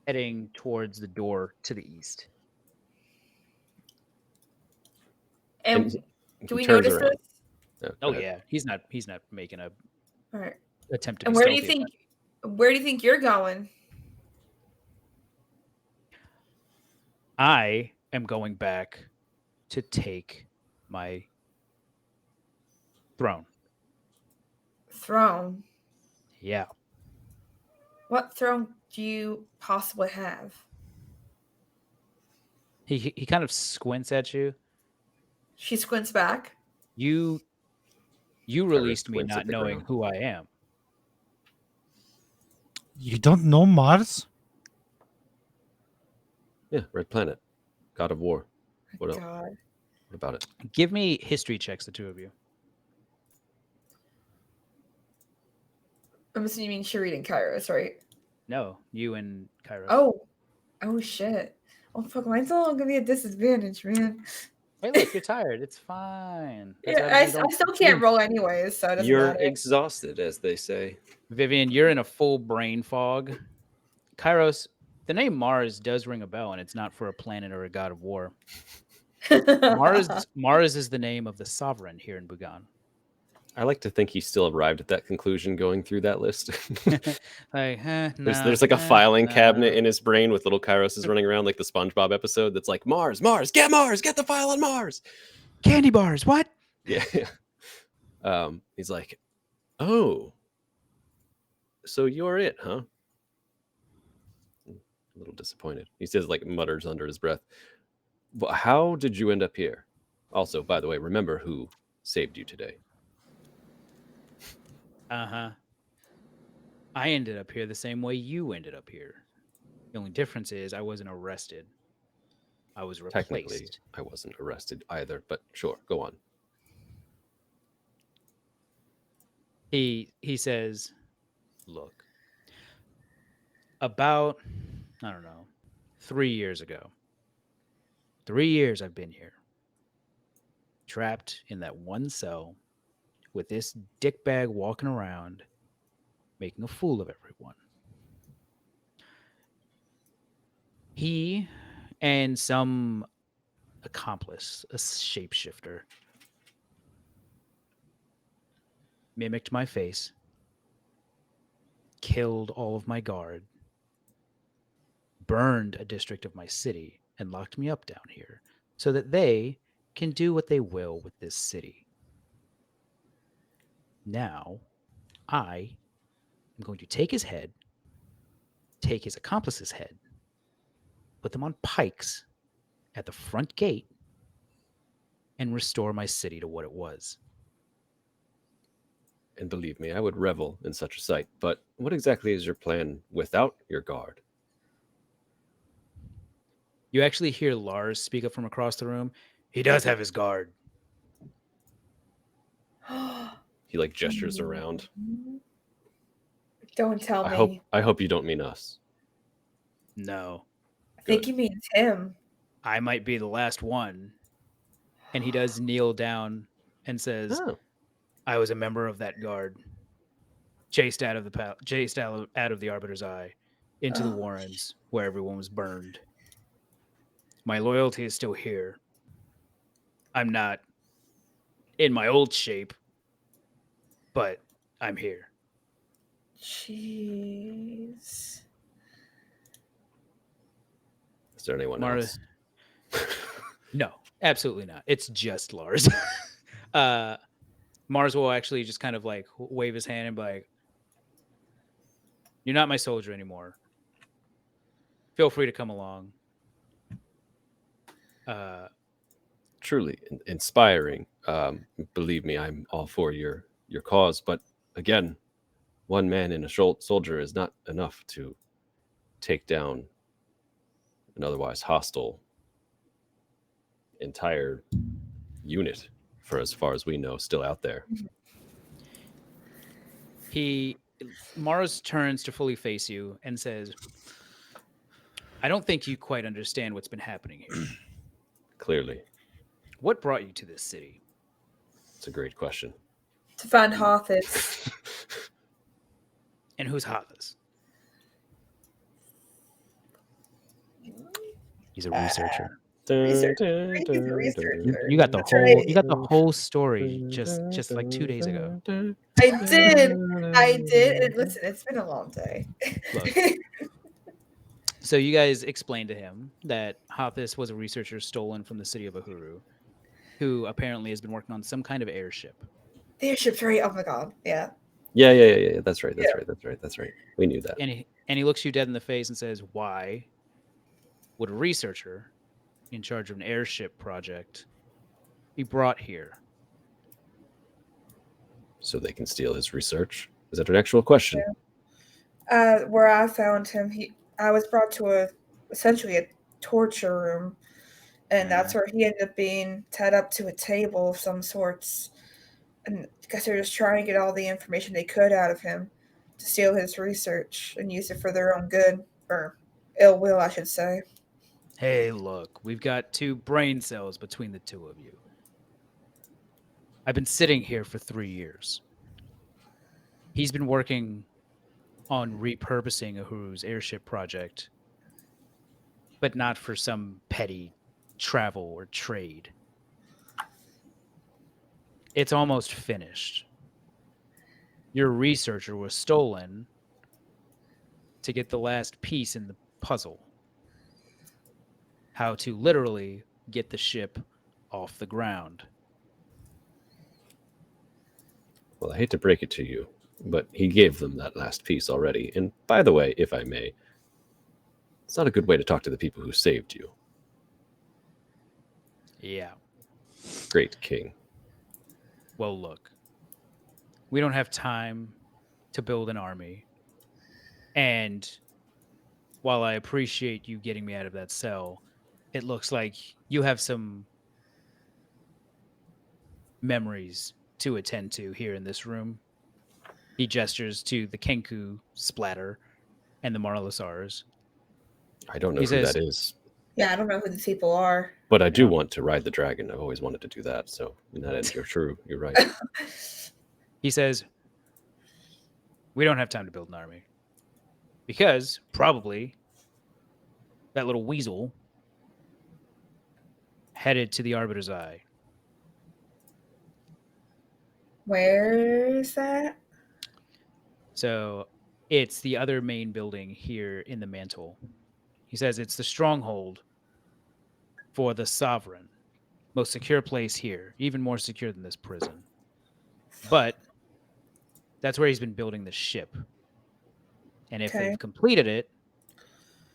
heading towards the door to the east. And he do we turns notice around. this? Yeah, go Oh ahead. yeah, he's not making a All right. attempt to And be where do you stealthy about think? Where do you think you're going? it. I am going back to take my throne. Throne. Yeah. What throne do you possibly have? He kind of squints at you. She squints back. You Kara released me squints at not the knowing ground. who I am. You don't know Mars? Yeah, Red Planet, God of War. What else? God. What about it? Give me history checks, the two of you. I'm assuming you mean Sharid and Kairos, right? No, you and Kairos. Oh shit. Oh fuck, mine's all gonna be a disadvantage, man. Hey, look, you're tired. It's fine. That's Yeah, what I happens when you still don't can't sleep. roll anyways, so it doesn't You're matter. exhausted, as they say. Vivian, you're in a full brain fog. Kairos, the name Mars does ring a bell, and it's not for a planet or a god of war. Mars is the name of the sovereign here in Bugan. I like to think he still arrived at that conclusion going through that list. There's like a filing cabinet in his brain with little Kairos running around like the SpongeBob episode that's like Mars, get the file on Mars. Candy bars. What? Yeah. He's like, oh, so you're it, huh? A little disappointed. He says, like, mutters under his breath. Well, how did you end up here? Also, by the way, remember who saved you today. Uh-huh. I ended up here the same way you ended up here. The only difference is I wasn't arrested. I was replaced. Technically, I wasn't arrested either, but sure, go on. He says, look, about, I don't know, 3 years ago. 3 years I've been here. Trapped in that one cell with this dickbag walking around making a fool of everyone. He and some accomplice, a shapeshifter, mimicked my face, killed all of my guard, burned a district of my city, and locked me up down here so that they can do what they will with this city. Now, I am going to take his head, take his accomplice's head, put them on pikes at the front gate, and restore my city to what it was. And believe me, I would revel in such a sight. But what exactly is your plan without your guard? You actually hear Lars speak up from across the room. He does have his guard. He like gestures around. Don't tell me. I hope you don't mean us. No, I think Good. he means him. I might be the last one. And he does kneel down and says, Oh, I was a member of that guard, chased out of out of the Arbiter's Eye into the Oh, Warrens where everyone was burned. My loyalty is still here. I'm not in my old shape, but I'm here. jeez. is there anyone Mara, else? no, absolutely not. It's just Lars. uh, Mars will actually just kind of like wave his hand and be like, "You're not my soldier anymore. Feel free to come along." Uh, Truly inspiring. Believe me, I'm all for your cause. But again, one man in a soldier is not enough to take down an otherwise hostile entire unit. For as far as we know, still out there. he Mars turns to fully face you and says, "I don't think you quite understand what's been happening here. Clearly, What brought you to this city?" it's a great question. To find Hothis. And who's Hathas? He's a researcher. Research. Dun, He's a dun, researcher. You got the That's whole right. story just like 2 days ago. I did. I did. And listen, it's been a long day. Look. So you guys explained to him that Hathis was a researcher stolen from the city of Uhuru, who apparently has been working on some kind of airship. The airship's right. Oh my god. Yeah. Yeah. That's right. Yeah. That's right. We knew that. And he looks you dead in the face and says, "Why would a researcher in charge of an airship project be brought here?" So they can steal his research. Is that an actual question? Where I found him, I was brought to essentially a torture room, and that's where he ended up being tied up to a table of some sorts. And because they're just trying to get all the information they could out of him to steal his research and use it for their own good, or ill will, I should say. Hey, look, we've got 2 brain cells between the 2 of you. I've been sitting here for 3 years. He's been working on repurposing Uhuru's airship project, but not for some petty travel or trade. It's almost finished. Your researcher was stolen to get the last piece in the puzzle. How to literally get the ship off the ground. Well, I hate to break it to you, but he gave them that last piece already. And by the way, if I may, it's not a good way to talk to the people who saved you. Yeah. Great king. Well, look. We don't have time to build an army. And while I appreciate you getting me out of that cell, it looks like you have some memories to attend to here in this room. He gestures to the Kenku splatter and the Marlasars. I don't know He who says, that is, Yeah, I don't know who these people are. but I do Yeah. want to ride the dragon. I've always wanted to do that. So in that end, you're true. You're right. he says, we don't have time to build an army. Because probably that little weasel headed to the Arbiter's Eye. Where is that? So it's the other main building here in the mantle. He says it's the stronghold for the sovereign. Most secure place here, even more secure than this prison. But that's where he's been building the ship. And if Okay. they've completed it,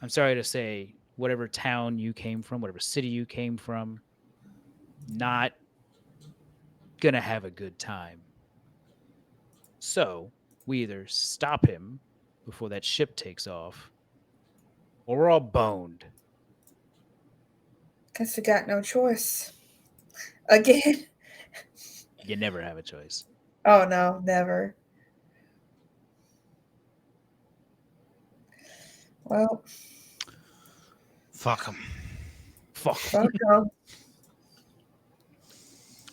I'm sorry to say, whatever town you came from, whatever city you came from, not gonna have a good time. So we either stop him before that ship takes off, or we're all boned. Guess we got no choice. Again? You never have a choice. Oh no, never. Well, Fuck him. Fuck. Fuck 'em.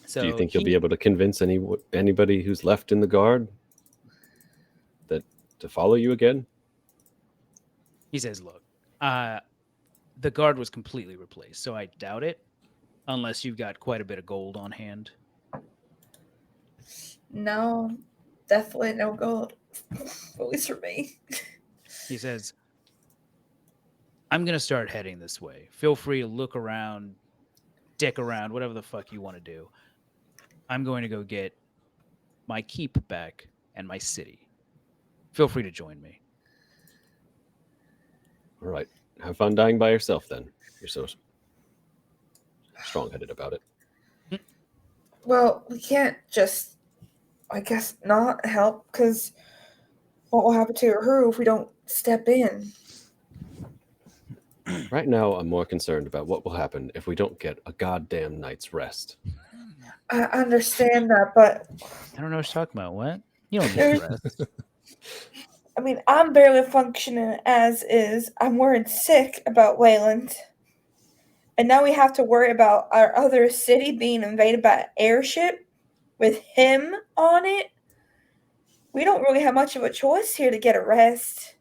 So Do you think you'll he- be able to convince anybody who's left in the guard that to follow you again? He says, "Look, the guard was completely replaced, so I doubt it, unless you've got quite a bit of gold on hand." No, definitely no gold. At least for me. He says, "I'm gonna start heading this way. Feel free to look around, dick around, whatever the fuck you want to do. I'm going to go get my keep back and my city. Feel free to join me." All right. Have fun dying by yourself then. You're so strong-headed about it. Well, we can't just, I guess, not help, because what will happen to her if we don't step in? Right now, I'm more concerned about what will happen if we don't get a goddamn night's rest. I understand that, but I don't know what you're talking about. What? You don't There's- need rest. I mean, I'm barely functioning as is. I'm worried sick about Wayland. And now we have to worry about our other city being invaded by an airship with him on it. We don't really have much of a choice here to get a rest.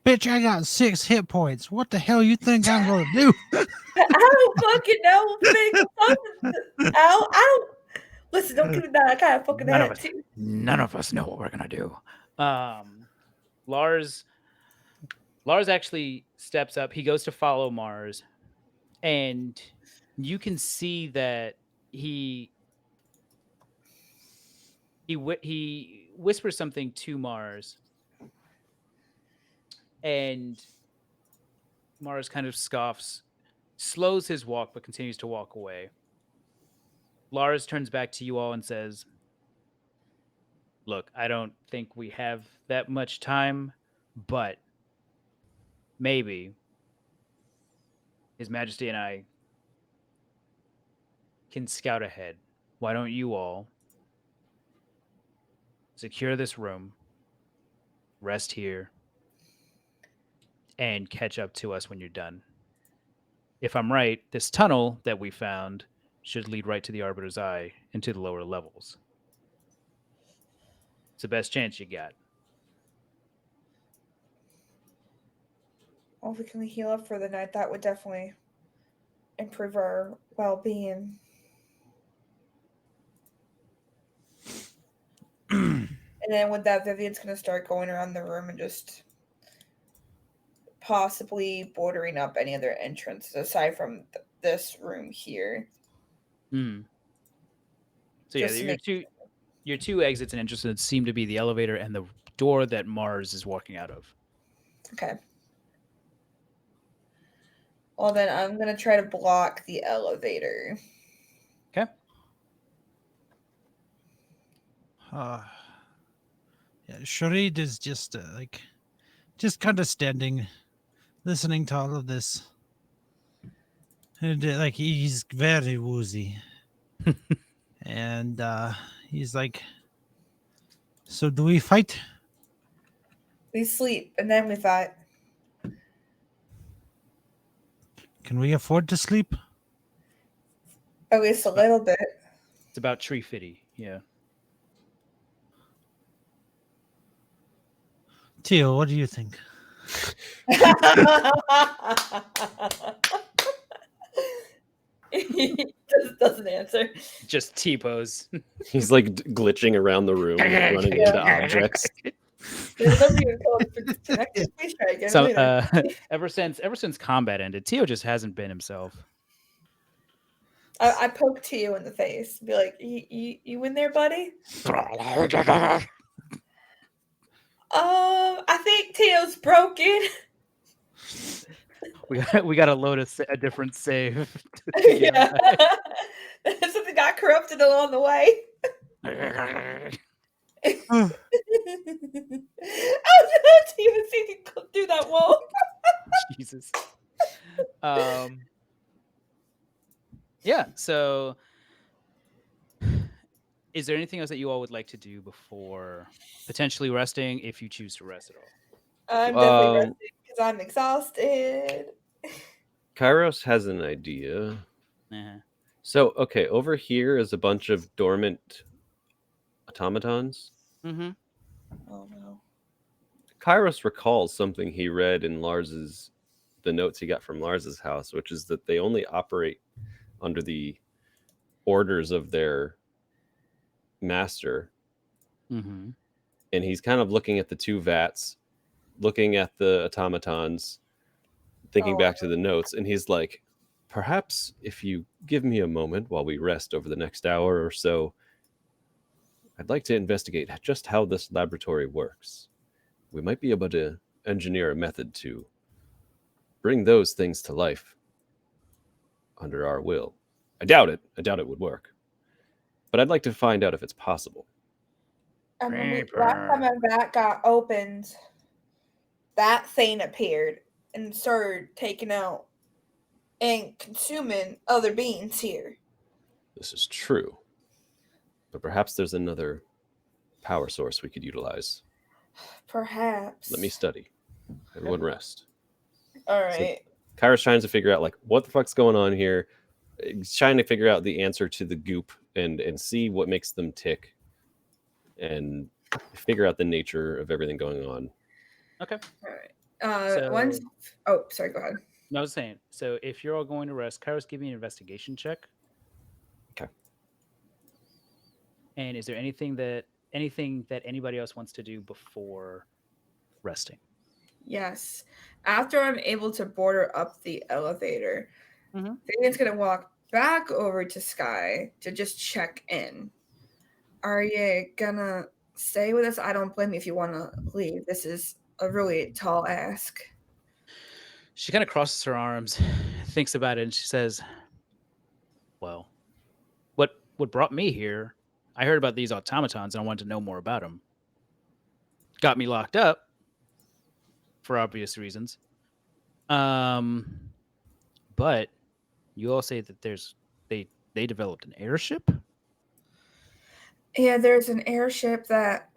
Bitch, I got 6 hit points. What the hell you think I'm gonna do? I don't fucking know. Big fucking out. I don't listen. Don't give me that kind of fucking None of us. attitude. None of us know what we're gonna do. Lars actually steps up. He goes to follow Mars, and you can see that he whispers something to Mars, and Mars kind of scoffs, slows his walk, but continues to walk away. Lars turns back to you all and says, "Look, I don't think we have that much time, but maybe His Majesty and I can scout ahead. Why don't you all secure this room, rest here, and catch up to us when you're done? If I'm right, this tunnel that we found should lead right to the Arbiter's Eye into the lower levels. It's the best chance you got." Well, if we can heal up for the night, that would definitely improve our well-being. And then with that, Vivian's going to start going around the room and just possibly bordering up any other entrances aside from this room here. Mm. So yeah, Just to your two exits and entrances seem to be the elevator and the door that Mars is walking out of. Okay. Well, then I'm going to try to block the elevator. Okay. Yeah, Sharid is just just kind of standing, listening to all of this. And like he's very woozy. And he's like, "So do we fight? We sleep and then we fight. Can we afford to sleep?" At least a little bit. It's about tree fitty, yeah. Tio, what do you think? He just doesn't answer. Just T-pose. He's like glitching around the room, running into objects. There's nobody who told us to next space try again. So later. ever since combat ended, Tio just hasn't been himself. I poke Tio in the face. Be like, you in there, buddy? I think Tio's broken. We got to load a different save. Yeah. Something got corrupted along the way. I didn't even see you come through that wall. Jesus. Yeah, so is there anything else that you all would like to do before potentially resting, if you choose to rest at all? I'm definitely resting because I'm exhausted. Kairos has an idea. Uh-huh. So, okay, over here is a bunch of dormant automatons. Mm-hmm. Oh no. Kairos recalls something he read in the notes he got from Lars's house, which is that they only operate under the orders of their master. Mm-hmm. And he's kind of looking at the two vats, looking at the automatons, thinking Oh, back to the notes, and he's like, perhaps if you give me a moment while we rest over the next hour or so, I'd like to investigate just how this laboratory works. We might be able to engineer a method to bring those things to life under our will. I doubt it. I doubt it would work. But I'd like to find out if it's possible. and when last time that got opened, that thing appeared and started taking out and consuming other beings here. This is true. But perhaps there's another power source we could utilize. Perhaps. Let me study. Everyone rest. All So right. Kyra's trying to figure out like what the fuck's going on here. He's trying to figure out the answer to the goop and see what makes them tick and figure out the nature of everything going on. Okay. All right. Once. So- Oh, sorry. Go ahead. No, I was saying, so if you're all going to rest, Kairos, give me an investigation check. Okay. And is there anything that anybody else wants to do before resting? Yes. After I'm able to border up the elevator, Mhm. Thaden's gonna walk back over to Sky to just check in. Are you gonna stay with us? I don't blame you if you want to leave. This is a really tall ask. She kind of crosses her arms, thinks about it, and she says, "Well, what brought me here? I heard about these automatons and I wanted to know more about them. Got me locked up for obvious reasons. But you all say that they developed an airship? Yeah, there's an airship that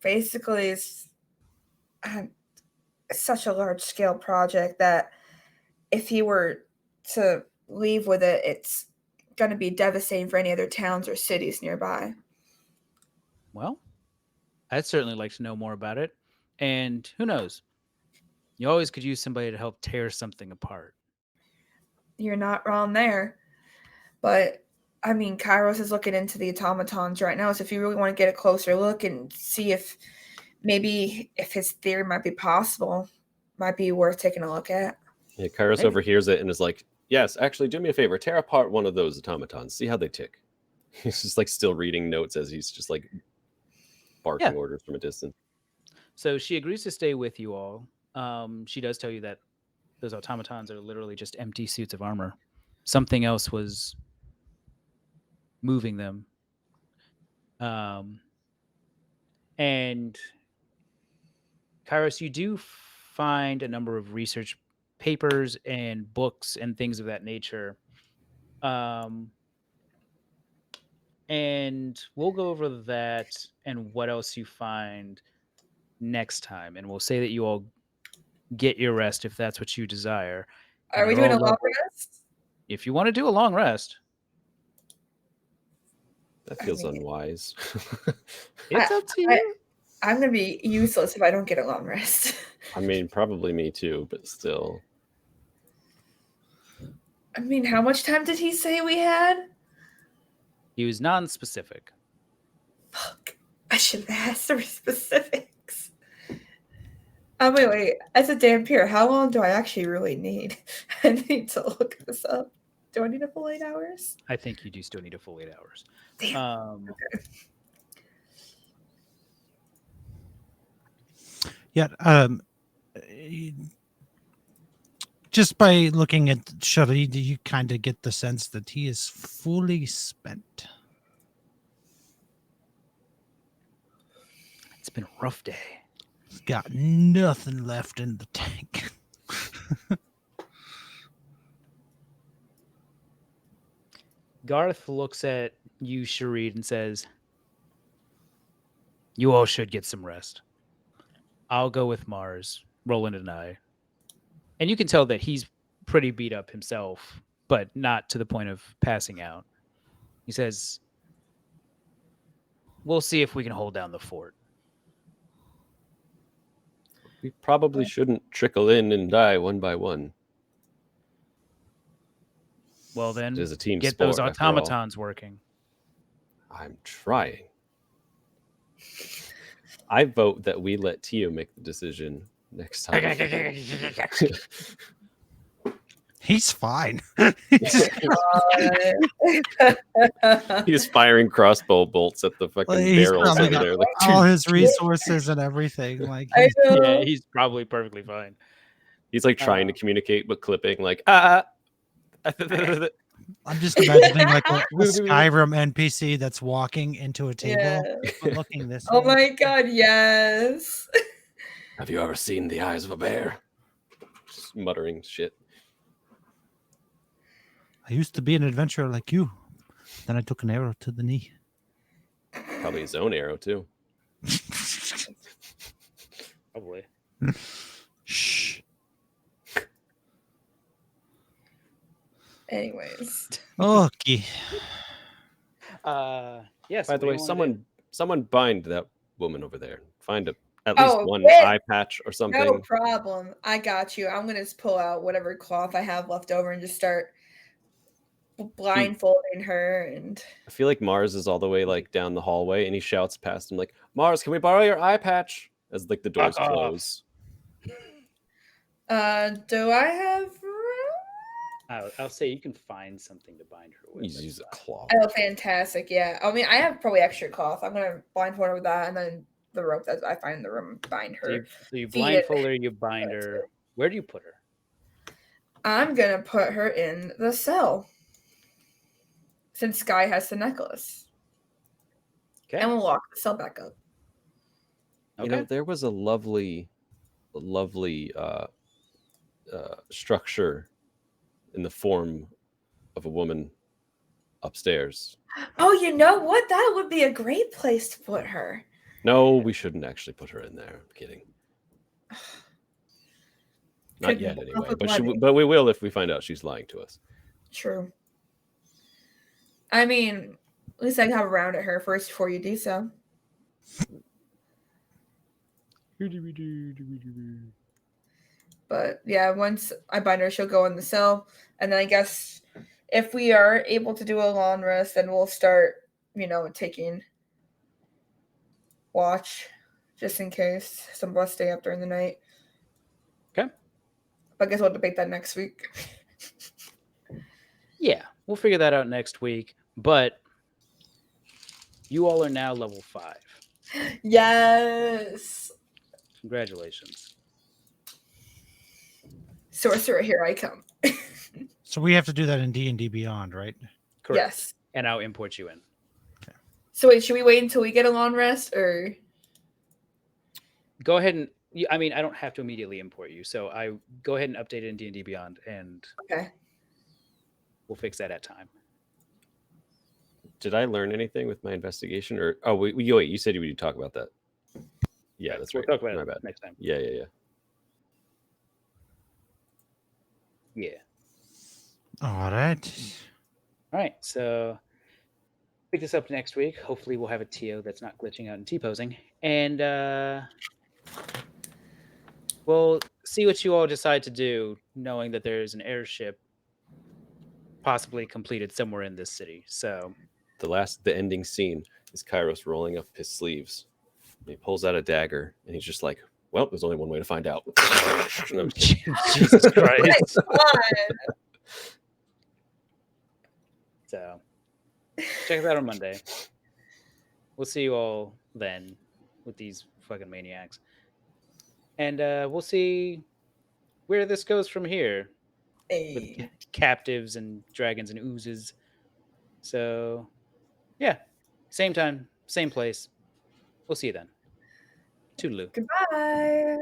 basically is uh, such a large scale project that if he were to leave with it, it's going to be devastating for any other towns or cities nearby. Well, I'd certainly like to know more about it. And who knows? You always could use somebody to help tear something apart." You're not wrong there. But I mean, Kairos is looking into the automatons right now. So if you really want to get a closer look and see if maybe if his theory might be possible, might be worth taking a look at. Yeah, Kairos Maybe. overhears it and is like, yes, actually, do me a favor. Tear apart one of those automatons. See how they tick. He's just like still reading notes as he's just like barking Yeah. orders from a distance. So she agrees to stay with you all. She does tell you that those automatons are literally just empty suits of armor. Something else was moving them. And Kairos, you do find a number of research papers and books and things of that nature. And we'll go over that and what else you find next time. And we'll say that you all get your rest if that's what you desire. And Are we you're doing all a long level. rest? If you want to do a long rest, That I feels mean, unwise. it's up to you. I'm gonna be useless if I don't get a long rest. I mean, probably me too, but still. I mean, how much time did he say we had? He was non-specific. Fuck. I should have asked for specifics. Wait. As a dampier, how long do I actually really need? I need to look this up. Do I need a full 8 hours? I think you do still need a full 8 hours. Damn. Yeah. Just by looking at Shari, you kind of get the sense that he is fully spent. It's been a rough day. He's got nothing left in the tank. Garth looks at you, Sharid, and says, "You all should get some rest. I'll go with Mars, Roland and I. And you can tell that he's pretty beat up himself, but not to the point of passing out. He says, "We'll see if we can hold down the fort." We probably shouldn't trickle in and die one by one. Well, It then, is a team get those sport, after all. automatons working. I'm trying. I vote that we let Tio make the decision next time. He's fine. He's firing crossbow bolts at the fucking He's barrels probably over got there. Like, all his resources and everything. Like I know. Yeah, he's probably perfectly fine. he's like trying to communicate, but clipping like I'm just imagining like a Skyrim NPC that's walking into a table, Yeah. but looking this Oh way. my god, yes. Have you ever seen the eyes of a bear? Just muttering shit. I used to be an adventurer like you. Then I took an arrow to the knee. Probably his own arrow too. Probably. Shh. Anyways. Okay. Yes. By the way, someone bind that woman over there. Find at least Oh, one yeah. eye patch or something. No problem. I got you. I'm gonna just pull out whatever cloth I have left over and just start blindfolding her. And I feel like Mars is all the way like down the hallway, and he shouts past him like, "Mars, can we borrow your eye patch?" As like the doors Fuck off. close. do I have I'll say you can find something to bind her with. You use a claw. Oh, fantastic. Yeah. I mean, I have probably extra cloth. I'm going to blindfold her with that, and then the rope that I find in the room, bind her. So you feet blindfold her, you bind That's her. it. Where do you put her? I'm going to put her in the cell, since Sky has the necklace. Okay. And we'll lock the cell back up. You know, there was a lovely structure in the form of a woman upstairs. Oh, you know what? That would be a great place to put her. No, we shouldn't actually put her in there. I'm kidding. Not Couldn't yet, help anyway. with But money. but we will if we find out she's lying to us. True. I mean, at least I can have a round at her first before you do so. But yeah, once I bind her, she'll go in the cell. And then I guess if we are able to do a long rest, then we'll start, taking watch just in case some of us stay up during the night. Okay. But I guess we'll debate that next week. Yeah, we'll figure that out next week. But you all are now level 5. Yes. Congratulations. Sorcerer, here I come. So we have to do that in D&D Beyond, right? Correct. Yes. And I'll import you in. So wait, should we wait until we get a long rest, or Go ahead and I mean, I don't have to immediately import you, so I go ahead and update it in D&D Beyond, and okay? we'll fix that at time. Did I learn anything with my investigation? Or wait, you said we'd talk about that. Yeah, that's We'll right. talk about My it bad. next time. Yeah. Yeah. All right. All right, so pick this up next week. Hopefully, we'll have a TO that's not glitching out and T-posing, and we'll see what you all decide to do, knowing that there's an airship possibly completed somewhere in this city. So The ending scene is Kairos rolling up his sleeves. He pulls out a dagger, and he's just like, "Well, there's only one way to find out." And I'm kidding. Jesus Christ. Fun. So check us out on Monday. We'll see you all then with these fucking maniacs. And we'll see where this goes from here with Hey. captives and dragons and oozes. So, yeah, same time, same place. We'll see you then. Toodaloo. Goodbye.